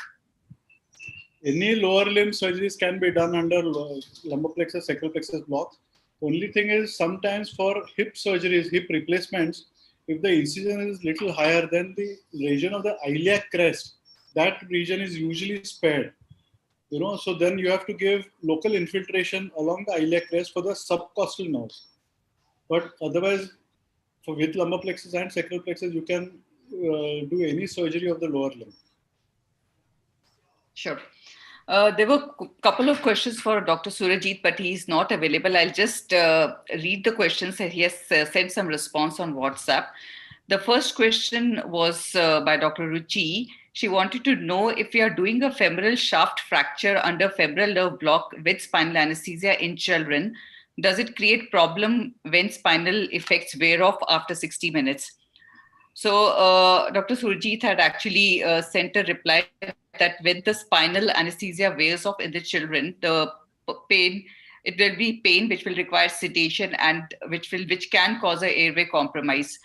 Any lower limb surgeries can be done under lumbar plexus, sacral plexus blocks. Only thing is sometimes for hip surgeries, hip replacements, if the incision is little higher than the region of the iliac crest, that region is usually spared. You know, so then you have to give local infiltration along the iliac crest for the subcostal nerves. But otherwise, with lumbar plexus and sacral plexus, you can do any surgery of the lower limb. Sure. There were a couple of questions for Dr. Surajit, but he's not available. I'll just read the questions that he has sent some response on WhatsApp. The first question was by Dr. Ruchi. She wanted to know if we are doing a femoral shaft fracture under femoral nerve block with spinal anesthesia in children, does it create problem when spinal effects wear off after 60 minutes? So Dr. Surajit had actually sent a reply that when the spinal anesthesia wears off in the children, the pain, it will be pain which will require sedation and which can cause an airway compromise.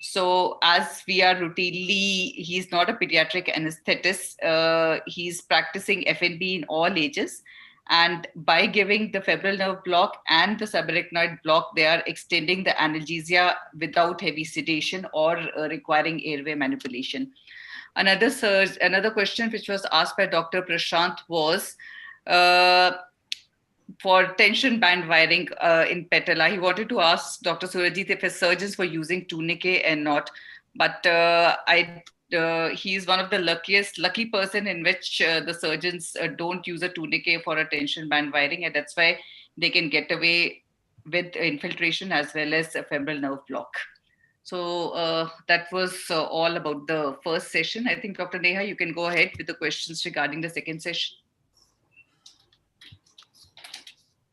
So as we are routinely, he's not a pediatric anesthetist, he's practicing FNB in all ages. And by giving the femoral nerve block and the subarachnoid block, they are extending the analgesia without heavy sedation or requiring airway manipulation. Another question which was asked by Dr. Prashant was, for tension band wiring in patella. He wanted to ask Dr. Surajit if his surgeons were using tourniquet and not. But he's one of the lucky person in which the surgeons don't use a tourniquet for a tension band wiring, and that's why they can get away with infiltration as well as a femoral nerve block. So that was all about the first session. I think Dr. Neha, you can go ahead with the questions regarding the second session.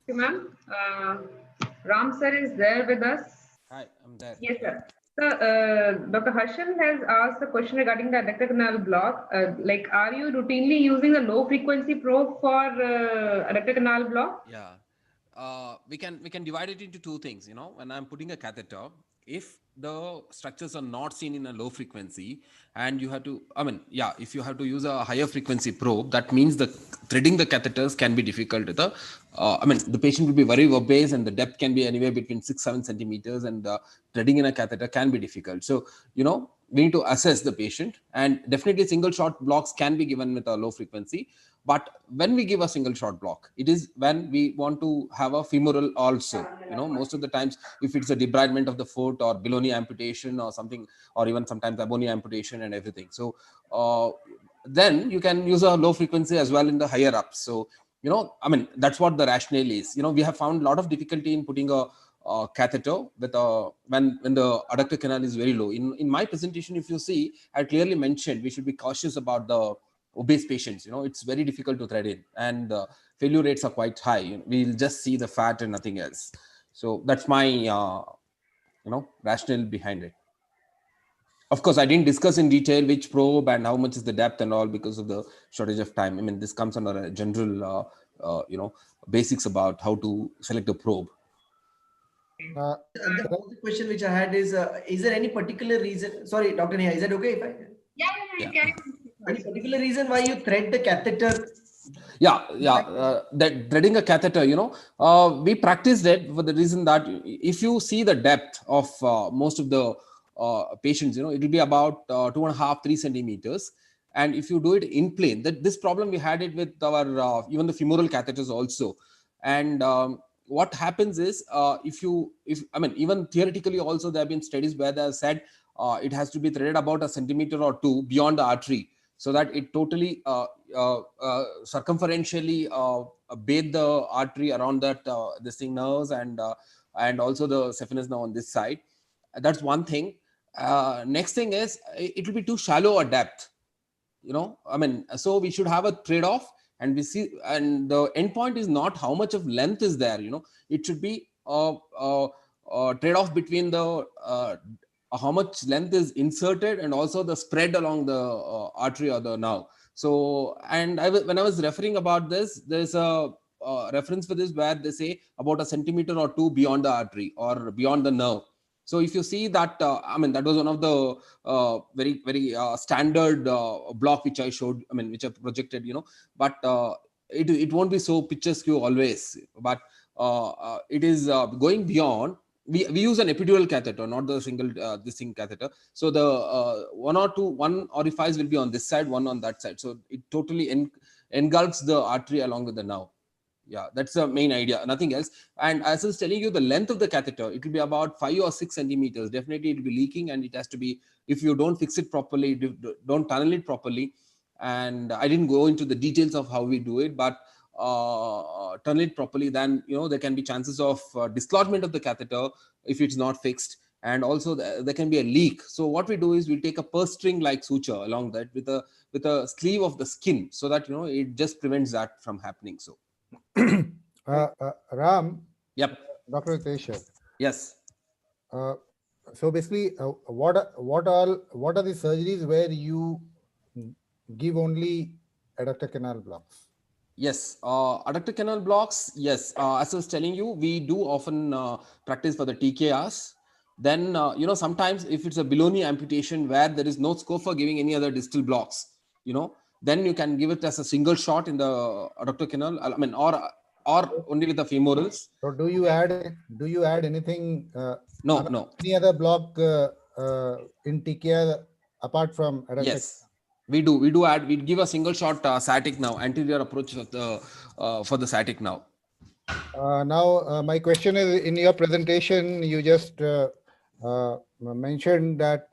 Okay, ma'am. Ram sir is there with us. Hi, I'm there. Yes, sir. So, Dr. Harshal has asked a question regarding the adductor canal block. Like, are you routinely using a low frequency probe for adductor canal block? Yeah. We can divide it into two things. When I'm putting a catheter, if the structures are not seen in a low frequency and you have to, if you have to use a higher frequency probe, that means the threading the catheters can be difficult. The patient will be very obese and the depth can be anywhere between 6-7 centimeters, and threading in a catheter can be difficult. So, we need to assess the patient, and definitely single shot blocks can be given with a low frequency. But when we give a single shot block, it is when we want to have a femoral also. Most of the times, if it's a debridement of the foot or below-knee amputation or something, or even sometimes above-knee amputation and everything. So then you can use a low frequency as well in the higher ups. So, that's what the rationale is. We have found a lot of difficulty in putting a catheter with when the adductor canal is very low. In my presentation, if you see, I clearly mentioned we should be cautious about the obese patients. It's very difficult to thread in, and failure rates are quite high. We'll just see the fat and nothing else. So that's my rationale behind it. Of course, I didn't discuss in detail which probe and how much is the depth and all because of the shortage of time. This comes under a general basics about how to select a probe. The question which I had is there any particular reason? Sorry, Dr. Neha, is that okay if I? Yeah. Carry on. Any particular reason why you thread the catheter? That threading a catheter, we practiced it for the reason that if you see the depth of most of the patients, it will be about 2.5-3 centimeters. And if you do it in plane, this problem we had it with our even the femoral catheters also. And what happens is even theoretically also there have been studies where they have said it has to be threaded about 1 centimeter or 2 beyond the artery, so that it totally circumferentially bathe the artery around that nerves and also the saphenous nerve on this side. That's one thing. Next thing is it will be too shallow a depth. So we should have a trade-off, and we see, and the end point is not how much of length is there. It should be a trade-off between the how much length is inserted and also the spread along the artery or the nerve. So, and when I was referring about this, there's a reference for this where they say about 1 centimeter or 2 beyond the artery or beyond the nerve. So if you see that, that was one of the very, very standard block which I showed, which I projected, but it won't be so picturesque always, but it is going beyond. We use an epidural catheter, not the single this thing catheter. So the one orifice will be on this side, one on that side. So it totally engulfs the artery along with the nerve. Yeah, that's the main idea, nothing else. And as I was telling you, the length of the catheter, it will be about 5 or 6 centimeters. Definitely it will be leaking, and it has to be, if you don't fix it properly, don't tunnel it properly. And I didn't go into the details of how we do it, but tunnel it properly, then there can be chances of dislodgement of the catheter if it's not fixed, and also there can be a leak. So what we do is we take a purse string like suture along that with a sleeve of the skin, so that it just prevents that from happening. So Ram. Yep. Dr. Tesha. Yes. So basically, what are the surgeries where you give only adductor canal blocks? Yes, adductor canal blocks. Yes, as I was telling you, we do often practice for the TKRs. Then sometimes if it's a below-knee amputation where there is no scope for giving any other distal blocks, then you can give it as a single shot in the adductor canal. Or only with the femorals. So do you add anything? No. Any other block in TKR apart from adductor? Yes. We do add. We give a single shot sciatic nerve, anterior approach of the for the sciatic nerve. Now, my question is, in your presentation, you just mentioned that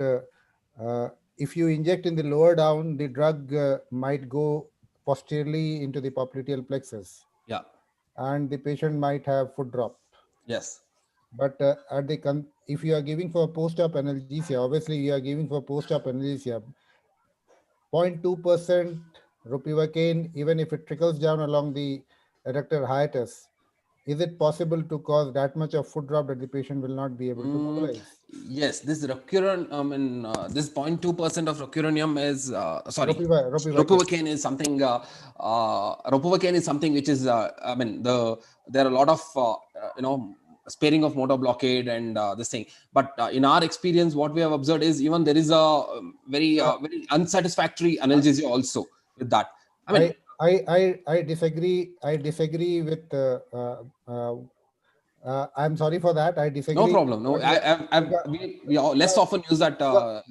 if you inject in the lower down, the drug might go posteriorly into the popliteal plexus. Yeah. And the patient might have foot drop. Yes. But if you are giving for post-op analgesia, obviously you are giving for post-op analgesia, 0.2% ropivacaine, even if it trickles down along the adductor hiatus, is it possible to cause that much of foot drop that the patient will not be able to mobilize? Yes, this recurrent, this 0.2% of rocuronium is, ropivacaine is something, ropivacaine is something which is, there are a lot of, sparing of motor blockade and this thing. But in our experience, what we have observed is even there is a very unsatisfactory analgesia also with that. I disagree. I disagree with. I'm sorry for that. I disagree. No problem. No, we less often use that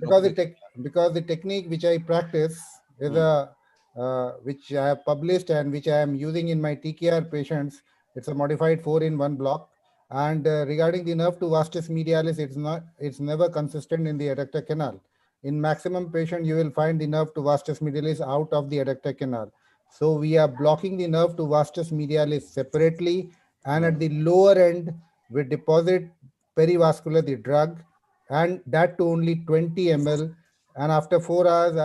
because the technique which I practice is which I have published and which I am using in my TKR patients. It's a modified 4-in-1 block. And regarding the nerve to vastus medialis, it's never consistent in the adductor canal. In maximum patient, you will find the nerve to vastus medialis out of the adductor canal. So we are blocking the nerve to vastus medialis separately, and at the lower end, we deposit perivascular the drug, and that to only 20 ml. And after 4 hours,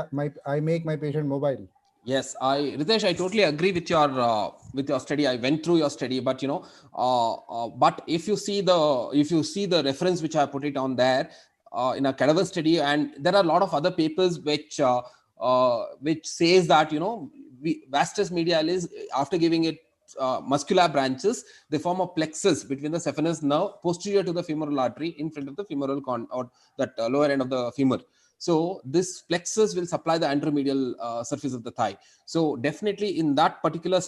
I make my patient mobile. Yes, Ritesh, I totally agree with your study. I went through your study, but but if you see the reference which I put it on there in a cadaver study, and there are a lot of other papers which says that vastus medialis, after giving it muscular branches, they form a plexus between the saphenous nerve posterior to the femoral artery in front of the femoral or that lower end of the femur. So this plexus will supply the anteromedial surface of the thigh. So definitely in that particular,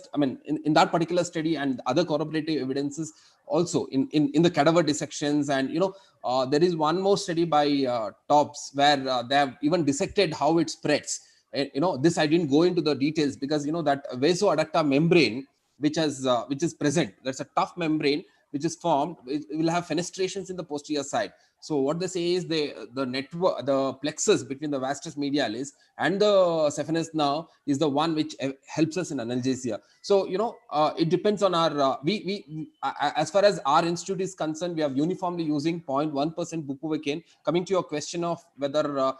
in that particular study and other corroborative evidences also in the cadaver dissections, and there is one more study by Tobbs where they have even dissected how it spreads. This I didn't go into the details because that vasoadductor membrane which is present, that's a tough membrane which is formed. It will have fenestrations in the posterior side. So what they say is the plexus between the vastus medialis and the saphenous nerve is the one which helps us in analgesia. So it depends on our as far as our institute is concerned, we are uniformly using 0.1% bupivacaine. Coming to your question of whether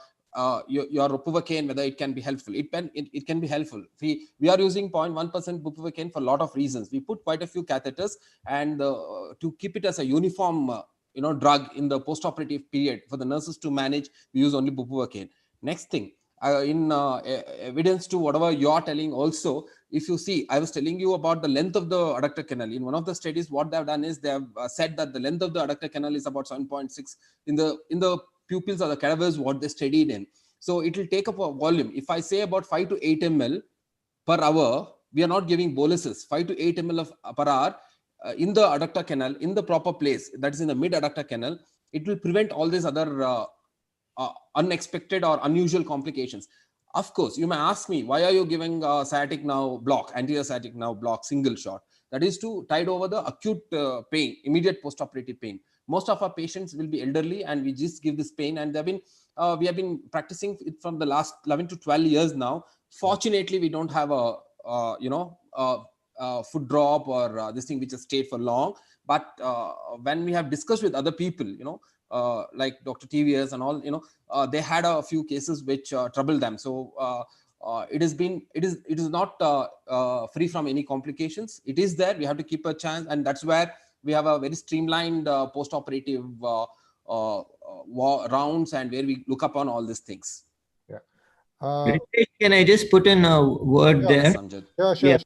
your ropivacaine, whether it can be helpful, it can be helpful. We are using 0.1% bupivacaine for a lot of reasons. We put quite a few catheters, and to keep it as a uniform drug in the postoperative period for the nurses to manage, we use only bupivacaine. Next thing, in evidence to whatever you are telling also, if you see, I was telling you about the length of the adductor canal. In one of the studies, what they have done is they have said that the length of the adductor canal is about 7.6 in the pupils or the cadavers what they studied in. So it will take up a volume. If I say about 5 to 8 ml per hour, we are not giving boluses. 5 to 8 ml per hour in the adductor canal in the proper place, that is in the mid adductor canal, it will prevent all these other unexpected or unusual complications. Of course, you may ask me, why are you giving sciatic nerve block, anterior sciatic nerve block, single shot? That is to tide over the acute pain, immediate postoperative pain. Most of our patients will be elderly, and we just give this pain, and we have been practicing it from the last 11 to 12 years now. Fortunately, we don't have a foot drop or this thing which has stayed for long. But when we have discussed with other people, like Dr. TVS and all, they had a few cases which troubled them. So it is not free from any complications. It is there. We have to keep a chance, and that's where we have a very streamlined post-operative rounds, and where we look upon all these things. Can I just put in a word there? Sure.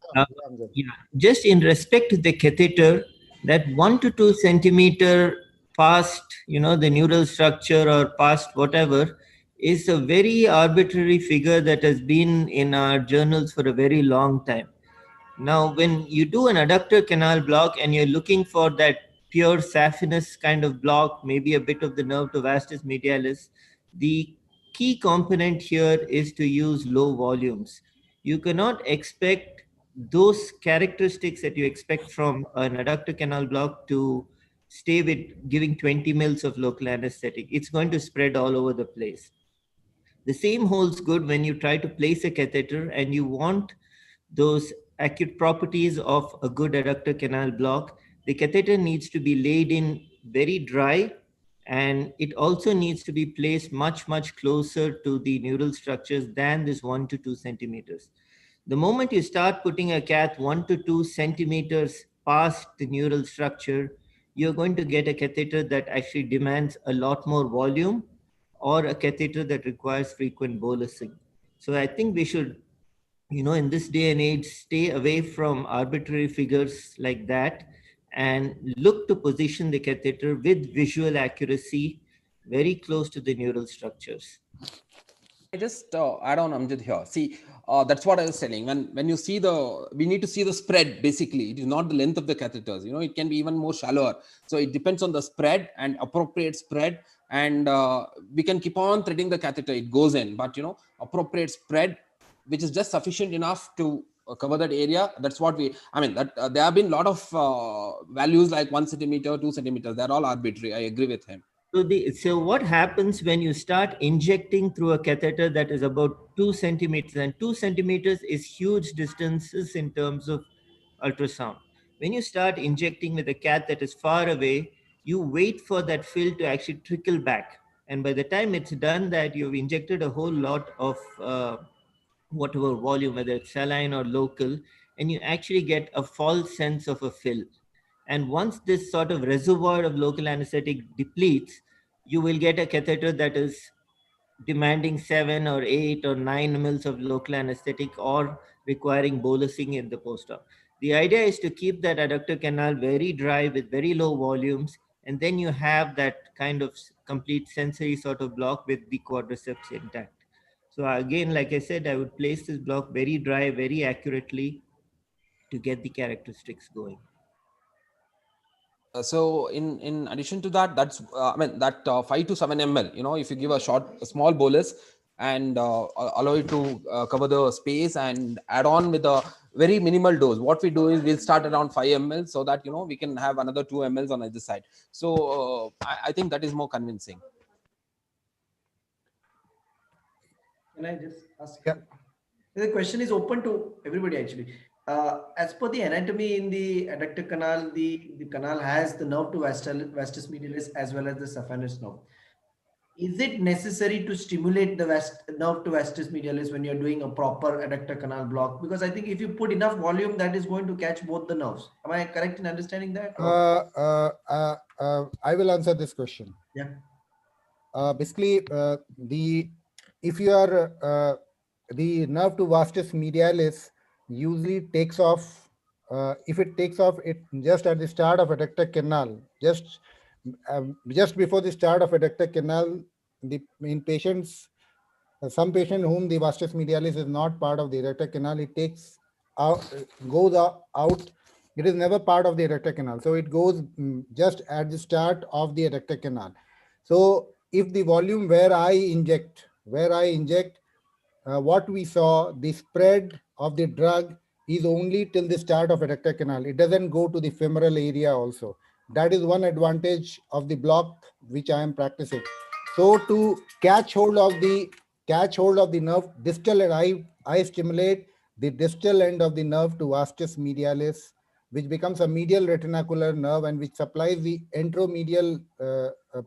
Just in respect to the catheter, that 1 to 2 centimeter past, the neural structure or past whatever, is a very arbitrary figure that has been in our journals for a very long time. Now, when you do an adductor canal block and you're looking for that pure saphenous kind of block, maybe a bit of the nerve to vastus medialis, the key component here is to use low volumes. You cannot expect those characteristics that you expect from an adductor canal block to stay with giving 20 mils of local anesthetic. It's going to spread all over the place. The same holds good when you try to place a catheter and you want those acute properties of a good adductor canal block. The catheter needs to be laid in very dry, and it also needs to be placed much, much closer to the neural structures than this 1 to 2 centimeters. The moment you start putting a cath 1 to 2 centimeters past the neural structure, you're going to get a catheter that actually demands a lot more volume, or a catheter that requires frequent bolusing. So I think we should, in this day and age, stay away from arbitrary figures like that and look to position the catheter with visual accuracy very close to the neural structures. I just add on, Amjad, here. See, that's what I was telling. When you see we need to see the spread, basically. It is not the length of the catheters. It can be even more shallower. So it depends on the spread and appropriate spread. And we can keep on threading the catheter. It goes in. But, appropriate spread, which is just sufficient enough to cover that area. That's what there have been a lot of values like 1 centimeter, 2 centimeters. They're all arbitrary. I agree with him. So what happens when you start injecting through a catheter that is about 2 centimeters, and 2 centimeters is huge distances in terms of ultrasound. When you start injecting with a cath that is far away, you wait for that fill to actually trickle back. And by the time it's done that, you've injected a whole lot of whatever volume, whether it's saline or local, and you actually get a false sense of a fill. And once this sort of reservoir of local anesthetic depletes, you will get a catheter that is demanding 7 or 8 or 9 mils of local anesthetic or requiring bolusing in the post-op. The idea is to keep that adductor canal very dry with very low volumes, and then you have that kind of complete sensory sort of block with the quadriceps intact. So again, like I said, I would place this block very dry, very accurately to get the characteristics going. So in addition to that, that's 5 to 7 ml. If you give a small bolus and allow it to cover the space and add on with a very minimal dose. What we do is we'll start around 5 ml so that we can have another 2 ml on either side. So I think that is more convincing. Can I just ask? Yeah. The question is open to everybody actually. As per the anatomy in the adductor canal, the canal has the nerve to vastus medialis as well as the saphenous nerve. Is it necessary to stimulate the nerve to vastus medialis when you're doing a proper adductor canal block? Because I think if you put enough volume, that is going to catch both the nerves. Am I correct in understanding that? I will answer this question. Yeah. Basically, if you are the nerve to vastus medialis usually takes off. If it takes off, it just at the start of adductor canal, just before the start of adductor canal, in patients, some patient whom the vastus medialis is not part of the adductor canal, it takes out, goes out. It is never part of the adductor canal, so it goes just at the start of the adductor canal. So if the volume where I inject, what we saw, the spread of the drug is only till the start of adductor canal. It doesn't go to the femoral area also. That is one advantage of the block which I am practicing. So to catch hold of the nerve distal, and I stimulate the distal end of the nerve to vastus medialis, which becomes a medial retinacular nerve and which supplies the enteromedial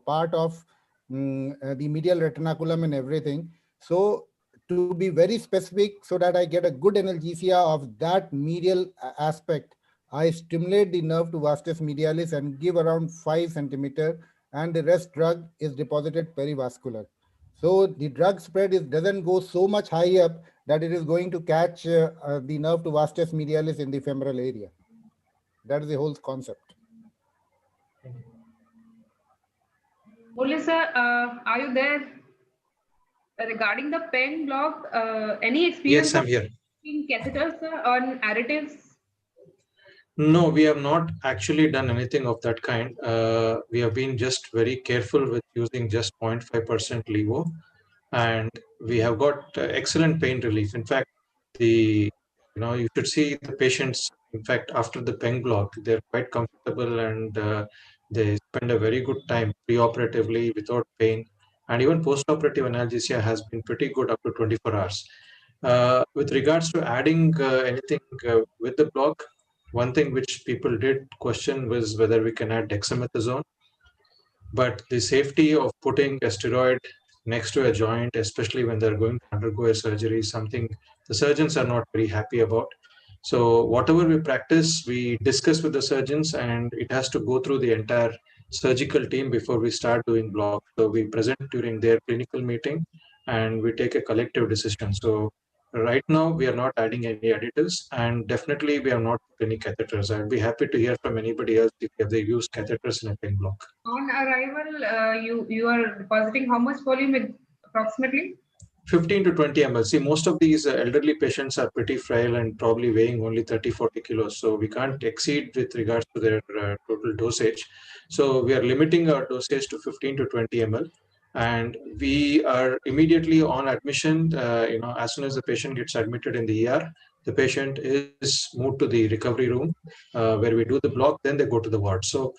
part of the medial retinaculum and everything. So to be very specific, so that I get a good analgesia of that medial aspect, I stimulate the nerve to vastus medialis and give around 5 centimeter, and the rest drug is deposited perivascular. So the drug spread doesn't go so much high up that it is going to catch the nerve to vastus medialis in the femoral area. That is the whole concept. Murli sir, are you there? Regarding the pen block, any experience Yes, I'm here. in catheters on additives? No, we have not actually done anything of that kind. We have been just very careful with using just 0.5% levo, and we have got excellent pain relief. In fact, the You should see the patients, in fact, after the PENG block, they're quite comfortable and they spend a very good time preoperatively without pain. And even postoperative analgesia has been pretty good up to 24 hours. With regards to adding anything with the block, one thing which people did question was whether we can add dexamethasone. But the safety of putting a steroid next to a joint, especially when they're going to undergo a surgery, is something the surgeons are not very happy about. So whatever we practice, we discuss with the surgeons, and it has to go through the entire surgical team before we start doing block. So we present during their clinical meeting and we take a collective decision. So right now we are not adding any additives, and definitely we have not put any catheters. I'd be happy to hear from anybody else if they use catheters in a PEN block. On arrival, you are depositing how much volume approximately? 15 to 20 ml. See, most of these elderly patients are pretty frail and probably weighing only 30-40 kilos. So we can't exceed with regards to their total dosage. So we are limiting our dosage to 15 to 20 ml. And we are immediately on admission, as soon as the patient gets admitted in the ER, the patient is moved to the recovery room where we do the block, then they go to the ward. So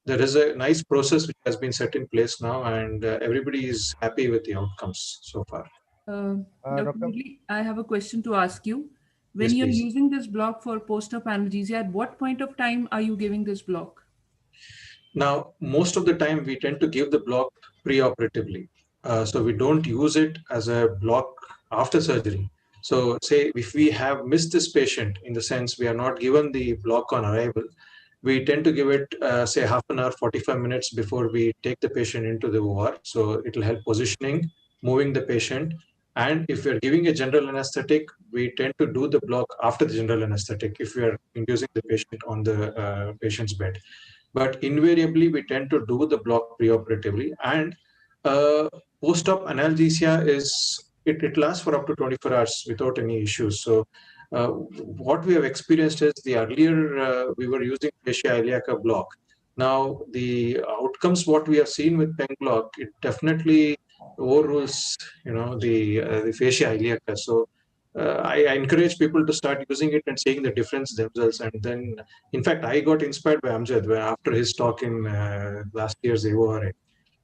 there is a nice process which has been set in place now, and everybody is happy with the outcomes so far. Dr. Murli, I have a question to ask you. When Yes, you're please. using this block for post-op analgesia, at what point of time are you giving this block? Now, most of the time we tend to give the block preoperatively. So we don't use it as a block after surgery. So say if we have missed this patient, in the sense we are not given the block on arrival, we tend to give it, say, half an hour, 45 minutes before we take the patient into the OR. So it will help positioning, moving the patient. And if we're giving a general anesthetic, we tend to do the block after the general anesthetic if we are inducing the patient on the patient's bed. But invariably, we tend to do the block preoperatively. And post-op analgesia it lasts for up to 24 hours without any issues. So what we have experienced is the earlier we were using fascia iliaca block. Now the outcomes what we have seen with PEN block, it definitely overrules the fascia iliaca. So I encourage people to start using it and seeing the difference themselves. And then, in fact, I got inspired by Amjad after his talk in last year's AORA,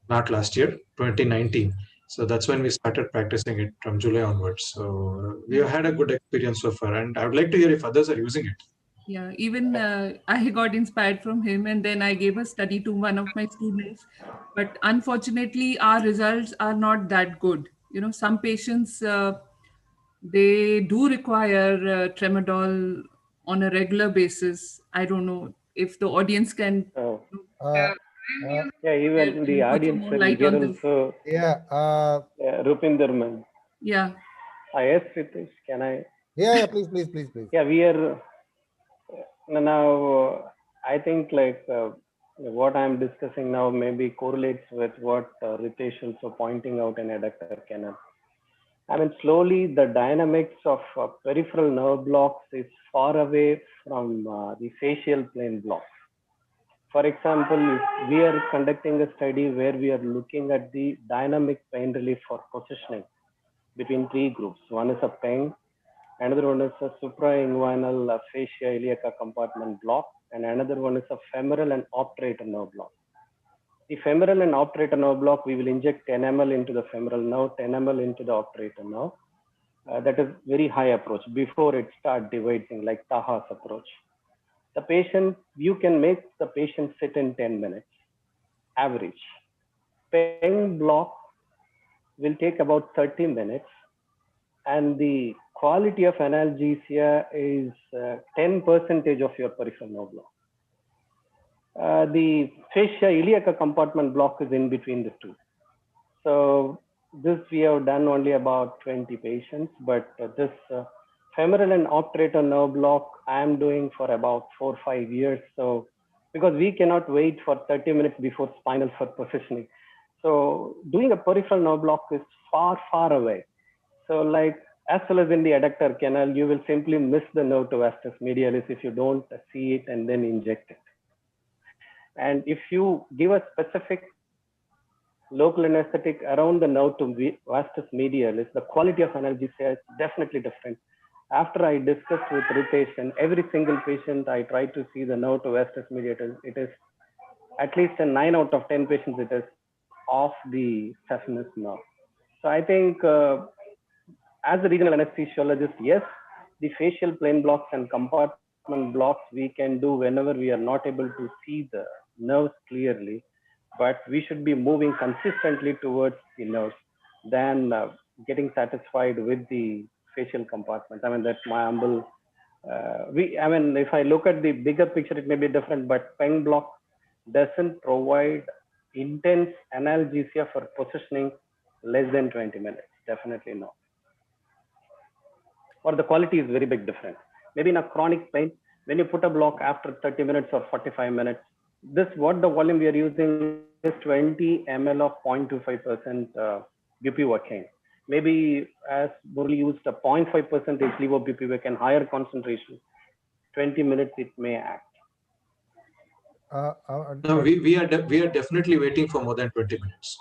not last year, 2019. So that's when we started practicing it from July onwards. So we have had a good experience so far, and I would like to hear if others are using it. Yeah, even I got inspired from him, and then I gave a study to one of my students. But unfortunately, our results are not that good. Some patients, they do require tramadol on a regular basis. I don't know if the audience can. Yeah, even the audience will here also. Yeah. Rupinder man. Yeah. Yes, Ritesh, can I? Yeah, please. Yeah, we are now. I think what I'm discussing now maybe correlates with what Ritesh also pointing out in adductor canal. I mean, slowly the dynamics of peripheral nerve blocks is far away from the facial plane blocks. For example, if we are conducting a study where we are looking at the dynamic pain relief for positioning between three groups. One is a PENG, another one is a suprainguinal fascia iliaca compartment block, and another one is a femoral and obturator nerve block. The femoral and obturator nerve block, we will inject 10 ml into the femoral nerve, 10 ml into the obturator nerve. That is very high approach before it starts dividing, like Taha's approach. The patient, you can make the patient sit in 10 minutes, average. PENG block will take about 30 minutes, and the quality of analgesia is 10% of your peripheral nerve block. The fascia iliaca compartment block is in between the two. So this we have done only about 20 patients, but this femoral and obturator nerve block I am doing for about 4 or 5 years. So because we cannot wait for 30 minutes before spinal furrow positioning. So doing a peripheral nerve block is far, far away. So as well as in the adductor canal, you will simply miss the nerve to vastus medialis if you don't see it and then inject it. And if you give a specific local anesthetic around the nerve to vastus medialis, the quality of analgesia is definitely different. after I discussed with Ritesh, and every single patient I try to see the nerve to vastus mediator, it is at least in 9 out of 10 patients, it is off the saphenous nerve. So I think as a regional anesthesiologist, yes, the facial plane blocks and compartment blocks we can do whenever we are not able to see the nerves clearly, but we should be moving consistently towards the nerves than getting satisfied with the facial compartment. I mean, that's my humble. I mean, if I look at the bigger picture, it may be different, but pen block doesn't provide intense analgesia for positioning less than 20 minutes. Definitely not. Or the quality is very big difference. Maybe in a chronic pain, when you put a block after 30 minutes or 45 minutes, this what the volume we are using is 20 ml of 0.25% bupivacaine. Maybe as Murli used a 0.5% levobupivacaine, higher concentration, 20 minutes it may act. No, we are definitely waiting for more than 20 minutes.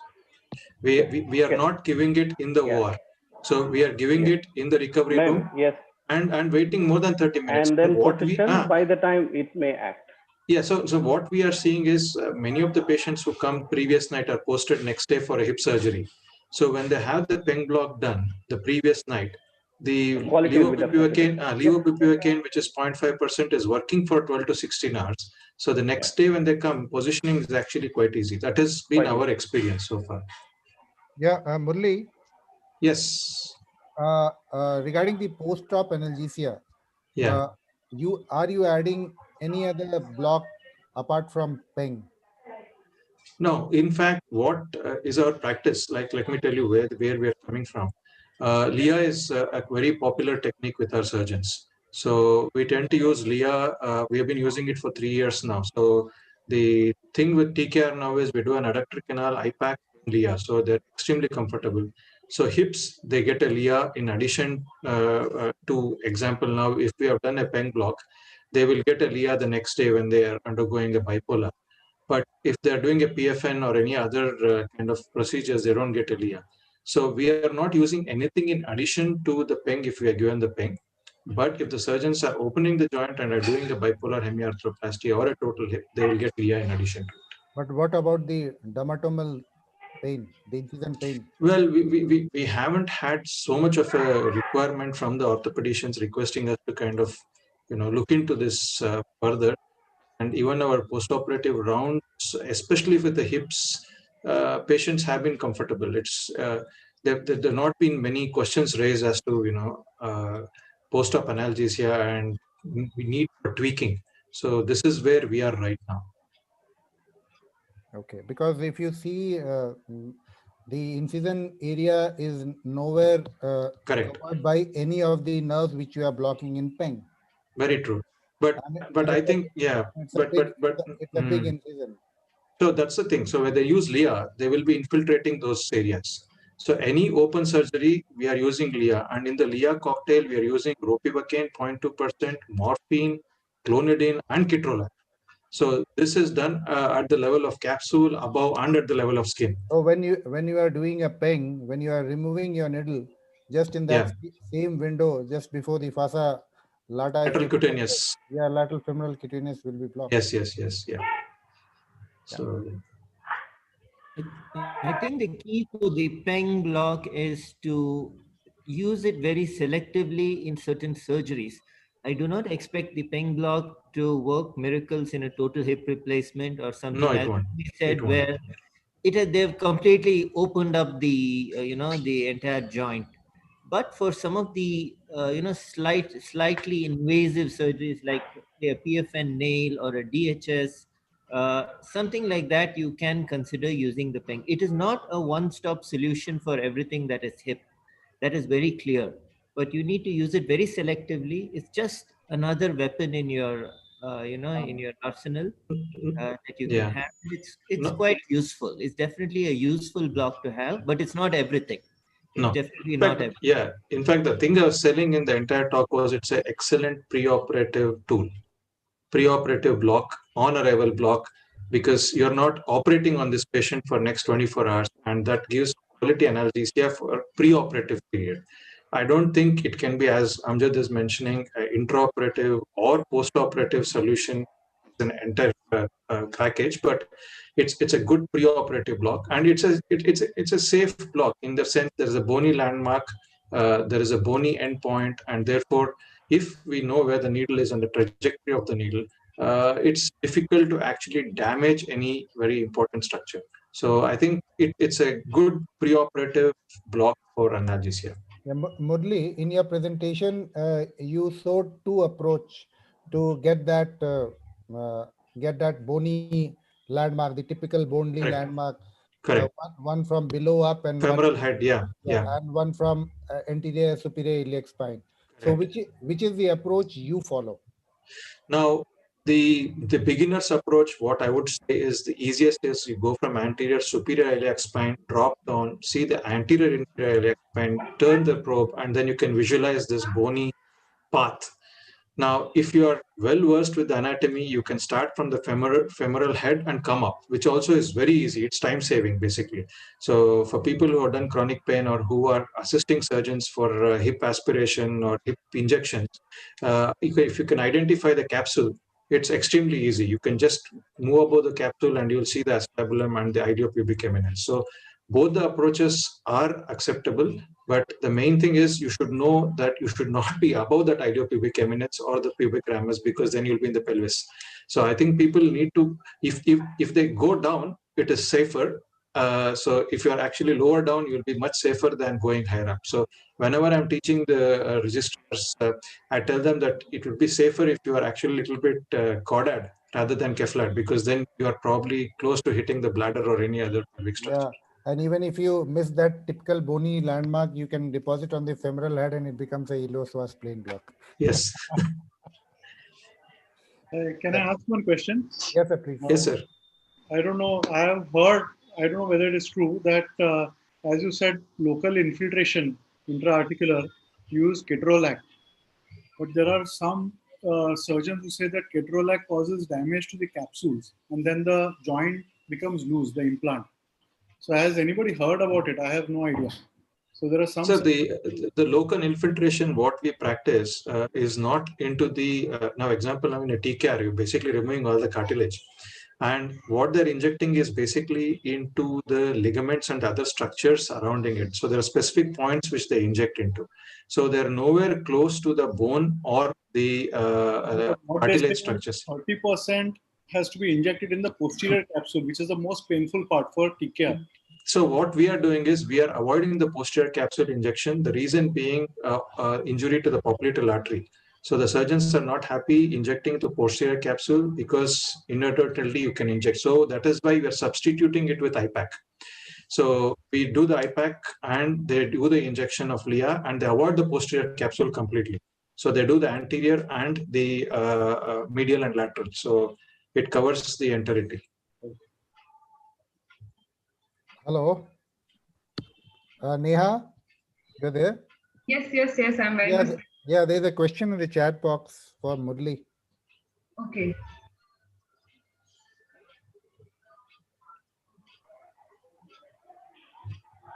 We are not giving it in the OR. So we are giving it in the recovery room. Yes. And waiting more than 30 minutes. And then position by the time it may act. Yeah, so what we are seeing is many of the patients who come previous night are posted next day for a hip surgery. So when they have the pen block done the previous night, the levobupivacaine, which is 0.5%, is working for 12 to 16 hours. So the next day when they come, positioning is actually quite easy. That has been our experience so far. Yeah, Murli. Yes. Regarding the post-op analgesia, yeah, are you adding any other block apart from PENG? No, in fact, what is our practice? Like, let me tell you where we are coming from. LIA is a very popular technique with our surgeons. So we tend to use LIA. We have been using it for 3 years now. So the thing with TKR now is we do an adductor canal, IPAC, LIA. So they're extremely comfortable. So hips, they get a LIA in addition to example now, if we have done a pen block, they will get a LIA the next day when they are undergoing a bipolar. But if they're doing a PFN or any other kind of procedures, they don't get a LIA. So we are not using anything in addition to the PENG if we are given the PENG. But if the surgeons are opening the joint and are doing a bipolar hemiarthroplasty or a total hip, they will get LIA in addition to it. But what about the dermatomal pain, the incision pain? Well, we haven't had so much of a requirement from the orthopedicians requesting us to kind of, look into this further. And even our post-operative rounds, especially with the hips, patients have been comfortable. It's there have not been many questions raised as to post-op analgesia and we need for tweaking. So this is where we are right now. Okay, because if you see the incision area is nowhere covered by any of the nerves which you are blocking in PENG. Very true. But I think, yeah, it's a big incision. So that's the thing. So when they use LIA, they will be infiltrating those areas. So any open surgery, we are using LIA. And in the LIA cocktail, we are using ropivacaine 0.2%, morphine, clonidine, and ketorolac. So this is done at the level of capsule, above and at the level of skin. So when you are doing a PENG, when you are removing your needle, just in that same window, just before the fossa lata, lateral cutaneous. Yeah, lateral femoral cutaneous will be blocked. Yes, yeah. So I think the key to the PENG block is to use it very selectively in certain surgeries. I do not expect the PENG block to work miracles in a total hip replacement or something no, it won't. We said where they've completely opened up the the entire joint. But for some of the slightly invasive surgeries like a PFN nail or a DHS, something like that, you can consider using the PENG. It is not a one-stop solution for everything that is hip. That is very clear. But you need to use it very selectively. It's just another weapon in your in your arsenal that you can have. It's quite useful. It's definitely a useful block to have, but it's not everything. No, definitely not everything. Yeah. In fact, the thing I was selling in the entire talk was it's an excellent preoperative tool, preoperative block, on-arrival block, because you're not operating on this patient for next 24 hours, and that gives quality analgesia for preoperative period. I don't think it can be, as Amjad is mentioning, intraoperative or postoperative solution as an entire package, but it's a good preoperative block, and it's a safe block in the sense there is a bony landmark, there is a bony endpoint, and therefore, if we know where the needle is and the trajectory of the needle, it's difficult to actually damage any very important structure. So I think it's a good preoperative block for analgesia. Yeah, Murli, in your presentation, you showed two approach to get that bony landmark, the typical bony Correct. landmark. Correct. One from below up and femoral one, head, yeah, and one from anterior superior iliac spine. So which is the approach you follow? Now, the beginner's approach, what I would say is the easiest is you go from anterior superior iliac spine, drop down, see the anterior inferior iliac spine, turn the probe, and then you can visualize this bony path. Now, if you are well versed with the anatomy, you can start from the femoral head and come up, which also is very easy. It's time saving, basically. So for people who have done chronic pain or who are assisting surgeons for hip aspiration or hip injections, if you can identify the capsule, it's extremely easy. You can just move above the capsule and you'll see the acetabulum and the idiopubic eminence. So both the approaches are acceptable, but the main thing is you should know that you should not be above that idiopubic eminence or the pubic ramus, because then you'll be in the pelvis. So I think people need to, if they go down, it is safer. So if you are actually lower down, you'll be much safer than going higher up. So whenever I'm teaching the registrars, I tell them that it would be safer if you are actually a little bit caudad rather than Kevlar, because then you are probably close to hitting the bladder or any other pelvic structure. Yeah. And even if you miss that typical bony landmark, you can deposit on the femoral head and it becomes a iliopsoas plain block. Yes. Can I ask one question? Yes, sir, please. Yes, sir. I don't know. I have heard, I don't know whether it is true, that as you said, local infiltration, intra-articular, use ketorolac. But there are some surgeons who say that ketorolac causes damage to the capsules and then the joint becomes loose, the implant. So has anybody heard about it? I have no idea. So there are some. So the local infiltration, what we practice is not into the, now example, I mean a TKR, you're basically removing all the cartilage. And what they're injecting is basically into the ligaments and other structures surrounding it. So there are specific points which they inject into. So they're nowhere close to the bone or the cartilage structures. 30% has to be injected in the posterior capsule, which is the most painful part for TKR. So what we are doing is we are avoiding the posterior capsule injection. The reason being injury to the popliteal artery. So the surgeons are not happy injecting the posterior capsule because inadvertently you can inject. So that is why we are substituting it with IPAC. So we do the IPAC and they do the injection of LIA and they avoid the posterior capsule completely. So they do the anterior and the medial and lateral. So it covers the entirety. Hello. Neha, you're there? Yes, I'm very much. Yeah, there's a question in the chat box for Murli. Okay.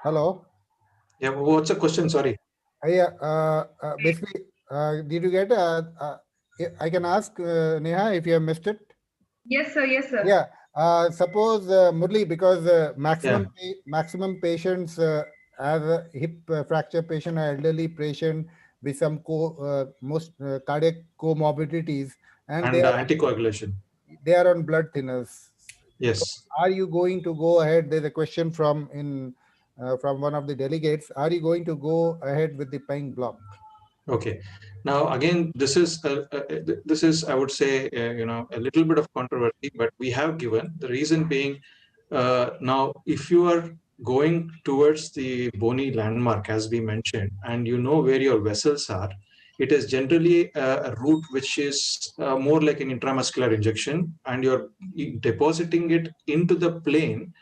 Hello. Yeah, what's the question? Sorry. Yeah, basically, did you get? I can ask Neha if you have missed it. Yes, sir. Yeah. Suppose Murli, because maximum patients as a hip fracture patient, or elderly patient with some most cardiac comorbidities, and they are anticoagulation. They are on blood thinners. Yes. So are you going to go ahead? There's a question from one of the delegates. Are you going to go ahead with the PAIN block? Okay. Now again, this is I would say a little bit of controversy, but we have given the reason being. Now, if you are going towards the bony landmark, as we mentioned, and you know where your vessels are, it is generally a route which is more like an intramuscular injection, and you're depositing it into the plane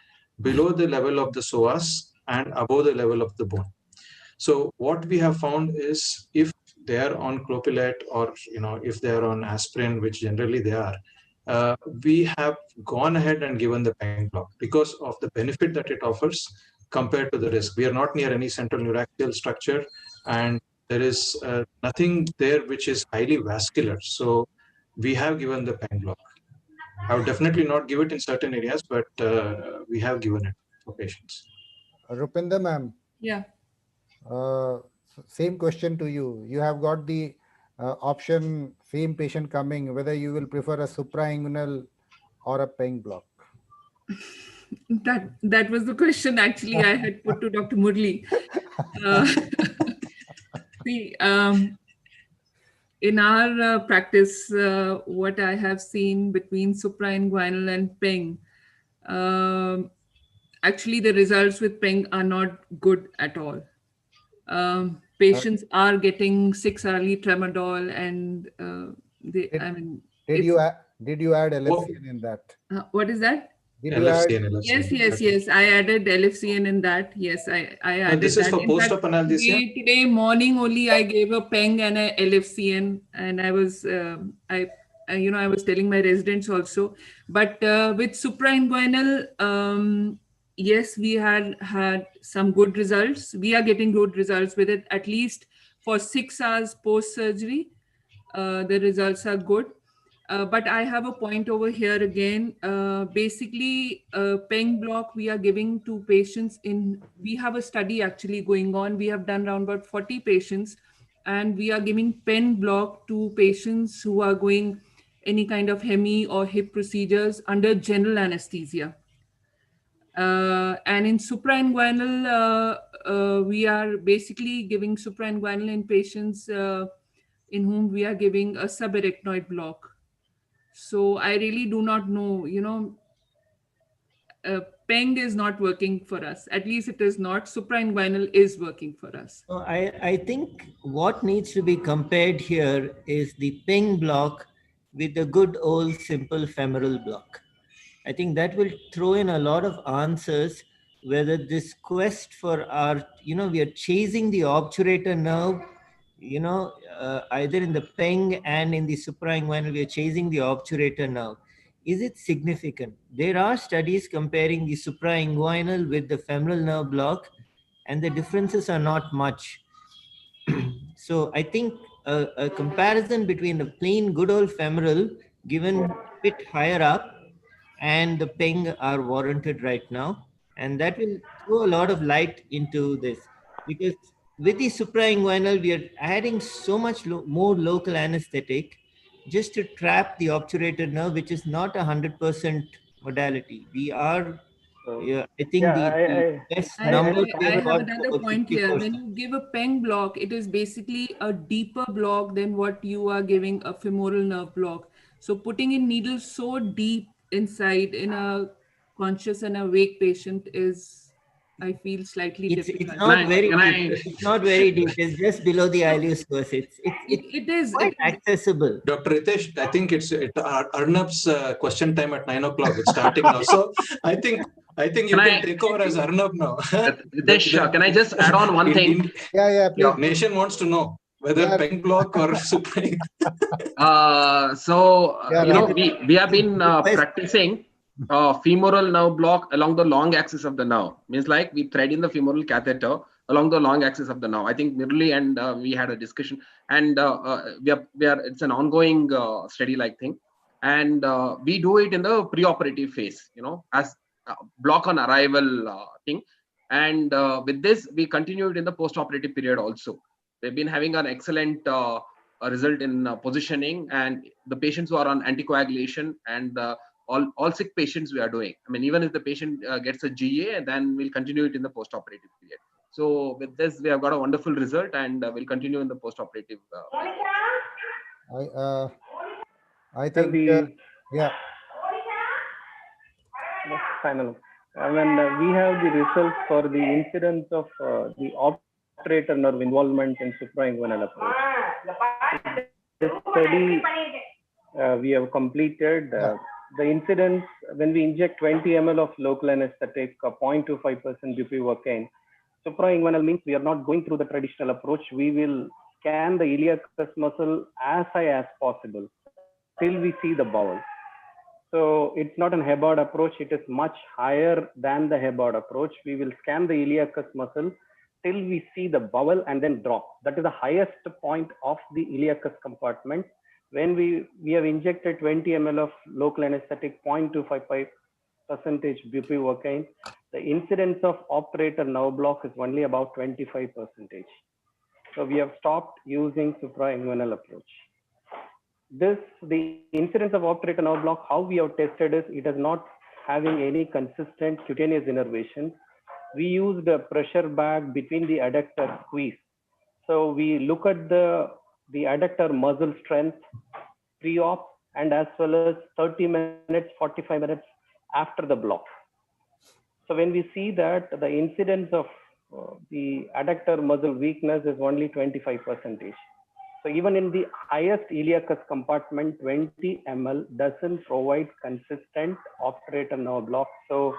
below the level of the psoas and above the level of the bone. So what we have found is if they are on clopidogrel or if they are on aspirin, which generally they are, we have gone ahead and given the PAIN block because of the benefit that it offers compared to the risk. We are not near any central neuraxial structure. and there is nothing there which is highly vascular. So we have given the pen block. I would definitely not give it in certain areas, but we have given it for patients. Rupinder ma'am. Yeah. Same question to you. You have got the option, same patient coming, whether you will prefer a suprainguinal or a pen block. That was the question actually I had put to Dr. Murli. See, in our practice, what I have seen between suprainguinal and PENG, actually the results with PENG are not good at all. Patients are getting 6-hourly tramadol, and did you add LFCN in that? What is that? Did you add? Yes. I added LFCN in that. Yes, I added this is that. for post-op analgesia? Today morning only I gave a PENG and a LFCN, and I was I was telling my residents also. But with suprainguinal, yes, we had some good results. We are getting good results with it. At least for 6 hours post surgery, the results are good. But I have a point over here again. Basically, PENG block we are giving to patients we have a study actually going on. We have done around about 40 patients, and we are giving PEN block to patients who are going any kind of hemi or hip procedures under general anesthesia. And in suprainguinal, we are basically giving suprainguinal in patients in whom we are giving a subarachnoid block. So I really do not know, PENG is not working for us. At least it is not. Suprainguinal is working for us. So I think what needs to be compared here is the PENG block with the good old simple femoral block. I think that will throw in a lot of answers, whether this quest for our, we are chasing the obturator nerve, either in the PENG and in the suprainguinal, we are chasing the obturator nerve. Is it significant? There are studies comparing the suprainguinal with the femoral nerve block, and the differences are not much. So I think a comparison between the plain good old femoral given a bit higher up and the PENG are warranted right now. And that will throw a lot of light into this, because with the suprainguinal, we are adding so much more local anesthetic just to trap the obturator nerve, which is not 100% modality. We are, I think the best number. I have another point here. When you give a PENG block, it is basically a deeper block than what you are giving a femoral nerve block. So putting in needles so deep inside in a conscious and awake patient is, I feel, slightly difficult. It's not very deep. It's not very deep. It's just below the ileus first. It is quite accessible. Dr. Ritesh, I think it's Arnab's question time at 9 o'clock. It's starting now. So I think you can take over as Arnab now. Ritesh, can I just add on one thing? Yeah, please. Nation wants to know whether PENG block or suprain. We have been practicing femoral nerve block along the long axis of the nerve. Means like we thread in the femoral catheter along the long axis of the nerve. I think Murli and we had a discussion, and we are it's an ongoing study-like thing, and we do it in the preoperative phase, as block on arrival thing, and with this we continue it in the postoperative period also. They've been having an excellent result in positioning, and the patients who are on anticoagulation and all sick patients we are doing. I mean, even if the patient gets a GA, then we'll continue it in the postoperative period. So with this, we have got a wonderful result, and we'll continue in the postoperative. I think, yeah. Final. I mean, we have the results for the incidence of the obturator nerve involvement in suprainguinal approach. This study we have completed. The incidence when we inject 20 ml of local anesthetic, 0.25% bupivacaine. Suprainguinal means we are not going through the traditional approach. We will scan the iliacus muscle as high as possible till we see the bowel. So it's not an Hubbard approach. It is much higher than the Hubbard approach. We will scan the iliacus muscle till we see the bowel and then drop. That is the highest point of the iliacus compartment. When we have injected 20 ml of local anesthetic, 0.255% bupivacaine, the incidence of operator nerve block is only about 25%. So we have stopped using suprainguinal approach. The incidence of operator nerve block, how we have tested is it is not having any consistent cutaneous innervation. We used a pressure bag between the adductor squeeze. So we look at the adductor muscle strength pre-op and as well as 30 minutes, 45 minutes after the block. So when we see that the incidence of the adductor muscle weakness is only 25%. So even in the highest iliacus compartment, 20 ml doesn't provide consistent operator nerve block. So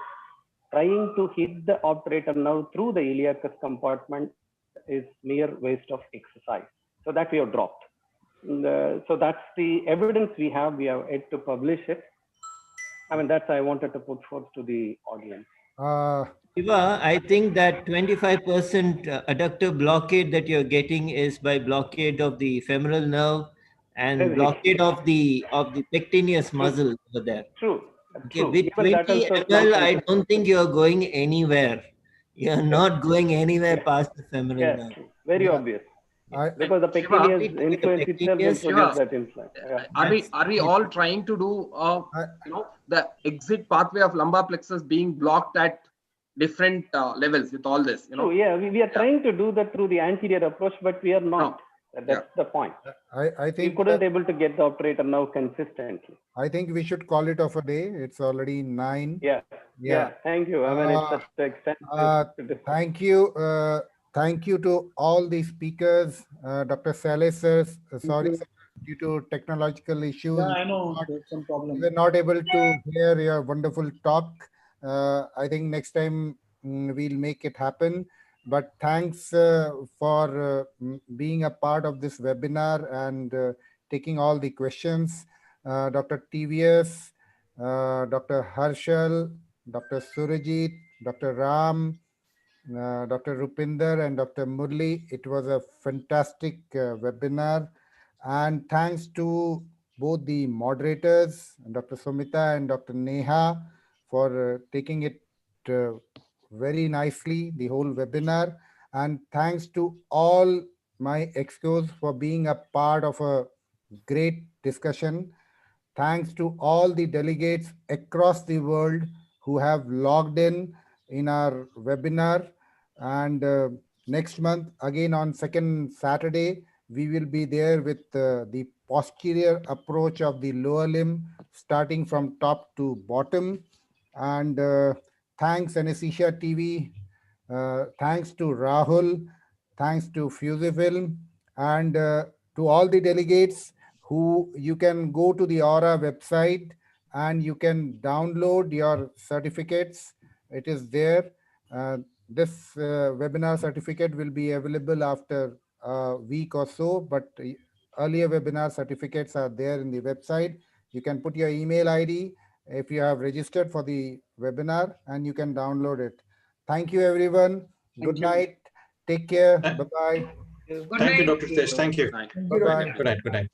trying to hit the operator nerve through the iliacus compartment is mere waste of exercise. So that we have dropped. So that's the evidence we have. We have yet to publish it. I mean, that's I wanted to put forth to the audience. Shiva, I think that 25% adductor blockade that you're getting is by blockade of the femoral nerve and blockade of the pectineus muscle over there. True. Okay, True. with 20 ml, I don't think you're going anywhere. You're not going anywhere past the femoral nerve. True. Very obvious. Because the pectineus influence itself will produce that influence. Are we all trying to do the exit pathway of lumbar plexus being blocked at different levels with all this? True, yeah, we are trying to do that through the anterior approach, but we are not. That's the point. I think we couldn't able to get the operator now consistently. I think we should call it off a day. It's already 9. Yeah. Thank you. I mean, it's such extensive. Thank you. Thank you to all the speakers. Dr. Salesers, sorry, due to technological issues. Yeah, I know. There's some problem. We were not able to hear your wonderful talk. I think next time we'll make it happen. But thanks for being a part of this webinar and taking all the questions. Dr. TVS, Dr. Harshal, Dr. Surajit, Dr. Ram, Dr. Rupinder and Dr. Murli. It was a fantastic webinar. And thanks to both the moderators, Dr. Sumita and Dr. Neha, for taking it very nicely, the whole webinar. And thanks to all my excos for being a part of a great discussion. Thanks to all the delegates across the world who have logged in our webinar. And next month, again on second Saturday, we will be there with the posterior approach of the lower limb, starting from top to bottom. And thanks Anaesthesia TV, thanks to Rahul, thanks to Fusifilm, and to all the delegates who you can go to the AORA website and you can download your certificates. It is there. This webinar certificate will be available after a week or so, but earlier webinar certificates are there in the website. You can put your email ID if you have registered for the webinar and you can download it. Thank you, everyone. Good night. Take care. Bye-bye. Thank you, Dr. Tesh. Thank you. Bye-bye. Good night. Good night.